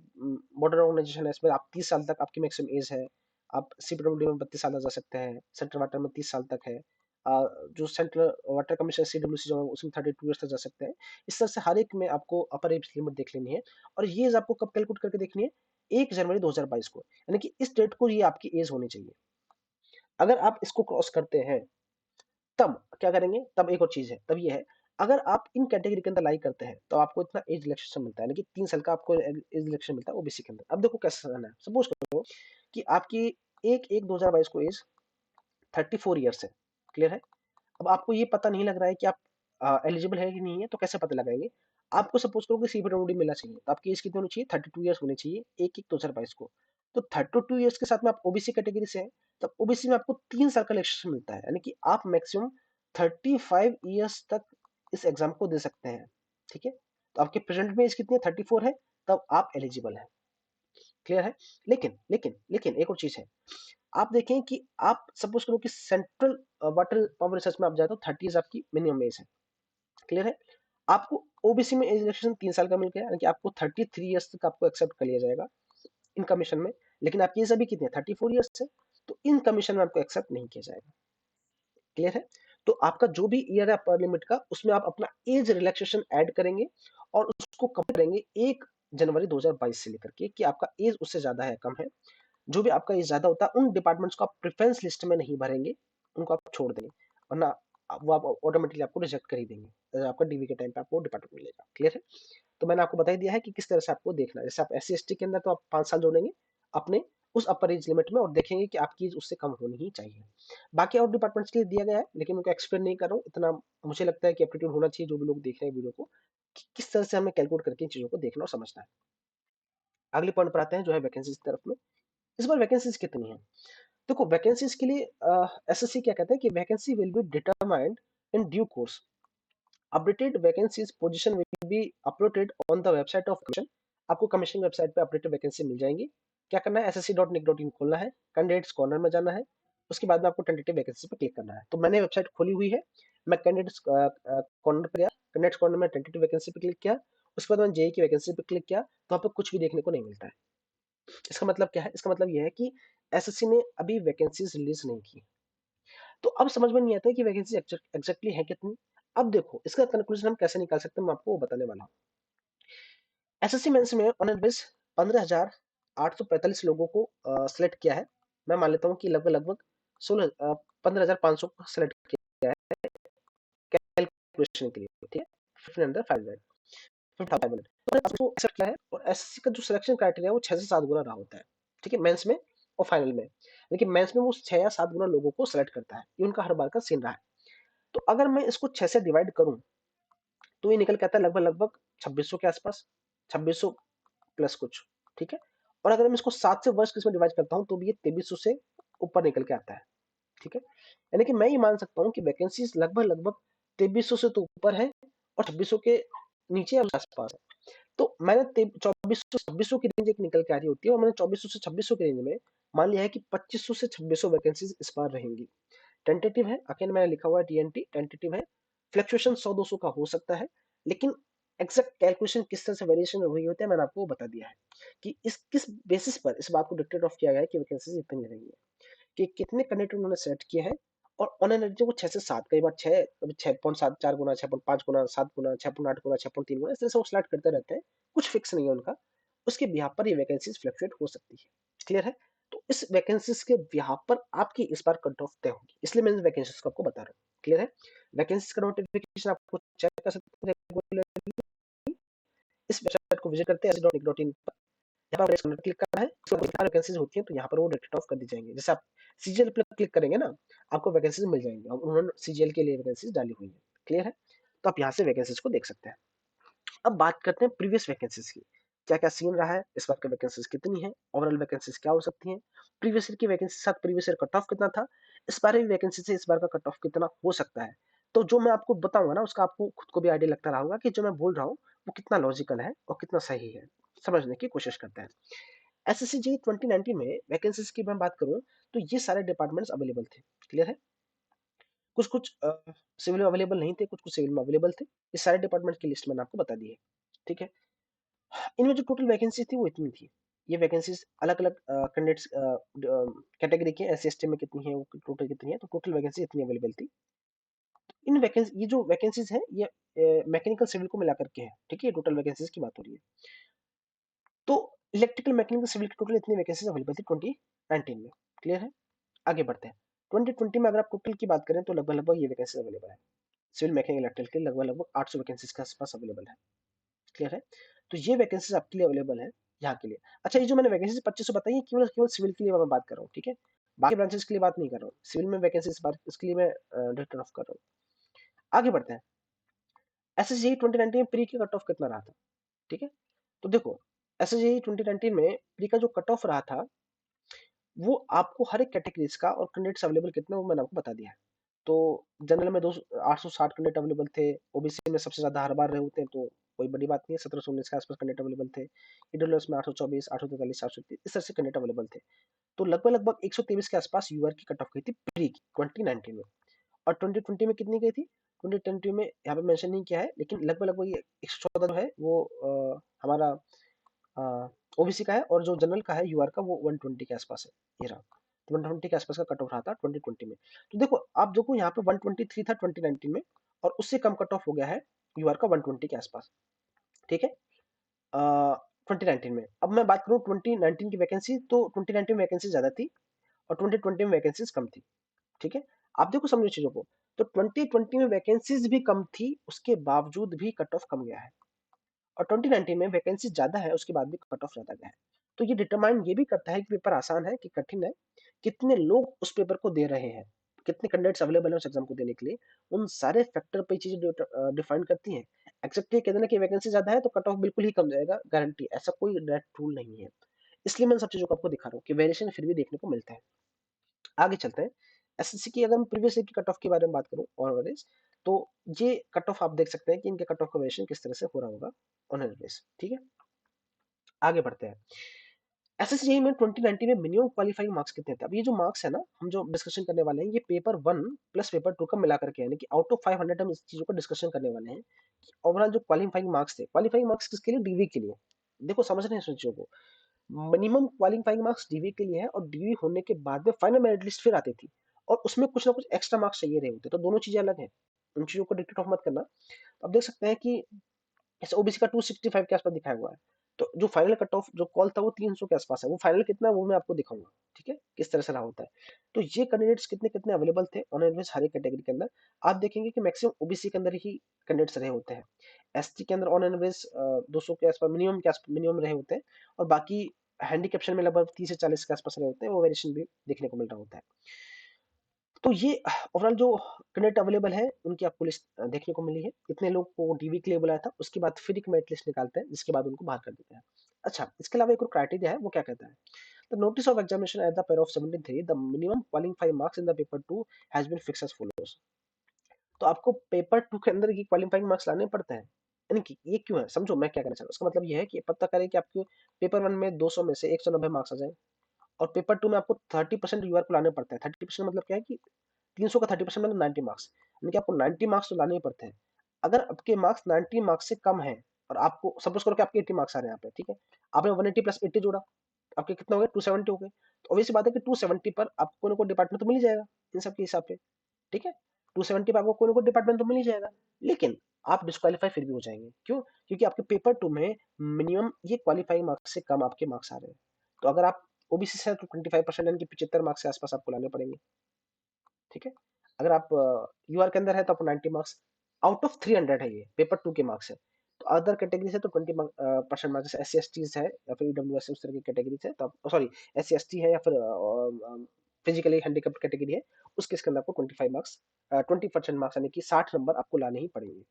मॉडर्न ऑर्गेनाइजेशन है, इसमें आप 30 साल तक आपकी मैक्सिमम एज है। आप सीपीडब्ल्यूडी में 32 साल तक जा सकते हैं, सेंट्रल वाटर में 30 साल तक है। जो सेंट्रल वाटर कमीशन सीडब्ल्यूसी जो है उसमें 32 ईयर्स तक जा सकते हैं। इस तरह से हर एक में आपको अपर एज लिमिट देख लेनी है, और ये एज आपको कब कैलकुलेट करके देखनी है? 1 जनवरी 2022 को, यानी कि इस डेट को ये आपकी एज होनी चाहिए। अगर आप इसको क्रॉस करते हैं तब क्या करेंगे? तब एक और चीज़ है, तब ये है, अगर आप इन कैटेगरी के अंदर लाई करते हैं, तो आपको इतना एज रिलैक्सेशन मिलता है, यानी कि 3 साल का आपको एज रिलैक्सेशन मिलता है ओबीसी के अंदर। अब देखो कैसे करना है, सपोज़ करो कि आपकी 1/1/2022 को एज 34 ईयर्स है, क्लियर है? अब आपको ये पता नहीं लग रहा है कि आप एलिजिबल है कि नहीं है, तो कैसे पता लगाएंगे? आपको सपोज़ करो कि सीपीडब्ल्यूडी मिलना चाहिए, तो आपकी एज कितनी होनी चाहिए? 32 ईयर्स होनी चाहिए, 1/1/2022 को। तो 32 ईयर्स के साथ में आप ओबीसी कैटेगरी से हैं, तब ओबीसी में आपको 3 साल का रिलैक्सेशन मिलता है, यानी कि आप मैक्सिमम 35 ईयर्स तक इस एग्ज़ाम को दे सकते हैं, ठीक है? तो आपकी प्रेज़ेंट में एज कितनी है? 34 है, तब आप एलिजिबल हैं, क्लियर है? लेकिन एक और चीज़ है, आप देखें कि आप सपोज़ करो कि सेंट्रल वाटर पावर रिसर्च में आप जाए तो 30 इज़ आपकी मिनिमम एज है, क्लियर है? आपको ओबीसी में एज रिलैक्सेशन 3 साल का मिल गया, यानी कि आपको 33 ईयर्स तक आपको एक्सेप्ट कर लिया जाएगा इन कमीशन में। लेकिन आपकी एज अभी कितनी है? 34 ईयर्स है, तो इन कमीशन में आपको एक्सेप्ट नहीं किया जाएगा, क्लियर है। तो आपका जो भी ईयर है अपर लिमिट का, उसमें आप अपना एज रिलैक्सेशन ऐड करेंगे और उसको कंपेयर करेंगे 1 जनवरी 2022 से लेकर के कि आपका एज उससे ज्यादा है कम है। जो भी आपका एज ज्यादा होता है उन डिपार्टमेंट्स को आप प्रेफरेंस लिस्ट में नहीं भरेंगे, उनको आप छोड़ देंगे, वरना वो आप ऑटोमेटिकली आपको रिजेक्ट कर ही देंगे, आपका डीवी के टाइम पे आपको डिपार्टमेंट मिलेगा, क्लियर है। तो मैंने आपको बता ही दिया है कि किस तरह से आपको देखना है। जैसे आप एससी एसटी के अंदर तो आप 5 साल जोड़ेंगे अपने उस अपर एज लिमिट में और देखेंगे कि आपकी एज उससे कम होनी ही चाहिए। बाकी और डिपार्टमेंट्स के लिए दिया गया है, लेकिन उनको एक्सप्लेन नहीं कर रहा हूँ। इतना मुझे लगता है कि एप्टीट्यूड होना चाहिए जो भी लोग देख रहे हैं वीडियो को, कि किस तरह से हमें कैलकुलेट करके इन चीजों को देखना और समझना है। अगले पॉइंट पर आते हैं जो है वैकेंसीज की तरफ में। इस बार वैकेंसीज कितनी है? देखो वैकेंसीज के लिए एसएससी क्या कहता है कि vacancy will be determined in due course. Updated vacancies position will be uploaded on the website of commission. आपको कमीशन वेबसाइट पे अपडेटेड वैकेंसी मिल जाएंगी। क्या करना है, ssc.nic.in खोलना है, कैंडिडेट्स कॉर्नर में जाना है, उसके बाद में आपको टेंटेटिव वैकेंसी पे क्लिक करना है। तो मैंने वेबसाइट खोली हुई है, मैं कैंडिडेट्स कॉर्नर पे गया, कैंडिडेट्स कॉर्नर में टेंटेटिव वैकेंसी पे क्लिक किया, उसके बाद मैंने जेई की वैकेंसी पे क्लिक किया, तो वहाँ पे कुछ भी देखने को नहीं मिलता है। इसका मतलब क्या है? इसका मतलब यह है कि एसएससी ने अभी वैकेंसीज रिलीज नहीं की। तो अब समझ में नहीं आता है कि वैकेंसी एग्जैक्टली है कितनी। अब देखो इसका कंक्लूजन हम कैसे निकाल सकते हैं, मैं आपको वो बताने वाला हूँ। एसएससी मेंस में ऑन एवरेज 15,845 लोगों को सिलेक्ट किया है। मैं मान लेता हूँ कि लगभग लगभग 15,500 को सिलेक्ट किया है कैलकुलेशन के लिए, ठीक है, 1500 500 आपको एक्सेप्ट किया है। और एसएससी का जो सिलेक्शन क्राइटेरिया है वो 6 से 7 गुना रहा होता है, ठीक है, मेंस में और फाइनल में। लेकिन मेंस में वो 6 या 7 गुना लोगों को सिलेक्ट करता है, ये उनका हर बार का सीन रहा है। तो अगर मैं इसको 6 से डिवाइड करूं तो ये निकल के आता है लगभग लगभग 2600 के आसपास, 2600 प्लस कुछ, ठीक है। और अगर मैं इसको 7 से वर्स्ट केस में डिवाइड करता हूं तो भी ये 2300 से ऊपर निकल के आता है, ठीक है। यानी कि मैं ये मान सकता हूँ कि वैकेंसीज लगभग लगभग 2300 से तो ऊपर है और 2600 के नीचे या आसपास है। तो मैंने 2400 2600 की रेंज एक निकल के आ रही होती है, और मैंने 2400 से 2600 की रेंज में मान लिया है कि 2500 से 2600 वैकेंसीज इस बार रहेंगी। टेंटेटिव है, अगेन मैंने लिखा हुआ है टीएनटी टेंटेटिव है, फ्लक्चुएशन 100-200 का हो सकता है, लेकिन एग्जैक्ट कैलकुलेशन किस तरह से वेरिएशन हुई होती है मैंने आपको बता दिया है कि इस किस बेसिस पर इस बात को डिक्टेट ऑफ किया गया है कि वैकेंसीज इतनी रहेंगी, कि कितने कैंडिडेट उन्होंने सेलेक्ट किए हैं। और ऑन एन एवरेज वो 6 से 7, कई बार 6, कभी 6.74 गुना, 6.5 गुना, 7 गुना, 6.8 गुना, 6.3 गुना, इस तरह से वो सिलेक्ट करते रहते हैं। कुछ फिक्स नहीं है उनका, उसके बिहाफ पर ये वैकेंसीज फ्लक्चुएट हो सकती है। क्लियर है? तो इस वैकेंसीज के बिहाफ पर आपकी इस बार कट ऑफ तय होगी, इसलिए मैं इन वैकेंसीज को आपको बता रहा हूँ। क्लियर है? वैकेंसीज का नोटिफिकेशन आपको चेक कर सकते हैं रेगुलरली, इस वेबसाइट को विजिट करते हैं ssc.nic.in पर, यहाँ पर क्लिक करना है, वैकेंसीज होती हैं तो यहाँ पर वो डेट ऑफ कर दी जाएंगी। जैसे आप सीजीएल पर क्लिक करेंगे ना, आपको वैकेंसीज मिल जाएंगी, और उन्होंने सीजीएल के लिए वैकेंसीज डाली हुई है। क्लियर है? तो आप यहाँ से वैकेंसीज को देख सकते हैं। अब बात करते हैं प्रीवियस वैकेंसीज की, क्या क्या सीन रहा है, इस बार की वैकेंसीज कितनी है, ओवरऑल वैकेंसीज क्या हो सकती हैं, प्रीवियस ईयर की वैकेंसी के साथ प्रीवियस ईयर कट ऑफ कितना था, इस बार की वैकेंसी से इस बार का कट ऑफ कितना हो सकता है। तो जो मैं आपको बताऊंगा ना, उसका आपको खुद को भी आइडिया लगता रहा होगा कि जो मैं बोल रहा हूँ वो कितना लॉजिकल है और कितना सही है। समझने की कोशिश करते हैं। एसएससी जी 2019 में वैकेंसीज की मैं बात करूं तो ये सारे डिपार्टमेंट्स अवेलेबल थे। क्लियर है? कुछ कुछ सिविल में अवेलेबल नहीं थे, कुछ कुछ सिविल में अवेलेबल थे। ये सारे डिपार्टमेंट की लिस्ट मैंने आपको बता दी है, ठीक है। इनमें जो टोटल वैकेंसी थी वो इतनी थी। ये वैकेंसीज अलग अलग कैंडिडेट्स कैटेगरी के, एस सी में कितनी है, वो टोटल कितनी है, तो टोटल वैकेंसी इतनी अवेलेबल थी। इन वैकेंसी, ये जो वैकेंसीज है ये मैकेनिकल सिविल को मिलाकर के है, ठीक है, टोटल वैकेंसीज की बात हो रही है। तो इलेक्ट्रिकल मैकेनिकल सिविल की टोटल इतनी वैकेंसीज अवेलेबल थी 2019 में। क्लियर है? आगे बढ़ते हैं। 2020 में अगर आप टोटल की बात करें तो लगभग लगभग ये वैकेंसी अवेलेबल है। सिविल मैकेनिकल इलेक्ट्रिकल के लगभग लगभग 800 वैकेंसीज के आसपास अवेलेबल है। क्लियर है? तो ये वैकेंसीज आपके लिए अवेलेबल है यहाँ के लिए। अच्छा, ये जो मैंने वैकेंसी 2500 बताई है केवल केवल सिविल के लिए मैं बात कर रहा हूँ, ठीक है, बाकी ब्रांचेस के लिए बात नहीं कर रहा हूँ। सिविल में वैकेंसी इस बार इसके लिए मैं रिटर्न ऑफ कर रहा हूँ। आगे बढ़ते हैं। एसएसजी 2019 में प्री का कट ऑफ कितना रहा था, ठीक है। तो देखो एसएसजी 2019 में प्री का जो कट ऑफ रहा था वो आपको हर एक कैटेगरीज का और कैंडिडेट्स अवेलेबल कितने वो मैंने आपको बता दिया है। तो जनरल में 860 कैंडिडेट अवेलेबल थे, ओबीसी में सबसे ज्यादा हर बार रहे होते हैं तो कोई बड़ी बात नहीं है, 1719 के आसपास कैंडिडेट अवेलेबल थे। ईडब्ल्यूएस में 824, 843, 730 इस तरह से कैंडिडेट अवेलेबल थे। तो लगभग लगभग 123 के आसपास यूआर की कट ऑफ गई थी प्री की 2019 में। और 2020 में कितनी गई थी? 2020 में यहाँ पे मेंशन नहीं किया है, लेकिन लगभग लगभग ये 114 जो है वो हमारा ओबीसी का है, और जो जनरल का है यूआर का वो 120 के आसपास है। ये रहा, तो 120 के आसपास का कट ऑफ रहा था 2020 में। तो देखो आप देखो यहाँ पे 123 था 2019 में, और उससे कम कट ऑफ हो गया है यूआर का 120 के आसपास, ठीक है, 2019 में। अब मैं बात करूँ 2019 की वैकेंसी, तो 2019 में वैकेंसी ज्यादा थी और 2020 में वैकेंसीज कम थी, ठीक है। आप देखो समझो चीजों को, तो 2020 में वैकेंसीज भी कम थी, उसके बावजूद भी कट ऑफ कम गया है, और 2019 में वैकेंसी ज्यादा है उसके बाद भी कट ऑफ ज्यादा गया है। तो ये डिटरमाइन ये भी करता है कि पेपर आसान है कि कठिन है, कितने लोग उस पेपर को दे रहे हैं, कितने कैंडिडेट्स अवेलेबल हैं उस एग्जाम को देने के लिए। उन सारे फैक्टर पे चीजें डिफाइन करती हैं। एग्जैक्टली कह देना कि वैकेंसी ज्यादा है तो कट ऑफ बिल्कुल ही कम जाएगा, गारंटी, ऐसा कोई डायरेक्ट रूल नहीं है। इसलिए मैं इन सब चीजों को आपको दिखा रहा हूँ कि वेरिएशन फिर भी देखने को मिलता है। आगे चलते हैं। एसएससी की अगर मैं प्रीवियस ईयर की कट ऑफ के बारे में बात करूं ऑन एवरेज, तो ये कट ऑफ आप देख सकते हैं कि इनके कट ऑफ का वेरिएशन किस तरह से हो रहा होगा ऑन एवरेज। ठीक है, आगे बढ़ते हैं। एसएससी में 2019 में मिनिमम क्वालिफाइंग मार्क्स कितने थे? अब ये जो मार्क्स है ना, हम जो डिस्कशन करने वाले हैं, ये paper one plus paper two का मिला करके, यानी कि आउट ऑफ 500 हम इस चीजों को डिस्कशन करने वाले हैं कि ओवरऑल जो क्वालिफाइंग मार्क्स थे, क्वालिफाइंग मार्क्स किसके लिए? डीवी के लिए। देखो समझ रहे हैं इस चीजों को, मिनिमम क्वालिफाइंग मार्क्स डीवी के लिए है, और डीवी होने के बाद में फाइनल मेरिट लिस्ट फिर आती थी, और उसमें कुछ ना कुछ एक्स्ट्रा मार्क्स चाहिए रहे होते, तो दोनों चीजें अलग हैं, उन चीजों को डिक्टेट ऑफ मत करना। अब देख सकते हैं कि ऐसे ओबीसी का 265 के आसपास दिखाया हुआ है, तो जो फाइनल कट ऑफ जो कॉल था वो 300 के आसपास है, वो फाइनल कितना है वो मैं आपको दिखाऊंगा। ठीक है, किस तरह से रहा होता है। तो ये कैंडिडेट्स कितने कितने अवेलेबल थे ऑन एवरेज हर एक कैटेगरी के अंदर, आप देखेंगे कि मैक्सिमम ओबीसी के अंदर ही कैंडिडेट्स रहे होते हैं। एसटी के अंदर ऑन एवरेज 200 के आसपास मिनिमम रहे होते हैं, और बाकी हैंडीकैप्शन में लगभग 30 से 40 के आसपास रहे होते हैं, वो वेरिएशन भी देखने को मिल रहा होता है। तो ये ओवरऑल जो कैंडिडेट अवेलेबल है उनकी आपको लिस्ट देखने को मिली है, इतने लोग को डीवी के लिए बुलाया था, उसके बाद फिर एक मेरिट लिस्ट निकालते हैं, जिसके बाद उनको बाहर कर देते हैं। अच्छा, इसके अलावा एक और क्राइटेरिया है, वो क्या कहता है? The notice of examination at the paragraph 73, the minimum qualifying marks in the paper two has been fixed as follows. तो आपको पेपर टू के अंदर की क्वालिफाइंग मार्क्स लाने पड़ते हैं, यानी कि ये क्यों है, समझो मैं क्या कहना चाह रहा हूँ। उसका मतलब ये है कि पता करें कि आपको पेपर वन में 200 में से 190 मार्क्स आ जाए, और पेपर टू में आपको 30% यूआर को लाने पड़ते हैं। 30% मतलब क्या है कि 300 का 30% मतलब 90 मार्क्स, यानी कि आपको 90 मार्क्स तो लाने ही पड़ते हैं। अगर आपके मार्क्स 90 मार्क्स से कम है, और आपको सपोज करो कि आपके 80 मार्क्स आ रहे हैं यहाँ पे, ठीक है, आपने 180 प्लस 80 जोड़ा, आपके कितना हो गए? 270 हो गए। तो ऑब्वियस सी बात है कि 270 पर आपको कोई ना कोई डिपार्टमेंट तो मिल ही जाएगा इन सब के हिसाब से। ठीक है, 270 पे आपको कोई ना कोई डिपार्टमेंट तो मिल ही जाएगा, लेकिन आप डिस्क्वालीफाई फिर भी हो जाएंगे। क्यों? क्योंकि आपके पेपर टू में मिनिमम ये क्वालिफाइंग मार्क्स से कम आपके मार्क्स आ रहे हैं। तो अगर आप ओबीसी से हैं तो 25% यानी कि 75 मार्क्स के आसपास आपको लाने पड़ेंगे। ठीक है, अगर आप यूआर के अंदर है तो आपको 90 मार्क्स आउट ऑफ 300 है, ये पेपर टू के मार्क्स है। तो अदर कैटेगरी से तो 20% मार्क्स, जैसे एस सी एस टी है या फिर ईडब्ल्यूएस उस तरह की कैटेगरी से, तो आप sorry S C S T है या फिर फिजिकली हैंडीकैप्ड कैटेगरी है, उस केस के अंदर आपको 25 मार्क्स 20% मार्क्स यानी कि 60 नंबर आपको लाने ही पड़ेंगे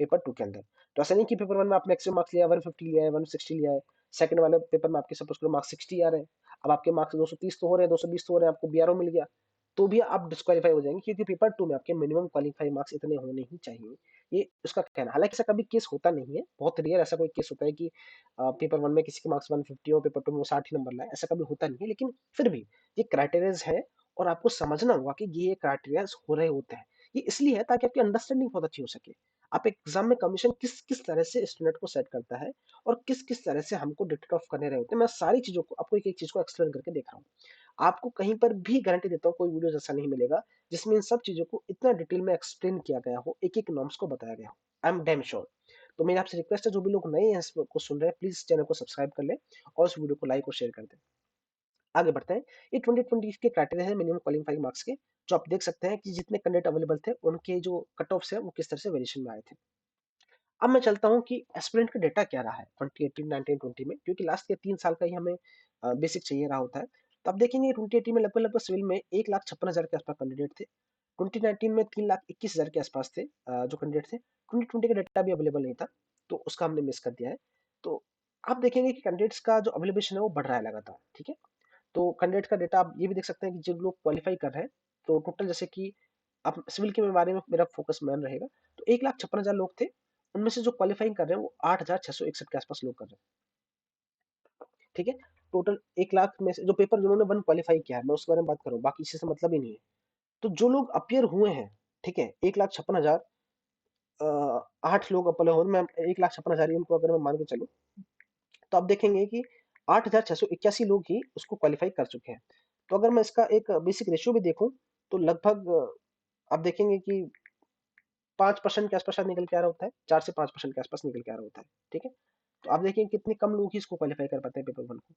पेपर टू के अंदर। तो ऐसा नहीं कि पेपर वन में आप मैक्सिमम मार्क्स लिया है, 150 लिया है, 160 लिया है, सेकंड वाले पेपर में आपके सपोज करो मार्क्स 60 आ रहे हैं, अब आपके मार्क्स 230 तो हो रहे हैं, 220 तो हो रहे हैं, आपको बीआरओ मिल गया, तो भी आप डिस्क्वालीफाई हो जाएंगे, क्योंकि पेपर टू में आपके मिनिमम क्वालिफाई मार्क्स इतने होने ही चाहिए। ये उसका कहना है। हालांकि ऐसा कभी केस होता नहीं है, बहुत रेयर ऐसा कोई केस होता है कि पेपर वन में किसी के मार्क्स 150 हो, पेपर टू में वो 60 ही नंबर लाए, ऐसा कभी होता नहीं है, लेकिन फिर भी ये क्राइटेरियाज है, और आपको समझना होगा कि ये क्राइटेरियाज हो रहे होते हैं। ये इसलिए है ताकि आपकी अंडरस्टैंडिंग बहुत अच्छी हो सके। आप एग्जाम में कमीशन किस किस तरह से स्टूडेंट को सेट करता है, और किस किस तरह से हमको डिटेक्ट ऑफ करने रहे होते हैं, मैं सारी चीजों को आपको एक एक चीज को एक्सप्लेन करके देख रहा हूँ। आपको कहीं पर भी गारंटी देता हूँ कोई वीडियो ऐसा नहीं मिलेगा जिसमें इन सब चीजों को इतना डिटेल में एक्सप्लेन किया गया हो, एक एक नॉर्म्स को बताया गया हो। I am damn sure. तो मेरी आपसे रिक्वेस्ट है, जो भी लोग नए हैं इसको सुन रहे हैं, प्लीज चैनल को सब्सक्राइब कर ले, और इस वीडियो को लाइक और शेयर कर दें। आगे बढ़ते हैं। ये 2020 के क्राइटेरिया है मिनिमम क्वालिफाइंग मार्क्स के, जो आप देख सकते हैं कि जितने कैंडिडेट अवेलेबल थे उनके जो कट ऑफ्स है वो किस तरह से वेरिएशन में आए थे। अब मैं चलता हूँ कि एस्पिरेंट का डेटा क्या रहा है 2018, 19, 20 में, क्योंकि लास्ट के 3 साल का ही हमें बेसिक चाहिए रहा होता है। तो आप देखेंगे 2018 में लगभग लगभग सिविल में 1,56,000 के आसपास कैंडिडेट थे। 2019 में 3,21,000 के आसपास थे जो कैंडिडेट थे। 2020 का डेटा भी अवेलेबल नहीं था, तो उसका हमने मिस कर दिया है। तो आप देखेंगे कि कैंडिडेट्स का जो अवेलेबेशन है वो बढ़ रहा है लगातार। ठीक है, तो कैंडिडेट का डेटा आप ये भी देख सकते हैं कि जो लोग क्वालिफाई कर रहे हैं, तो टोटल जैसे कि आप सिविल के बारे में मेरा फोकस मैन रहेगा, तो 1,56,000 लोग थे, उनमें से जो क्वालिफाइंग कर रहे हैं वो 8,661 के आसपास लोग कर रहे हैं। ठीक है, टोटल 1 लाख में से जो पेपर जिन्होंने वन क्वालिफाई किया है, मैं उसके बारे में बात कर रहा हूँ, बाकी किसी से मतलब ही नहीं है। तो जो लोग अपियर हुए हैं, ठीक है, 1,56,000 8 लोग अपियर हुए, मैं 1,56,000 ही उनको अगर मैं मान के चलूँ, तो आप देखेंगे कि 8,681 लोग ही उसको क्वालिफाई कर चुके हैं। तो अगर मैं इसका एक बेसिक रेशियो भी देखूं, तो लगभग आप देखेंगे कि 5% के आसपास शायद निकल के आ रहा होता है, 4 से 5% के आसपास निकल के आ रहा होता है। ठीक है, तो आप देखिए कितने कम लोग ही इसको क्वालिफाई कर पाते हैं पेपर वन को।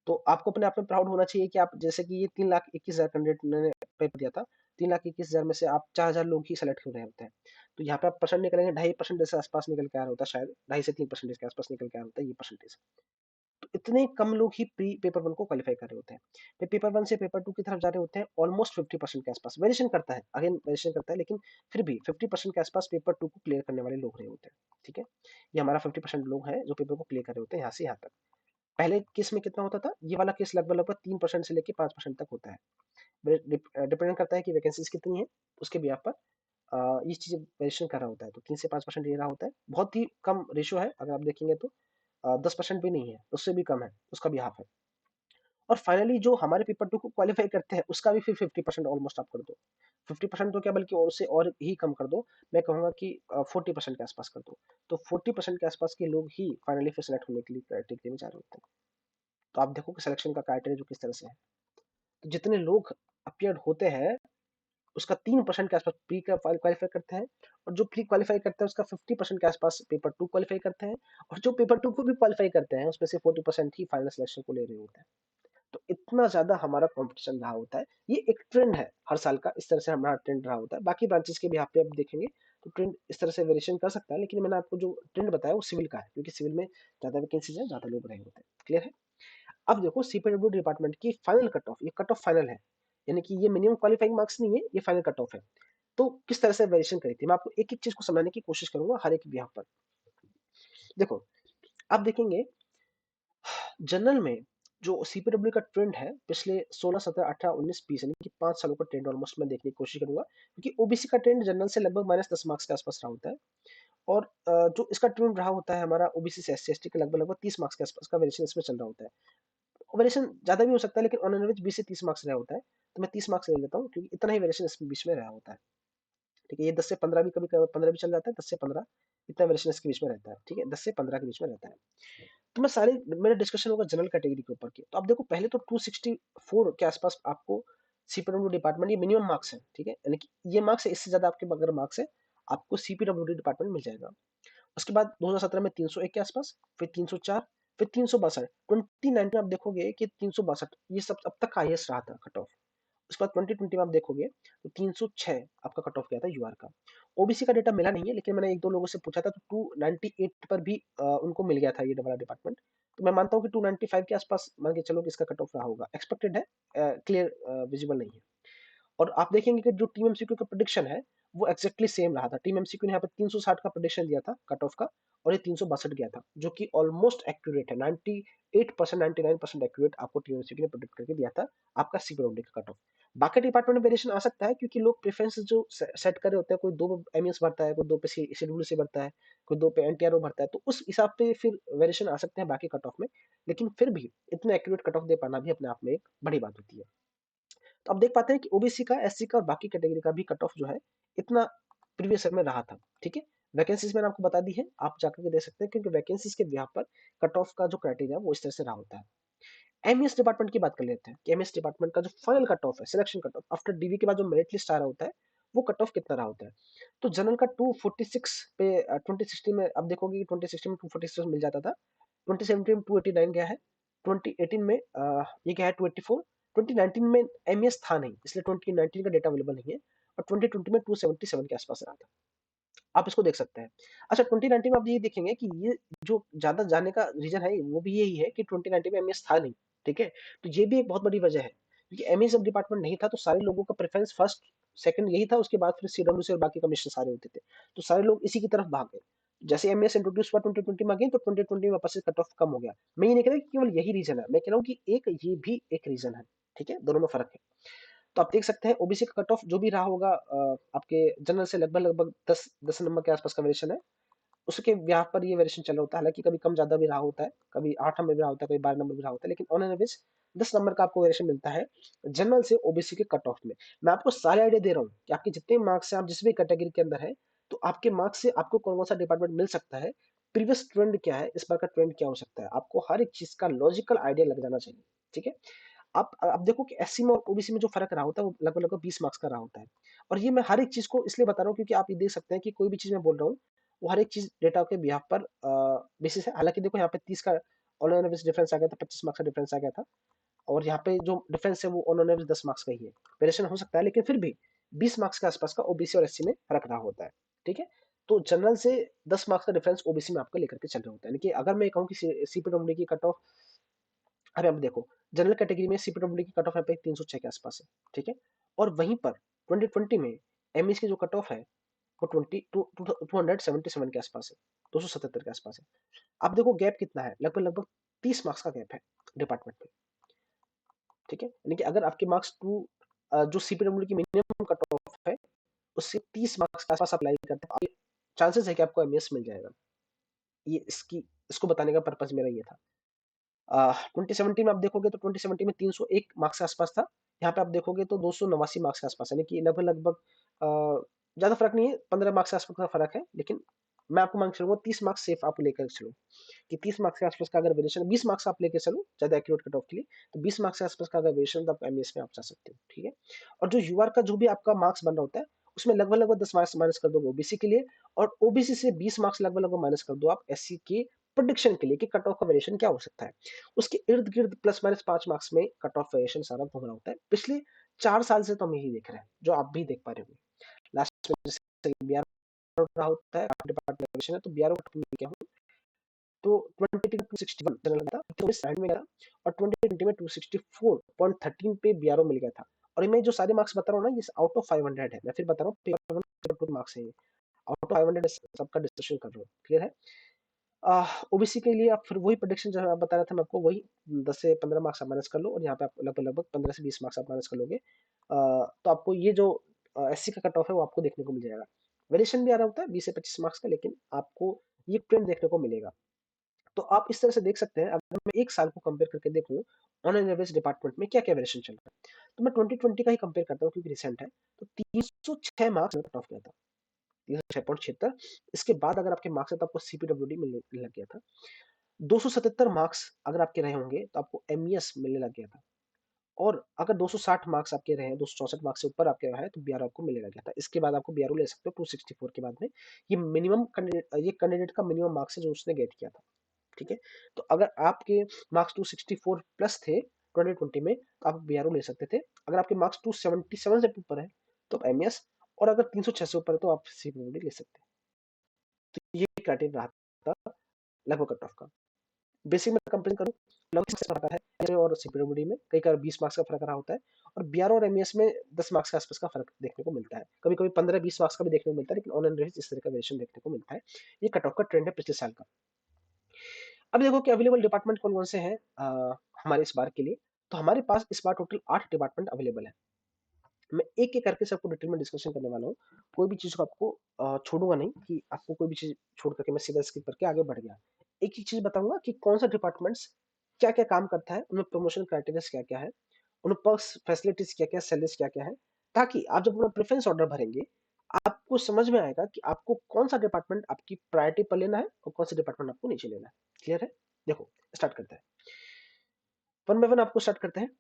तो आपको अपने आप में प्राउड होना चाहिए कि आप, जैसे कि ये 3,21,000 कैंडिडेट ने पेपर दिया था, 3,21,000 में से आप 4,000 लोग ही सेलेक्ट हो रहे होते हैं। तो यहाँ पे आप परसेंट निकलेंगे, 2.5% जैसे आसपास निकल के आ रहा होता है, शायद 2.5 से 3% के आसपास निकल के आ रहा होता है ये परसेंटेज। इतने कम लोग ही प्री पेपर वन को क्वालिफाई कर रहे होते हैं। फिर पेपर वन से पेपर टू की तरफ जा रहे होते हैं, ऑलमोस्ट 50% के आसपास वेरिएशन करता है, अगेन वेरिएशन करता है, लेकिन फिर भी 50% के आसपास पेपर टू को क्लियर करने वाले लोग रहे होते हैं। ठीक है, ये हमारा 50% लोग हैं जो पेपर को क्लियर कर रहे होते हैं यहाँ से यहाँ तक। पहले केस में कितना होता था, ये वाला केस लगभग लगभग 3% से लेकर 5% तक होता है। डिपेंड करता है कि वैकेंसीज कितनी है, उसके बिहाफ पर ये चीजें वेरिएशन कर रहा होता है। तो 3 से 5% ये रहा होता है, बहुत ही कम रेशियो है अगर आप देखेंगे तो। 10% भी नहीं है, उससे भी कम है, उसका भी हाफ है। और फाइनली जो हमारे पेपर टू को क्वालिफाई करते हैं उसका भी फिर 50% ऑलमोस्ट आप कर दो। 50% तो क्या, बल्कि और से और ही कम कर दो, मैं कहूंगा कि 40% के आसपास कर दो। तो 40% के आसपास के लोग ही फाइनली फिर सेलेक्ट होने के लिए क्राइटेरिया में जा रहे होते हैं। तो आप देखो कि सिलेक्शन का क्राइटेरिया जो किस तरह से है। तो जितने लोग अपियर होते हैं उसका 3% के आसपास प्री क्वालिफाई करते हैं, और जो प्री क्वालिफाई करते हैं उसका 50% के आसपास पेपर टू क्वालिफाई करते हैं, और जो पेपर टू को भी क्वालिफाई करते हैं उसमें से 40% ही फाइनल सिलेक्शन को ले रहे होते हैं। तो इतना ज्यादा हमारा कंपटीशन रहा होता है। ये एक ट्रेंड है हर साल का, इस तरह से हमारा ट्रेंड रहा होता है। बाकी ब्रांचेस के भी यहाँ पे आप देखेंगे तो ट्रेंड इस तरह से वेरिएशन कर सकता है, लेकिन मैंने आपको जो ट्रेंड बताया वो सिविल का है, क्योंकि सिविल में ज्यादा वैकेंसीज है, ज्यादा लोग रहे होते हैं। क्लियर है। अब देखो सीपीडब्ल्यू डिपार्टमेंट की फाइनल कट ऑफ, ये कट ऑफ फाइनल है, यानी कि ये मिनिमम क्वालिफाइंग मार्क्स नहीं है, ये फाइनल कट ऑफ है। तो किस तरह से वेरिएशन करी थी, मैं आपको एक एक चीज को समझाने की कोशिश करूंगा हर एक बिहाफ पर। देखो, आप देखेंगे जनरल में जो सीपीडब्ल्यू का ट्रेंड है पिछले 16 17 18 19 20 यानी कि 5 सालों का ट्रेंड ऑलमोस्ट मैं देखने की कोशिश करूंगा, क्योंकि ओबीसी का ट्रेंड जनरल से लगभग -10 मार्क्स के आसपास रहा होता है। और जो इसका ट्रेंड रहा होता है हमारा ओबीसी से एससी एसटी का लगभग लगभग 30 मार्क्स के आसपास का वेरिएशन इसमें चल रहा होता है। वेरिएशन ज्यादा भी हो सकता है, लेकिन ऑन एवरेज 20 से 30 मार्क्स रहा होता है। तो मैं 30 मार्क्स ले लेता हूँ, क्योंकि इतना ही वेरिएशन इस बीच में रहा होता है। ठीक है, ये 10 से 15 भी, कभी 15 भी चल जाता है, 10 से 15 इतना वेरिएशन इसके बीच में रहता है। ठीक है, 10 से 15 के बीच में रहता है। तो मैं सारे, मेरा डिस्कशन होगा जनरल कैटेगरी के ऊपर की। तो आप देखो पहले तो 264 के आसपास आपको सीपीडब्ल्यू डिपार्टमेंट, ये मिनिमम मार्क्स है। ठीक है, यानी कि ये मार्क्स है, इससे ज्यादा आपके अगर मार्क्स है आपको सीपीडब्ल्यू डिपार्टमेंट मिल जाएगा। उसके बाद 2017 में 301 के आसपास, फिर 304, फिर 362। 2019 में आप देखोगे कि 362 ये सब अब तक का हाईएस्ट रहा था कट ऑफ। उसके बाद 2020 में आप देखोगे तो 306 आपका कट ऑफ गया था यूआर का। ओबीसी का डेटा मिला नहीं है, लेकिन मैंने एक दो लोगों से पूछा था तो 298 पर भी उनको मिल गया था ये वाला डिपार्टमेंट। तो मैं मानता हूँ कि 295 के आसपास मान के चलो कि इसका कट ऑफ रहा होगा, एक्सपेक्टेड है, क्लियर विजिबल नहीं है। और आप देखेंगे कि जो टीम एमसीक्यू का प्रोडिक्शन है वो एक्जैक्टली सेम रहा था। टीम एमसीक्यू ने यहाँ पे 360 का प्रोडिक्शन दिया था कट ऑफ का, और ये 362 गया था, जो कि ऑलमोस्ट एक्यूरेट है। 98% 99% एक्यूरेट आपको टीम एमसीक्यू ने प्रोडिक्ट करके दिया था आपका सीपीडब्ल्यू का कट ऑफ। बाकी डिपार्टमेंट में वेरिएशन आ सकता है, क्योंकि लोग प्रेफरेंस जो सेट कर रहे होते हैं, कोई 2 एमईएस भरता है, कोई 2 पे शेड्यूल से भरता है, कोई 2 पे एनटीआरओ भरता है, तो उस हिसाब पे फिर वेरिएशन आ सकते हैं बाकी कट ऑफ में। लेकिन फिर भी इतना एक्यूरेट कट ऑफ दे पाना भी अपने आप में एक बड़ी बात होती है। तो आप देख पाते हैं कि ओबीसी का, एससी का और बाकी कैटेगरी का भी कट ऑफ जो है इतना प्रीवियस ईयर में रहा था। ठीक है, वैकेंसीज मैंने आपको बता दी है, आप जाकर के देख सकते हैं, क्योंकि वैकेंसीज के बिहाफ पर कट ऑफ का जो क्राइटेरिया है वो इस तरह से रहा होता है। एमईएस डिपार्टमेंट की बात कर लेते हैं कि एमईएस डिपार्टमेंट का जो फाइनल कट ऑफ है, selection cut off after DV के बाद जो मेरिट लिस्ट आ रहा होता है, वो कट ऑफ कितना रहा होता है। तो जनरल का 246 पे 2016 में आप देखोगे कि 2016 में 246 मिल जाता था, 2017 में 289 गया है, 2018 में ये गया है 284, 2019 में एमईएस था नहीं, इसलिए 2019 का डेटा अवेलेबल नहीं है, और 2020 में 277 के आसपास रहा था। आप इसको देख सकते हैं। अच्छा, 2019 में आप ये देखेंगे कि ये जो ज़्यादा जाने का रीज़न है वो भी यही है कि 2019 में एमईएस था नहीं, ठीक है? तो ये भी एक बहुत बड़ी वजह है, क्योंकि एमईएस जब डिपार्टमेंट नहीं था तो सारे लोगों का प्रेफ़रेंस फर्स्ट, सेकंड यही था, उसके बाद फिर सीडब्ल्यूसी और बाकी कमीशन सारे होते थे। तो सारे लोग इसी की तरफ भाग गए। जैसे एमईएस इंट्रोड्यूस हुआ 2020 में अगेन, तो 2020 में वापस से कट ऑफ कम हो गया। मैं ये नहीं कह रहा कि केवल यही रीज़न है, मैं कह रहा हूँ कि एक ये भी एक रीज़न है, ठीक है? दोनों में फ़र्क है। तो आप देख सकते हैं ओबीसी का कट ऑफ जो भी रहा होगा आपके जनरल से लगभग लगभग 10 नंबर के आसपास का वेरिएशन है। उसके ब्याह पर ये वेरिएशन चल रहा होता है, हालांकि कभी कम ज्यादा भी रहा होता है, कभी 8 नंबर भी रहा होता है, कभी 12 नंबर भी रहा होता है, लेकिन ऑन एन एवरेज 10 नंबर का आपको वेरिएशन मिलता है जनरल से ओबीसी के कट ऑफ में। मैं आपको सारे आइडिया दे रहा हूँ कि आपके जितने मार्क्स हैं, आप जिस भी कैटेगरी के अंदर है, तो आपके मार्क्स से आपको कौन कौन सा डिपार्टमेंट मिल सकता है, प्रीवियस ट्रेंड क्या है, इस बार का ट्रेंड क्या हो सकता है, आपको हर एक चीज का लॉजिकल आइडिया लग जाना चाहिए। ठीक है, आप देखो कि एससी में और ओबीसी में जो फर्क रहा होता है वो लगभग लगभग 20 मार्क्स का रहा होता है। और ये मैं हर एक चीज को इसलिए बता रहा हूँ क्योंकि आप ये देख सकते हैं कि कोई भी चीज मैं बोल रहा हूँ वो हर एक चीज डेटा के बिहाफ पर बेसिस है। हालांकि देखो यहाँ पे 30 का ऑन ऑन एवरेज डिफरेंस आ गया था, 25 मार्क्स का डिफरेंस आ गया था, और यहाँ पे जो डिफरेंस है वो ऑन ऑन एवरेज 10 मार्क्स का ही है। वेरिएशन हो सकता है, लेकिन फिर भी 20 मार्क्स के आसपास का ओबीसी और एससी में फर्क रहा होता है। ठीक है, तो जनरल से 10 मार्क्स का डिफरेंस ओबीसी में आपको लेकर के चल रहा होता है। यानी कि अगर मैं कहूँ कि सीपीडब्ल्यू की कट ऑफ अब आप देखो, जनरल कैटेगरी में सीपीडब्ल्यूडी की कट ऑफ यहाँ पे 306 के आसपास है, ठीक है। और वहीं पर 2020 में एमएस की जो कट ऑफ है वो 277 के आसपास है, 277 के आसपास है। आप देखो गैप कितना है, लगभग लगभग 30 मार्क्स का गैप है डिपार्टमेंट में, ठीक है। यानी कि अगर आपके मार्क्स जो सीपीडब्ल्यूडी की मिनिमम कट ऑफ है उससे 30 मार्क्स के आसपास अप्लाई करते हैं, चांसेस है कि आपको एमएस मिल जाएगा। ये इसको बताने का पर्पज मेरा ये था। 2017 में आप देखोगे तो 2017 में 301 मार्क्स के आसपास था। यहाँ पे आप देखोगे तो 289 मार्क्स के आसपास, यानी कि लगभग लगभग ज्यादा फर्क नहीं है, 15 मार्क्स के आसपास का फर्क है। लेकिन मैं आपको मान के चलूंगा 30 मार्क्स सेफ आप लेकर चलो, कि 30 मार्क्स के आसपास का अगर वेरिएशन, 20 मार्क्स आप लेके चलो ज्यादा एक्यूरेट कट ऑफ के लिए, तो 20 मार्क्स के आसपास का अगर वेरिएशन तो आप एमएस में आप जा सकते हो, ठीक है। और जो यूआर का जो भी आपका मार्क्स बन रहा होता है उसमें लगभग लगभग 10 मार्क्स माइनस कर दो ओबीसी के लिए, और ओबीसी से 20 मार्क्स लगभग लगभग माइनस कर दो आप एससी के प्रोडिक्शन के लिए कि कट ऑफ का वेरिएशन क्या हो सकता है। उसके इर्द गिर्द प्लस माइनस 5 मार्क्स में कट ऑफ वेरिएशन सारा घूम रहा होता है। पिछले 4 साल से तो हम यही देख रहे हैं, जो आप भी देख पा रहे होंगे। लास्ट में जैसे बीआरओ रहा होता है, डिपार्टमेंट है तो बीआरओ क्या हो, तो 2018 में 261 चलने लगा था, 2019 में गया और 2020 में 264.13 पे बीआरओ मिल गया था। और मैं जो सारे मार्क्स बता रहा हूँ ना, ये आउट ऑफ 500 है। मैं फिर बता रहा हूँ पेपर 1 पेपर 2 मार्क्स है ये, आउट ऑफ 500 सबका डिस्कशन कर रहा हूँ, क्लियर है। ओबीसी के लिए आप फिर वही प्रोडिक्शन जो मैं बता रहा था, मैं आपको वही 10 से 15 मार्क्स आप माइनस कर लो, और यहाँ पे आप लगभग लगभग 15 से 20 मार्क्स आप माइनस कर लोगे, तो आपको ये जो एससी का कट ऑफ है वो आपको देखने को मिल जाएगा। वेरिएशन भी आ रहा होता है 20 से 25 मार्क्स का, लेकिन आपको ये ट्रेंड देखने को मिलेगा। तो आप इस तरह से देख सकते हैं, अगर मैं एक साल को कंपेयर करके देखूं ऑन एन एवरेज डिपार्टमेंट में क्या क्या वेरिएशन चल रहा है, तो मैं 2020 का ही कंपेयर करता हूँ क्योंकि रिसेंट है। तो 306 मार्क्स कट ऑफ किया था, 306.76। इसके बाद अगर आपके मार्क्स है तो आपको सीपीडब्ल्यूडी मिलने लग गया था। 277 मार्क्स अगर आपके रहे होंगे तो आपको एमईएस मिलने लग गया था। और अगर 260 मार्क्स आपके रहे, 264 मार्क्स से ऊपर आपके रहा है तो बीआरओ आपको मिलने लग गया था। इसके बाद आपको बीआरओ ले सकते हो 264 के बाद में। ये मिनिमम कैंडिडेट, ये कैंडिडेट का मिनिमम मार्क्स है जो उसने गेट किया था, ठीक है। तो अगर आपके मार्क्स 264 प्लस थे 2020 में तो आप बीआरओ ले सकते थे। अगर आपके मार्क्स 277 से ऊपर है तो आप एमएस, और अगर 306 से ऊपर है तो आप सीपीडब्ल्यूडी ले सकते हैं। तो ये क्राइटेरिया रहा था लगभग कट ऑफ का। बेसिक में कंपेयर करूं, लगभग से फर्क है एमए और सीपीडब्ल्यूडी में, कई बार 20 मार्क्स का फर्क रहा होता है, और बीआरओ और एमएस में 10 मार्क्स के आसपास का फर्क देखने को मिलता है। कभी कभी 15-20 मार्क्स का भी देखने को मिलता है, लेकिन ऑन एन एवरेज इस तरह का वेरिएशन देखने को मिलता है। ये कट ऑफ का ट्रेंड है पिछले साल का। अब देखो कि अवेलेबल डिपार्टमेंट कौन कौन से हैं हमारे इस बार के लिए। तो हमारे पास इस बार टोटल 8 डिपार्टमेंट अवेलेबल है। मैं एक एक करके सबको डिटेल में डिस्कशन करने वाला हूँ। कोई भी चीज को आपको छोड़ूंगा नहीं कि आपको कोई भी चीज छोड़ करके मैं सीधा स्किप करके आगे बढ़ गया। एक एक चीज बताऊंगा कि कौन सा डिपार्टमेंट्स क्या क्या काम करता है, उनमें प्रमोशन क्राइटेरिया क्या क्या है, उनमें पर्क्स फैसिलिटीज क्या क्या, सैलरीज क्या क्या है, ताकि आप जब अपना प्रेफरेंस ऑर्डर भरेंगे आपको समझ में आएगा कि आपको कौन सा डिपार्टमेंट आपकी प्रायोरिटी पर लेना है और कौन सा डिपार्टमेंट आपको नीचे लेना है। क्लियर है? देखो स्टार्ट करते हैं, वन बाय वन आपको स्टार्ट करते हैं।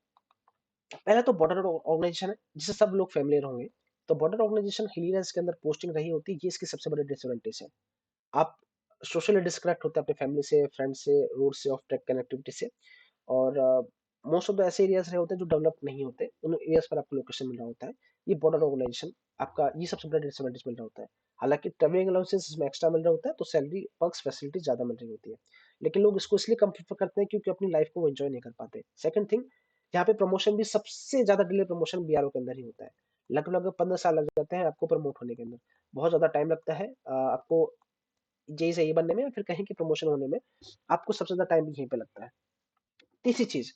पहला तो बॉर्डर ऑर्गेनाइजेशन है जिससे सब लोग फेमिलियर होंगे। तो बॉर्डर ऑर्गेनाइजेशन हिल एरियाज के अंदर पोस्टिंग रही होती है, ये इसकी सबसे बड़ी डिसएडवांटेज है। आप सोशली डिस्कनेक्ट होते हैं अपने फैमिली से, फ्रेंड से, रोड से, ऑफ ट्रैक कनेक्टिविटी से। और मोस्ट ऑफ द ऐसे एरियाज रहे होते हैं जो डेवलप नहीं होते, उन एरियाज पर आपको लोकेशन मिल रहा होता है। ये बॉर्डर ऑर्गेनाइजेशन आपका ये सबसे बड़ा डिसएडवांटेज मिल रहा होता है। हालांकि ट्रेवलिंग अलाउंसेस इसमें एक्स्ट्रा मिल रहा होता है तो सैलरी पर्क्स फैसिलिटी ज्यादा मिल रही होती है, लेकिन लोग इसको इसलिए कम प्रेफर करते हैं क्योंकि अपनी लाइफ को वो एंजॉय नहीं कर पाते। सेकंड थिंग, यहाँ पे प्रमोशन भी सबसे ज्यादा डिले प्रमोशन बीआरओ के अंदर ही होता है। लगभग लगभग 15 साल लग जाते हैं आपको प्रमोट होने के अंदर, बहुत ज्यादा टाइम लगता है आपको जेई से ये बनने में, फिर कहीं की प्रमोशन होने में आपको सबसे ज्यादा टाइम भी यहीं पे लगता है। तीसरी चीज,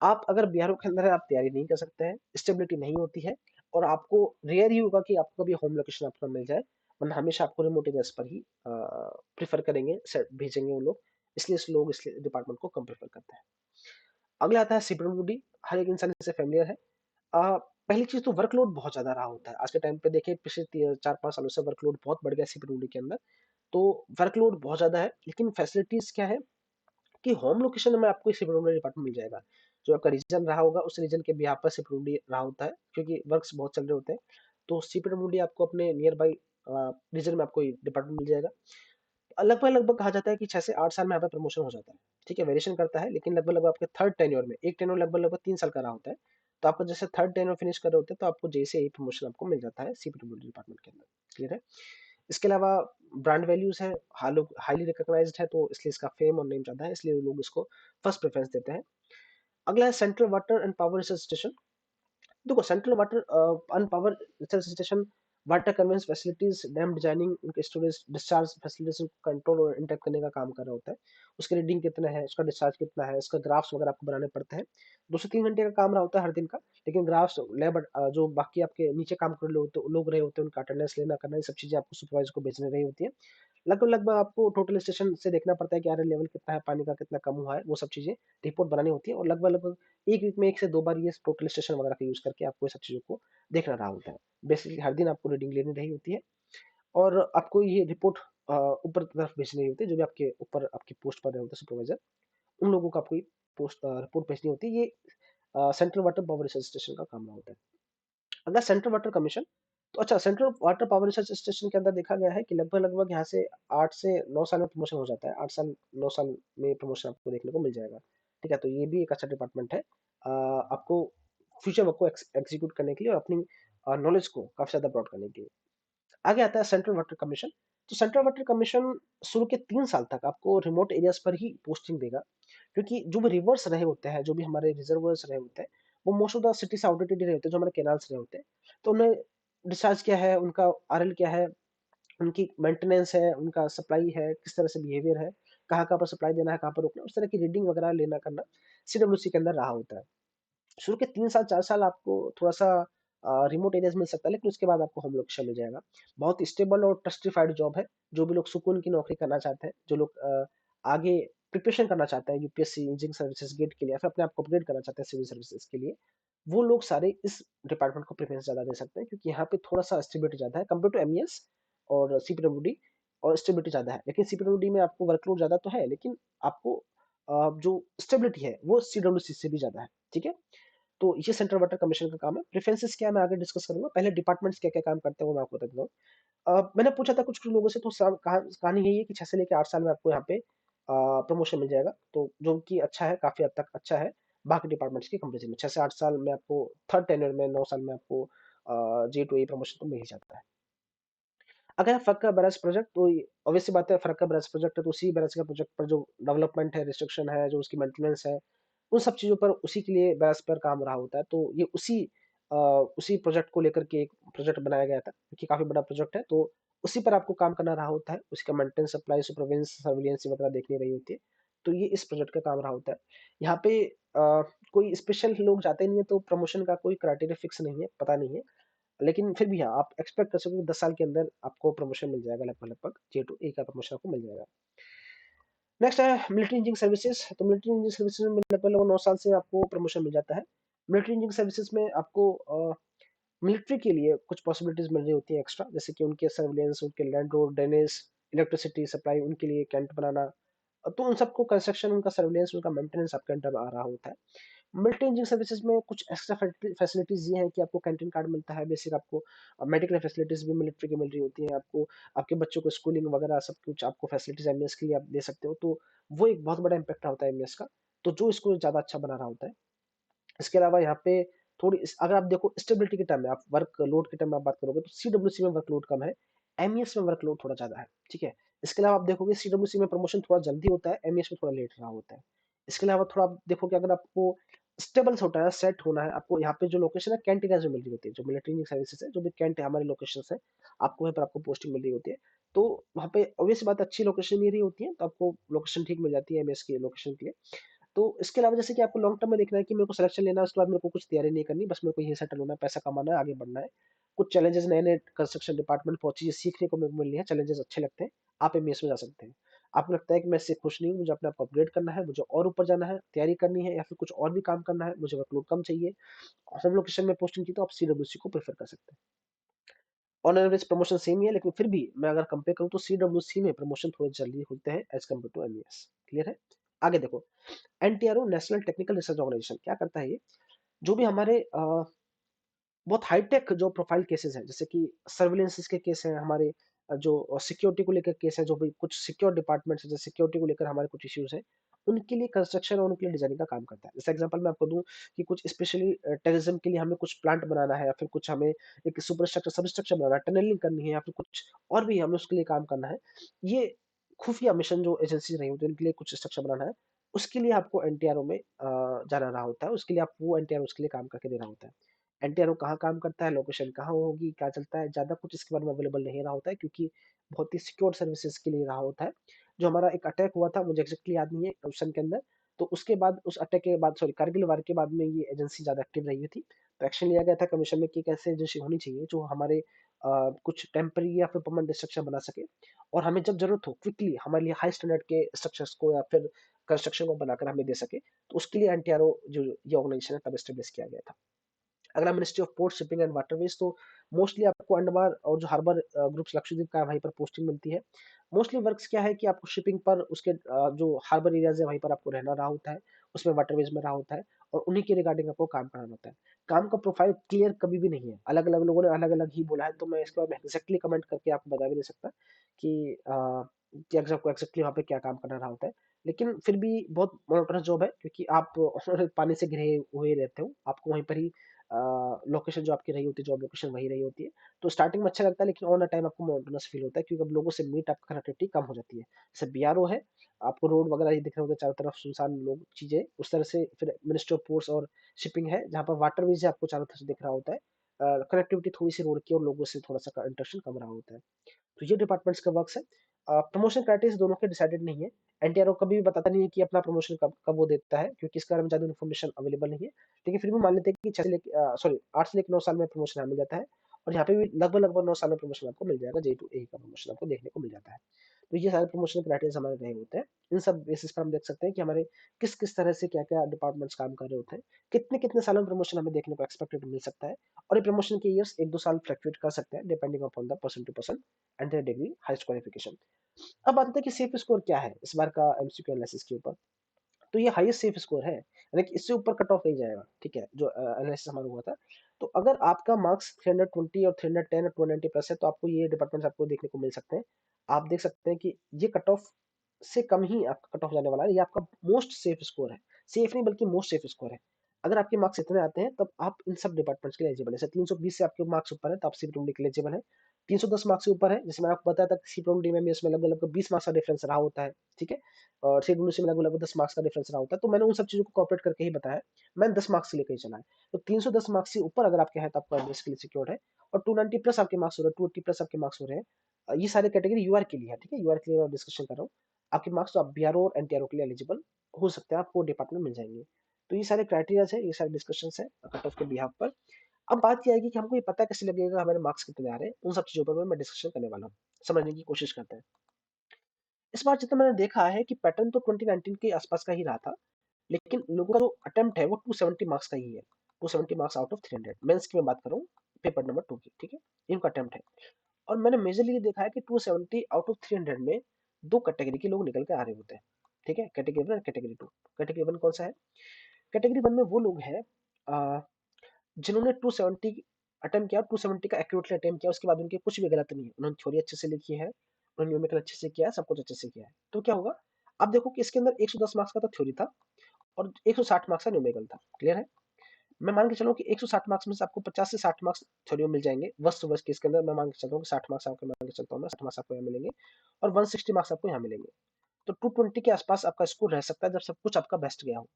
आप अगर बीआरओ के अंदर है, आप तैयारी नहीं कर सकते हैं, स्टेबिलिटी नहीं होती है, और आपको रेयर ही होगा कि आपको कभी होम लोकेशन आपको मिल जाए, वरना हमेशा आपको रिमोट एरियाज पर ही प्रीफर करेंगे, भेजेंगे वो लोग। इसलिए इस लोग इस डिपार्टमेंट को कम प्रेफर करते हैं। अगला आता है सीपीडब्ल्यूडी, हर एक इंसान इससे फेमिलियर है। पहली चीज तो वर्कलोड बहुत ज्यादा रहा होता है। आज के टाइम पे देखिए पिछले 4-5 सालों से वर्कलोड बहुत बढ़ गया सीपीडब्ल्यूडी के अंदर। तो वर्कलोड बहुत ज्यादा है, लेकिन फैसिलिटीज क्या है कि होम लोकेशन में आपको सीपीडब्ल्यूडी डिपार्टमेंट मिल जाएगा। जो आपका रीजन रहा होगा उस रीजन के बिहाफ पर सीपीडब्ल्यूडी रहा होता है, क्योंकि वर्क्स बहुत चल रहे होते हैं। तो सीपीडब्ल्यूडी आपको अपने नियर बाई रीजन में आपको डिपार्टमेंट मिल जाएगा। लगभग लगभग कहा जाता है कि 6 से 8 साल में यहाँ पे प्रमोशन हो जाता है। ठीक है, वेरिएशन करता है, लेकिन लगभग लगभग आपके थर्ड टेन्योर में, एक टेन्योर लगभग लगभग 3 साल का रहा होता है, तो आपको जैसे थर्ड टेन्योर फिनिश कर रहे होते हैं तो आपको जैसे ही प्रमोशन आपको मिल जाता है सीपीडब्ल्यूडी डिपार्टमेंट के अंदर। क्लियर है? इसके अलावा ब्रांड वैल्यूज है, हाईली रिकॉग्नाइज्ड है, तो इसलिए इसका फेम और नेम ज्यादा है, इसलिए लोग इसको फर्स्ट प्रेफरेंस देते हैं। अगला है central water and power research station. देखो central water and power research station water conveyance facilities, dam designing, उनके स्टोरेज डिस्चार्ज फैसिलिटीज को कंट्रोल और इंटेक्ट करने का काम कर रहा होता है। उसकी रीडिंग कितना है, उसका डिस्चार्ज कितना है, उसका ग्राफ्स वगैरह आपको बनाने पड़ते हैं। 2 से 3 घंटे का काम रहा होता है हर दिन का। लेकिन ग्राफ्स लेबर जो बाकी आपके नीचे काम कर रहे होते लोग रहे होते हैं, उनका अटेंडेंस लेना करना, ये सब चीजें आपको सुपरवाइजर को भेजने रही होती है। लगभग लगभग आपको टोटल स्टेशन से देखना पड़ता है कि यार लेवल कितना है, पानी का कितना कम हुआ है, वो सब चीजें रिपोर्ट बनानी होती है। और लगभग लगभग एक वीक में 1 से 2 बार ये टोटल स्टेशन वगैरह का यूज करके आपको ये सब चीजों को देखना रहा होता है। बेसिकली हर दिन आपको रीडिंग लेनी रही होती है और आपको ये रिपोर्ट ऊपर की तरफ भेजनी होती है। जो भी आपके ऊपर आपकी पोस्ट पर रहे होते हैं सुपरवाइजर, उन लोगों को आपको ये पोस्ट रिपोर्ट भेजनी होती है। ये central water power research station का काम रहा होता है। अगर सेंट्रल वाटर कमीशन, तो अच्छा central water power research station के अंदर देखा गया है कि लगभग लगभग यहाँ से 8 से 9 साल में प्रमोशन हो जाता है। 8 साल 9 साल में प्रमोशन आपको देखने को मिल जाएगा। ठीक है, तो ये भी एक अच्छा डिपार्टमेंट है आपको फ्यूचर वर्क को एग्जीक्यूट करने के लिए और अपनी नॉलेज को काफी ज्यादा ब्रॉड करने के लिए। आगे आता है सेंट्रल वाटर कमीशन। तो सेंट्रल वाटर कमीशन शुरू के 3 साल तक आपको रिमोट एरियाज पर ही पोस्टिंग देगा, क्योंकि जो भी रिवर्स रहे होते हैं, जो भी हमारे रिजर्वर्स रहे होते हैं, वो मोस्ट ऑफ द सिटी से आउटडेटेड रहे होते हैं, जो हमारे कैनाल्स रहे होते हैं। तो उन्हें डिस्चार्ज क्या है, उनका आरएल क्या है, उनकी मेंटेनेंस है, उनका सप्लाई है, किस तरह से बिहेवियर है, कहाँ कहाँ पर सप्लाई देना है, कहाँ पर रोकना है, उस तरह की रीडिंग वगैरह लेना करना सीडब्ल्यूसी के अंदर रहा होता है। शुरू के 3 साल 4 साल आपको थोड़ा सा रिमोट एरियाज मिल सकता है, लेकिन उसके बाद आपको होम लोकेशन मिल जाएगा। बहुत स्टेबल और ट्रस्टिफाइड जॉब है। जो भी लोग सुकून की नौकरी करना चाहते हैं, जो लोग आगे प्रिपरेशन करना चाहते हैं यूपीएससी इंजीनियरिंग सर्विसेज गेट के लिए, या फिर अपने आप को अपग्रेड करना चाहते हैं सिविल सर्विसेज के लिए, वो लोग सारे इस डिपार्टमेंट को प्रेफरेंस ज्यादा दे सकते हैं, क्योंकि यहाँ पे थोड़ा सा स्टेबिलिटी ज्यादा है कंपेयर टू एमईएस और सीपीडब्ल्यूडी। और स्टेबिलिटी ज्यादा है, लेकिन सीपीडब्ल्यूडी में आपको वर्कलोड ज्यादा तो है, लेकिन आपको जो स्टेबिलिटी है वो सीडब्ल्यूसी से भी ज्यादा है। ठीक है, तो ये सेंट्रल वाटर कमीशन का काम है। प्रेफरेंसेस क्या है मैं आगे डिस्कस करूंगा, पहले डिपार्टमेंट्स क्या क्या काम करते हैं वो मैं आपको बता देता हूँ। मैंने पूछा था कुछ कुछ लोगों से, तो कहानी यही है कि 6 से लेकर 8 साल में आपको यहाँ पे प्रमोशन मिल जाएगा, तो जो कि अच्छा है, काफी हद तक अच्छा है बाकी डिपार्टमेंट्स की कंपेरिजन में। 6 से 8 साल में आपको थर्ड टेन्योर में 9 साल में आपको J2A प्रमोशन तो मिल ही जाता है। अगर फरक्का बैराज प्रोजेक्ट, तो ऑब्वियस सी बात है, फरक्का बैराज प्रोजेक्ट है तो उसी बैराज का प्रोजेक्ट पर जो डेवलपमेंट है, रिस्ट्रिक्शन है, जो उसकी मेंटेनेंस है, उन सब चीजों पर उसी के लिए बैराज पर काम रहा होता है। तो ये उसी प्रोजेक्ट को लेकर के एक प्रोजेक्ट बनाया गया था, क्योंकि काफी बड़ा प्रोजेक्ट है, तो उसी पर आपको काम करना रहा होता है। उसका मेंटेनेंस, सप्लाई, सुपरवेंस, सर्विलियंस वगैरह देखनी रही होती है। तो ये इस प्रोजेक्ट का काम रहा होता है। यहाँ पे कोई स्पेशल लोग जाते नहीं है, तो प्रमोशन का कोई क्राइटेरिया फिक्स नहीं है, पता नहीं है। लेकिन फिर भी हाँ, आप एक्सपेक्ट कर सकते हो कि 10 साल के अंदर आपको प्रमोशन मिल जाएगा, लगभग लगभग J2A का प्रमोशन आपको मिल जाएगा। नेक्स्ट है मिलिट्री इंजीनियरिंग सर्विसेज। तो मिलिट्री इंजीनियरिंग सर्विसेज में लगभग लगभग 9 साल से आपको प्रमोशन मिल जाता है। मिलिट्री इंजीनियरिंग सर्विसेज में आपको मिलिट्री के लिए कुछ पॉसिबिलिटीज मिल रही होती है एक्स्ट्रा, जैसे कि उनके सर्विलेंस, उनके land road, drainage, electricity supply, उनके लिए कैंट बनाना। तो उन सबको कंस्ट्रक्शन, उनका सर्विलेंस, उनका मेंटेनेंस आपके अंडर आ रहा होता है। मिलिट्री इंजीनियरिंग सर्विसेज में कुछ एक्स्ट्रा फैसिलिटीज ये हैं कि आपको कैंटीन कार्ड मिलता है, बेसिक आपको मेडिकल फैसिलिटीज भी मिलिट्री की मिल रही होती है आपको, आपके बच्चों को स्कूलिंग वगैरह सब कुछ आपको फैसिलिटीज एमईएस के लिए आप दे सकते हो। तो वो एक बहुत बड़ा इंपैक्ट होता है एमईएस का, तो जो इसको ज्यादा अच्छा बना रहा होता है। इसके अलावा यहाँ पे अगर आप देखो स्टेबिलिटी के टाइम में, आप वर्क लोड के टाइम में आप बात करोगे, तो सीडब्ल्यूसी में वर्कलोड कम है, एमईएस में वर्कलोड थोड़ा ज्यादा है। ठीक है, इसके अलावा आप देखोगे सीडब्ल्यूसी में प्रमोशन थोड़ा जल्दी होता है, एमईएस में थोड़ा लेट रहा होता है। इसके अलावा थोड़ा आप देखोगे, अगर आपको स्टेबल होना है, सेट होना है, आपको यहाँ पे जो लोकेशन है कैंट एरियाज में मिल रही होती है, जो मिलिट्री सर्विसेज है, जो भी कैंट है हमारे लोकेशन है, आपको वहाँ पर आपको पोस्टिंग मिल रही होती है। तो वहाँ पे ऑब्वियस बात, अच्छी लोकेशन मिल रही होती है, तो आपको लोकेशन ठीक मिल जाती है एमएस की लोकेशन के लिए। तो इसके अलावा जैसे कि आपको लॉन्ग टर्म में देखना है कि मेरे को सिलेक्शन लेना है, उसके बाद मेरे को कुछ तैयारी नहीं करनी, बस मेरे को यही सेटल होना है, पैसा कमाना है, आगे बढ़ना है। कुछ चैलेंजेस नए नए कंस्ट्रक्शन डिपार्टमेंट बहुत चीजें सीखने को मेरे को मिल रही है, चैलेंजेस अच्छे लगते हैं, आप एमएस में जा सकते हैं। आपको लगता है कि मैं इससे खुश नहीं हूँ, मुझे अपने आप को अपग्रेड करना है, मुझे और ऊपर जाना है, तैयारी करनी है, या फिर कुछ और भी काम करना है, मुझे वर्कलोड कम चाहिए, होम लोकेशन में पोस्टिंग की, तो आप सीडब्ल्यूसी को प्रेफर कर सकते हैं। ऑन एवरेज प्रमोशन सेम ही है, लेकिन फिर भी मैं अगर कंपेयर करूँ तो सीडब्ल्यूसी में प्रमोशन थोड़े जल्दी होते हैं as compare to MES. Clear है? आगे देखो, NTRO national technical research organisation क्या करता है ये, जो भी हमारे बहुत हाईटेक जो प्रोफाइल केसेस हैं, जैसे कि सर्विलेंस के केस हैं हमारे, जो सिक्योरिटी को लेकर केस है, जो भी कुछ सिक्योर डिपार्टमेंट्स है, सिक्योरिटी को लेकर हमारे कुछ इश्यूज हैं, उनके लिए कंस्ट्रक्शन और उनके लिए डिजाइनिंग का काम करता है। जैसे एग्जांपल मैं आपको दूं कि कुछ स्पेशली टेररिज्म के लिए हमें कुछ प्लांट बनाना है, या फिर कुछ हमें एक सुपर स्ट्रक्चर सब स्ट्रक्चर बनाना है, टनलिंग करनी है, या फिर कुछ और भी हमें उसके लिए काम करना है, ये खुफिया मिशन जो एजेंसी रही होती है उनके लिए कुछ स्ट्रक्चर बनाना है, उसके लिए आपको एनटीआरओ में जाना रहा होता है, उसके लिए आप वो एनटीआरओ उसके लिए काम करके देना होता है। एनटीआरओ कहाँ काम करता है, लोकेशन कहाँ होगी, क्या चलता है, ज़्यादा कुछ इसके बारे में अवेलेबल नहीं रहा होता है, क्योंकि बहुत ही सिक्योर सर्विसेज के लिए रहा होता है। जो हमारा एक अटैक हुआ था, मुझे एग्जैक्टली याद नहीं है उस सन के अंदर, तो उसके बाद, उस अटैक के बाद, सॉरी, कारगिल वार के बाद में ये एजेंसी ज़्यादा एक्टिव रही हुई थी। तो एक्शन लिया गया था कमीशन में कि एक ऐसी एजेंसी होनी चाहिए जो हमारे कुछ टेम्पररी या फिर परमानेंट स्ट्रक्चर बना सके, और हमें जब जरूरत हो क्विकली हमारे लिए हाई स्टैंडर्ड के स्ट्रक्चर्स को या फिर कंस्ट्रक्शन को बनाकर हमें दे सके। तो उसके लिए एनटीआरओ जो ये ऑर्गेनाइजेशन है तब एस्टेब्लिश किया गया था। अगला ministry of port shipping and waterways, तो मोस्टली आपको अंडमान और जो हार्बर ग्रुप्स लक्षद्वीप का है, वहीं पर पोस्टिंग मिलती है। मोस्टली वर्क्स क्या है कि आपको शिपिंग पर उसके जो हार्बर एरियाज है वहीं पर आपको रहना रहा होता है, उसमें वाटरवेज में रहा होता है, और उन्हीं के रिगार्डिंग आपको काम करना होता है। काम का प्रोफाइल क्लियर कभी भी नहीं है, अलग अलग लोगों ने अलग अलग ही बोला है, तो मैं इसके बारे में एग्जैक्टली कमेंट करके आपको बता भी नहीं सकता कि आपको एग्जैक्टली वहाँ पे क्या काम करना रहा होता है। लेकिन फिर भी बहुत मोनोटोनस जॉब है, क्योंकि आप पानी से घिरे हुए रहते हो, आपको वहीं पर ही लोकेशन जो आपकी रही होती है, जॉब लोकेशन वही रही होती है। तो स्टार्टिंग में अच्छा लगता है, लेकिन ऑन अ टाइम आपको मोनोटोनस फील होता है, क्योंकि अब लोगों से मीट आपका कनेक्टिविटी कम हो जाती है। जैसे बीआरओ है, आपको रोड वगैरह ही दिख रहे होते हैं चारों तरफ, सुनसान लोग चीजें उस तरह से। फिर मिनिस्ट्री ऑफ पोर्ट्स और शिपिंग है, जहाँ पर वाटरवेज आपको चारों तरफ से दिख रहा होता है। कनेक्टिविटी थोड़ी सी रोड की और लोगों से थोड़ा सा इंटरेक्शन कम रहा होता है। तो ये डिपार्टमेंट्स का वर्क्स है। प्रमोशन क्राइटेरिया दोनों के डिसाइडेड नहीं है। एनटीआरओ कभी भी बताता नहीं है कि अपना प्रमोशन कब कब वो देता है, क्योंकि इसके बारे में ज्यादा इन्फॉर्मेशन अवेलेबल नहीं है। लेकिन फिर भी मान लेते हैं कि 8 से लेकर 9 साल में प्रमोशन हमें मिल जाता है, और यहाँ पे भी लगभग लगभग 9 साल में प्रमोशन आपको मिल जाएगा, J to A का प्रमोशन आपको देखने को मिल जाता है। तो ये सारे प्रमोशन क्राइटेरिया हमारे रहे होते हैं। इन सब बेसिस पर हम देख सकते हैं कि हमारे किस किस तरह से क्या क्या डिपार्टमेंट्स काम कर रहे होते हैं, कितने कितने सालों में प्रमोशन हमें देखने को एक्सपेक्टेड मिल सकता है। और ये प्रमोशन के ईयर्स 1-2 साल फ्लक्चुएट कर सकते हैं, depending upon the person to person and their degree highest qualification. अब आता है कि सेफ स्कोर क्या है इस बार का एमसीक्यू एनालिसिस के ऊपर। तो ये हाईएस्ट सेफ स्कोर है, यानी कि इससे ऊपर कट ऑफ नहीं जाएगा, ठीक है, जो एनालिसिस हमारा हुआ था। तो अगर आपका मार्क्स 320 और 310 और 290 प्लस है, तो आपको ये डिपार्टमेंट्स आपको देखने को मिल सकते हैं। आप देख सकते हैं कि ये कट ऑफ से कम ही आपका कट ऑफ जाने वाला है, ये आपका मोस्ट सेफ स्कोर है। सेफ नहीं बल्कि मोस्ट सेफ स्कोर है। अगर आपके मार्क्स इतने आते हैं, तब आप इन सब डिपार्टमेंट्स के लिए एलिजिबल है। जैसे 320 से आपके मार्क्स ऊपर है, तो आप सीपीडब्ल्यूडी के लिए एलिजिबल है। 310 मार्क्स से ऊपर है, जैसे मैंने आपको बताया था, सीपीडब्ल्यूडी में इसमें लगभग लगभग 20 मार्क्स का डिफरेंस रहा होता है, ठीक है, और सीपीडब्ल्यूडी से लगभग लगभग 10 मार्क्स का डिफरेंस रहा होता है। तो मैंने उन सब चीजों को कॉपरेट करके ही बताया, मैंने 10 मार्क्स से लेकर ही चला है। तो 310 मार्क्स से ऊपर अगर आपके हैं, तो आपको एडमिशन के लिए सिक्योर है। और 290 प्लस आपके मार्क्स हो रहे हैं, 280 प्लस आपके मार्क्स हो रहे हैं, ये सारे कैटेगरी यूआर के लिए है, ठीक है, यूआर के लिए मैं डिस्कशन कर रहा हूँ। आपके मार्क्स तो आप बीआरओ और एनटीआरओ के लिए एलिजिबल हो सकते हैं, आपको डिपार्टमेंट मिल जाएंगे। तो ये सारे क्राइटेरिया है, ये सारे डिस्कशन है कट ऑफ के बिहाफ पर। अब बात ये आएगी कि हमको ये पता कैसे लगेगा हमारे मार्क्स कितने आ रहे हैं, उन सब चीजों पर मैं डिस्कशन करने वाला हूँ, समझने की कोशिश करते हैं। इस बार जितना मैंने देखा है कि पैटर्न तो 2019 के आसपास का ही रहा था, लेकिन लोगों का जो अटेम्प्ट है वो 270 मार्क्स का ही है। 270 मार्क्स आउट ऑफ 300, मेंस की मैं बात कर रहा हूँ, पेपर नंबर 2 की, ठीक है, इनका अटेम्प्ट है। और मैंने मेजरली ये देखा है कि 270 आउट ऑफ 300 में दो कैटेगरी के लोग निकल के आ रहे होते हैं, ठीक है, कैटेगरी 1 और कैटेगरी 2। कैटेगरी 1 कौन सा है? कैटेगरी 1 में वो लोग हैं जिन्होंने 270 अटेम्प्ट किया, 270 का एक्यूरेटली अटेम्प्ट किया, उसके बाद उनके कुछ भी गलत नहीं है, उन्होंने थ्योरी अच्छे से लिखी है, उन्होंने न्यूमेरिकल अच्छे से किया है, सब कुछ अच्छे से किया है। तो क्या होगा, अब देखो कि इसके अंदर 110 मार्क्स का तो थ्योरी था, और 160 मार्क्स का न्यूमेरिकल था, क्लियर है। मैं मान के चलूँ कि 160 मार्क्स में से आपको 50 से 60 मार्क्स थ्योरी में मिल जाएंगे, वर्स्ट टू वर्स्ट केस के अंदर मैं मान के चलता हूँ कि 60 मार्क्स आपके मान के चलता हूँ मैं, 60 मार्क्स आपको यहाँ मिलेंगे, और 160 मार्क्स आपको यहाँ मिलेंगे। तो 220 के आसपास आपका स्कोर रह सकता है, जब सब कुछ आपका बेस्ट गया हो।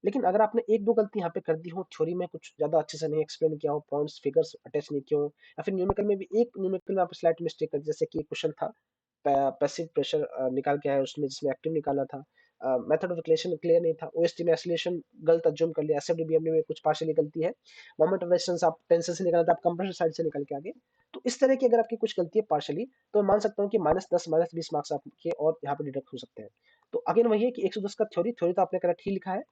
लेकिन अगर आपने एक दो गलती यहाँ पे कर दी हो, थ्योरी में कुछ ज्यादा अच्छे से नहीं एक्सप्लेन किया हो, पॉइंट्स फिगर्स अटैच नहीं किए हो, या फिर न्यूमेरिकल में भी एक न्यूमेरिकल में आप स्लाइट मिस्टेक कर, जैसे कि एक क्वेश्चन था पैसिव प्रेशर निकाल के आया उसमें, जिसमें एक्टिव निकाला था, मेथड ऑफ डिक्लेरेशन क्लियर नहीं था, ओएसटी में एसोसिएशन गलत अज्यूम कर लिया, एसएफडीबीएमडी में कुछ पार्शियली गलती है, मोमेंट ऑफ रेजिस्टेंस आप टेंशन से निकाला था, आप कंप्रेसर साइड से निकल के आगे। तो इस तरह की अगर आपकी कुछ गलती है पार्शियली, तो मैं मान सकता हूँ कि -10 -20 मार्क्स आपके और यहाँ पे डिडक्ट हो सकते हैं। तो अगेन वही है कि 110 का थ्योरी थ्योरी तो आपने करेक्ट ही लिखा है,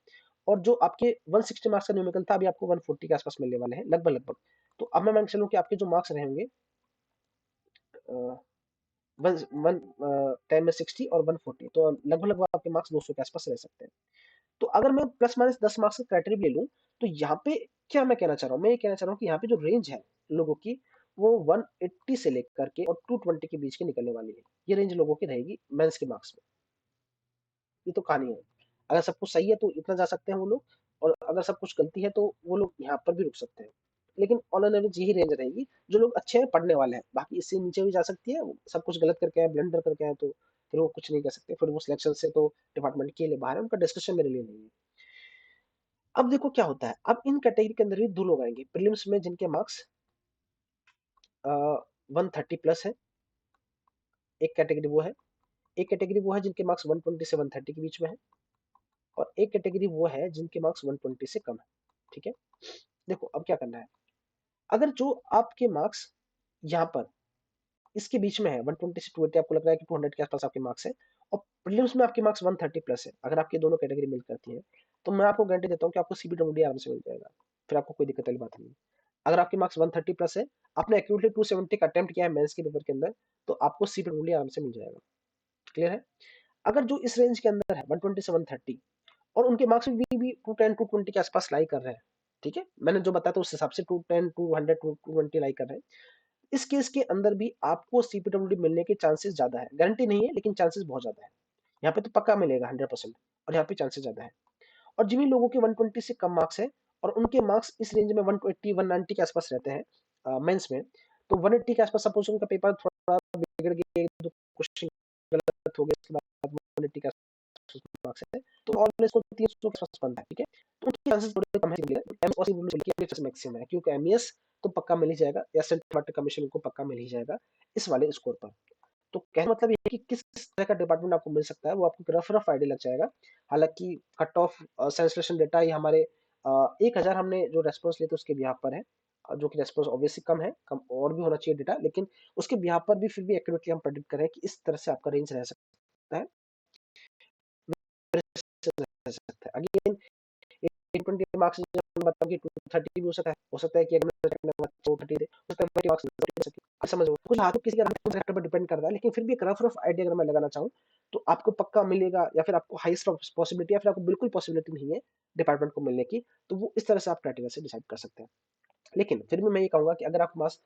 और जो आपके 160 मार्क्स का न्यूमेरिकल था, अभी आपको 140 के आसपास मिलने वाले हैं, लगभग लगभग। तो अब मैं मान के चलूं कि आपके जो मार्क्स रहेंगे, वन वन 10 में 60 और 140, तो लगभग लगभग आपके मार्क्स 200 के आसपास रह सकते हैं। तो अगर मैं प्लस माइनस 10 मार्क्स का क्राइटेरिया ले लूं, तो यहाँ पे क्या मैं कहना चाह रहा हूँ, मैं ये कहना चाह रहा हूँ कि यहाँ पे जो रेंज है लोगों की, वो 180 से लेकर के और 220 के बीच की निकलने वाली है। ये रेंज लोगों की रहेगी मेंस के मार्क्स में। ये तो कहानी है। अगर सब कुछ सही है तो इतना जा सकते हैं वो लोग, और अगर सब कुछ गलती है तो वो लोग यहाँ पर भी रुक सकते हैं। लेकिन ऑन एन एवरेज यही रेंज रहेगी, जो लोग अच्छे हैं, पढ़ने वाले हैं। बाकी इससे नीचे भी जा सकती है, सब कुछ गलत करके आए, ब्लंडर करके आए, तो फिर वो कुछ नहीं कर सकते, फिर वो सिलेक्शन से तो डिपार्टमेंट के लिए बाहर है, उनका डिस्कशन मेरे लिए नहीं है। अब देखो क्या होता है, अब इन कैटेगरी के अंदर भी दो लोग आएंगे प्रीलिम्स में जिनके मार्क्स 130 प्लस है, एक कैटेगरी वो है। एक कैटेगरी वो है जिनके मार्क्स 120 से 130 के बीच में है, और एक कैटेगरी वो है जिनके मार्क्स 120 से कम है। ठीक है, देखो अब क्या करना है, अगर जो आपके मार्क्स यहाँ पर इसके बीच में है 120 से 280, आपको लग रहा है कि 200 के आसपास आपके मार्क्स है, और प्रीलिम्स में आपके मार्क्स 130 प्लस है, अगर आपकी दोनों कैटेगरी मिल करती है, तो मैं आपको गारंटी देता हूँ कि आपको सीबीडब्ल्यूडी आराम से मिल जाएगा, फिर आपको कोई दिक्कत वाली बात नहीं है। अगर आपके मार्क्स 130 प्लस है, आपने एक्यूरेटली 270 का अटेम्प्ट किया है मेंस के पेपर के अंदर, तो आपको सीबीडब्ल्यूडी आराम से मिल जाएगा। क्लियर है? अगर जो इस रेंज के अंदर है 120 से 130, और उनके मार्क्स भी 210 220 के आसपास लाई कर रहे हैं, ठीक है, मैंने जो बताया था उस हिसाब से 210 200 220 लाई कर रहे हैं, इस केस के अंदर भी आपको सीपीडब्ल्यूडी मिलने के चांसेस ज्यादा है, गारंटी नहीं है लेकिन चांसेस बहुत ज्यादा है। यहाँ पे तो पक्का मिलेगा 100%, और यहाँ पे चांसेस ज्यादा है। और जिन लोगों के 120 से कम मार्क्स है और उनके मार्क्स इस रेंज में 180 190 के आसपास रहते हैं मेंस में, तो 180 के आसपास सपोज उनका पेपर थोड़ा बिगड़ गया, एक दो क्वेश्चन गलत हो गए, उसके बाद 180 के आसपास मार्क्स है, तो ऑलवेज को 300 के आसपास बनता है। ठीक है, तो उनके चांसेस थोड़े कम है, एमएस और मैक्सिमम है, क्योंकि एमईएस तो पक्का मिल ही जाएगा, या सेंट्रल वाटर कमीशन को पक्का मिल ही जाएगा इस वाले स्कोर पर। तो कहने मतलब ये है कि किस किस तरह का डिपार्टमेंट आपको मिल सकता है वो आपको रफ रफ आइडिया लग जाएगा। हालांकि कट ऑफ सेंसलेशन डेटा ये हमारे 1000 हमने जो रेस्पॉन्स लिए थे उसके बिहाफ पर है, जो कि रेस्पॉन्स ऑब्वियसली कम है, कम और भी होना चाहिए डेटा, लेकिन उसके बिहाफ पर भी फिर भी एक्यूरेटली हम प्रेडिक्ट करें कि इस तरह से आपका रेंज रह सकता है, रह सकता है। अगेन 120 मार्क्स जब बताऊं कि 230 भी हो सकता है कि अगर मैं 230 दे, हो सकता है 20 मार्क्स दे सके, आप समझ रहे हो, कुछ हाथों किसी का फैक्टर पर डिपेंड करता है, लेकिन फिर भी एक रफ रफ आइडिया अगर मैं लगाना चाहूँ तो आपको पक्का मिलेगा, या फिर आपको हाईएस्ट पॉसिबिलिटी, या फिर आपको बिल्कुल पॉसिबिलिटी नहीं है डिपार्टमेंट को मिलने की, तो वो इस तरह से आप क्राइटेरिया से डिसाइड कर सकते हैं। लेकिन फिर भी मैं ये कहूंगा कि अगर आपके पास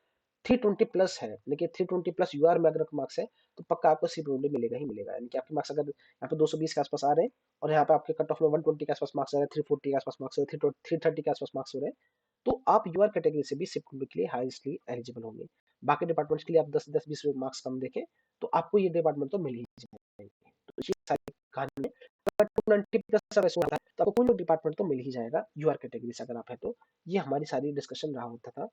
320 प्लस है, देखिए 320 प्लस यूआर में अगर मार्क्स है, तो पक्का आपको सी प्रोडी मिलेगा ही मिलेगा, यानी कि आपके मार्क्स अगर यहाँ पे 220 के आसपास आ रहे हैं, और यहाँ पे आपके कट ऑफ में 120 के आसपास मार्क्स आ रहे हैं, 340 के आसपास मार्क्स आ रहे हैं, 330 के आसपास मार्क्स हो रहे हैं, तो आप यूआर कैटेगरी से भी सिप के लिए हाईएस्टली एलिजिबल होंगे। बाकी डिपार्टमेंट्स के लिए आप 10 10 20 मार्क्स कम देखें तो आपको ये डिपार्टमेंट तो मिल ही जाएंगे। तो ये सारी कहानी है। अगर 290 प्लस ऐसा होता है तो आपको कोई ना डिपार्टमेंट तो मिल ही जाएगा यूआर कैटेगरी से अगर आप है तो। ये हमारी सारी डिस्कशन रहा होता था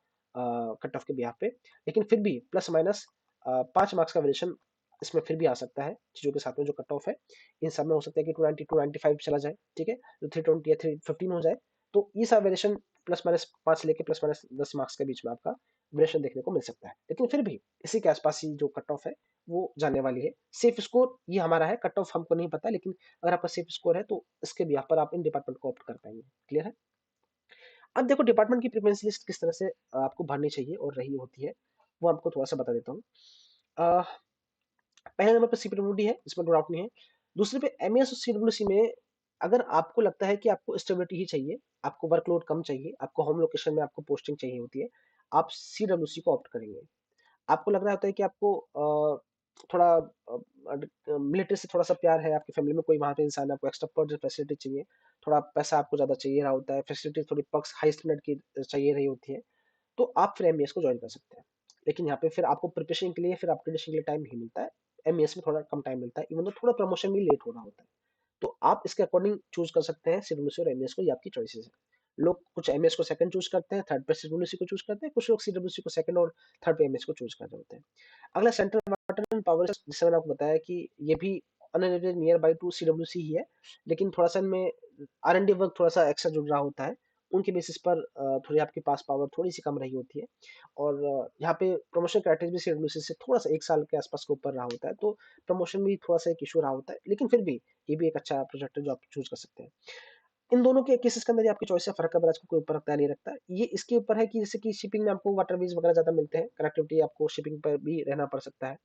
कट ऑफ के बिहाफ पे, लेकिन फिर भी प्लस माइनस 5 मार्क्स का वेरिएशन इसमें फिर भी आ सकता है चीजों के साथ में। जो कट ऑफ है इन सब में हो सकता है कि 290 295 चला जाए, ठीक है, जो 320 या 315 हो जाए, तो ये सब वेरिएशन प्लस माइनस 5 लेके प्लस माइनस 10 मार्क्स के बीच में आपका वेरिएशन देखने को मिल सकता है, लेकिन फिर भी इसी के आसपास ही जो कट ऑफ है वो जाने वाली है। सेफ स्कोर ये हमारा है, कट ऑफ हमको नहीं पता, लेकिन अगर आपका सेफ स्कोर है तो इसके बिहाफ पर आप इन डिपार्टमेंट को ऑप्ट कर पाएंगे। क्लियर है? अब देखो डिपार्टमेंट की प्रेफरेंस लिस्ट किस तरह से आपको भरनी चाहिए और रही होती है, वो आपको थोड़ा सा बता देता हूँ। अ, पहले नंबर पर सीपीडब्ल्यूडी है, इसमें नो डाउट नहीं है। दूसरे पे एमएस और सीडब्ल्यूसी में अगर आपको लगता है कि आपको स्टेबिलिटी ही चाहिए, आपको वर्कलोड कम चाहिए, आपको होम लोकेशन में आपको पोस्टिंग चाहिए होती है, आप सीडब्ल्यूसी को ऑप्ट करेंगे। आपको लग रहा होता है कि आपको थोड़ा मिलिट्री से थोड़ा सा प्यार है, आपकी फैमिली में कोई वहाँ पे इंसान है, आपको एक्स्ट्रा पर्ज फैसिलिटी चाहिए, थोड़ा पैसा आपको ज़्यादा चाहिए रहा होता है, फैसिलिटी थोड़ी पर्क्स हाई स्टैंडर्ड की चाहिए रही होती है, तो आप फिर एमईएस को ज्वाइन कर सकते हैं। लेकिन यहाँ पे फिर आपको प्रिपरेशन के लिए, फिर अपग्रेडेशन के लिए टाइम नहीं मिलता है, एमईएस में थोड़ा कम टाइम मिलता है, इवन तो थोड़ा प्रमोशन भी लेट हो रहा होता है। तो आप इसके अकॉर्डिंग चूज कर सकते हैं सीडब्ल्यूसी और एमएस को, ये आपकी चॉइसेस है। लोग कुछ एमएस को सेकंड चूज करते हैं, थर्ड पे सीडब्ल्यूसी को चूज करते हैं, कुछ लोग सीडब्ल्यूसी को सेकंड और थर्ड पे एमएस को चूज कर रहे होते हैं। अगला सेंट्रल वाटर एंड पावर, जिससे मैंने आपको बताया कि ये भी नियर बाई टू सीडब्ल्यूसी ही है, लेकिन थोड़ा सा इनमें आर&डी वर्क थोड़ा सा एक्स्ट्रा जुड़ रहा होता है, उनके बेसिस पर थोड़ी आपके पास पावर थोड़ी सी कम रही होती है। और यहाँ पे प्रमोशन क्राइटेरिया भी सीडब्ल्यूसी से थोड़ा सा 1 साल के आसपास के ऊपर रहा होता है, तो प्रमोशन भी थोड़ा सा एक इशू रहा होता है, लेकिन फिर भी ये भी एक अच्छा प्रोजेक्ट है जो आप चूज कर सकते हैं। इन दोनों के केसेस के अंदर ये आपकी चॉइस से फर्क है, बराज को कोई ऊपर रखता है नहीं रखता। ये इसके ऊपर है कि जैसे कि शिपिंग में आपको वाटरवेज वगैरह ज्यादा मिलते हैं, कनेक्टिविटी आपको शिपिंग पर भी रहना पड़ सकता है,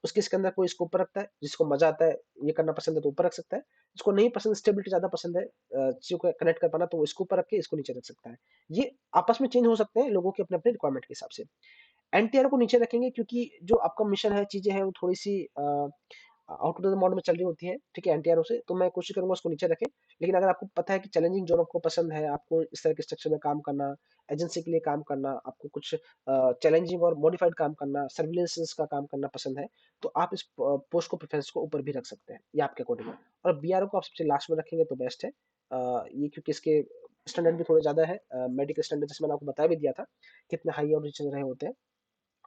उसके इसके अंदर कोई इसको ऊपर रखता है, जिसको मजा आता है ये करना पसंद है तो ऊपर रख सकता है, जिसको नहीं पसंद, स्टेबिलिटी ज्यादा पसंद है चीजों को कनेक्ट कर पाना, तो वो इसको ऊपर रख के इसको नीचे रख सकता है। ये आपस में चेंज हो सकते हैं लोगों के अपने अपने रिक्वायरमेंट के हिसाब से। एनटीआर को नीचे रखेंगे क्योंकि जो आपका मिशन है, चीजें हैं, वो थोड़ी सी आउट ऑफ द मोड में चल रही होती है, ठीक है, एनटीआर से, तो मैं कोशिश करूंगा उसको नीचे रखें। लेकिन अगर आपको पता है कि चैलेंजिंग जॉब आपको पसंद है, आपको इस तरह के स्ट्रक्चर में काम करना, एजेंसी के लिए काम करना, आपको कुछ चैलेंजिंग और मॉडिफाइड काम करना, सर्विलेंस का काम करना पसंद है, तो आप इस पोस्ट को प्रेफरेंस को ऊपर भी रख सकते हैं, ये आपके अकॉर्डिंग है। और बीआरओ को आप सबसे लास्ट में रखेंगे तो बेस्ट है, ये क्योंकि इसके स्टैंडर्ड भी थोड़े ज़्यादा है, मेडिकल स्टैंडर्ड जैसे मैंने आपको बता भी दिया था, कितने हाई और रिच रहे होते हैं।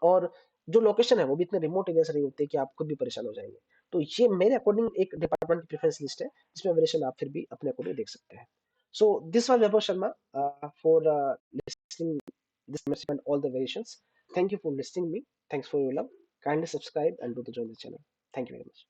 और जो लोकेशन है वो भी इतने रिमोट एरिया से रही होती है कि आप खुद भी परेशान हो जाएँगे। तो ये मेरे अकॉर्डिंग एक डिपार्टमेंट की प्रेफ़रेंस लिस्ट है, जिसमें वेरिएशन आप फिर भी अपने अकॉर्डिंग देख सकते हैं। So this was Vaibhav Sharma for listening this message and all the variations. Thank you for listening me. Thanks for your love. Kindly subscribe and do to join the channel. Thank you very much.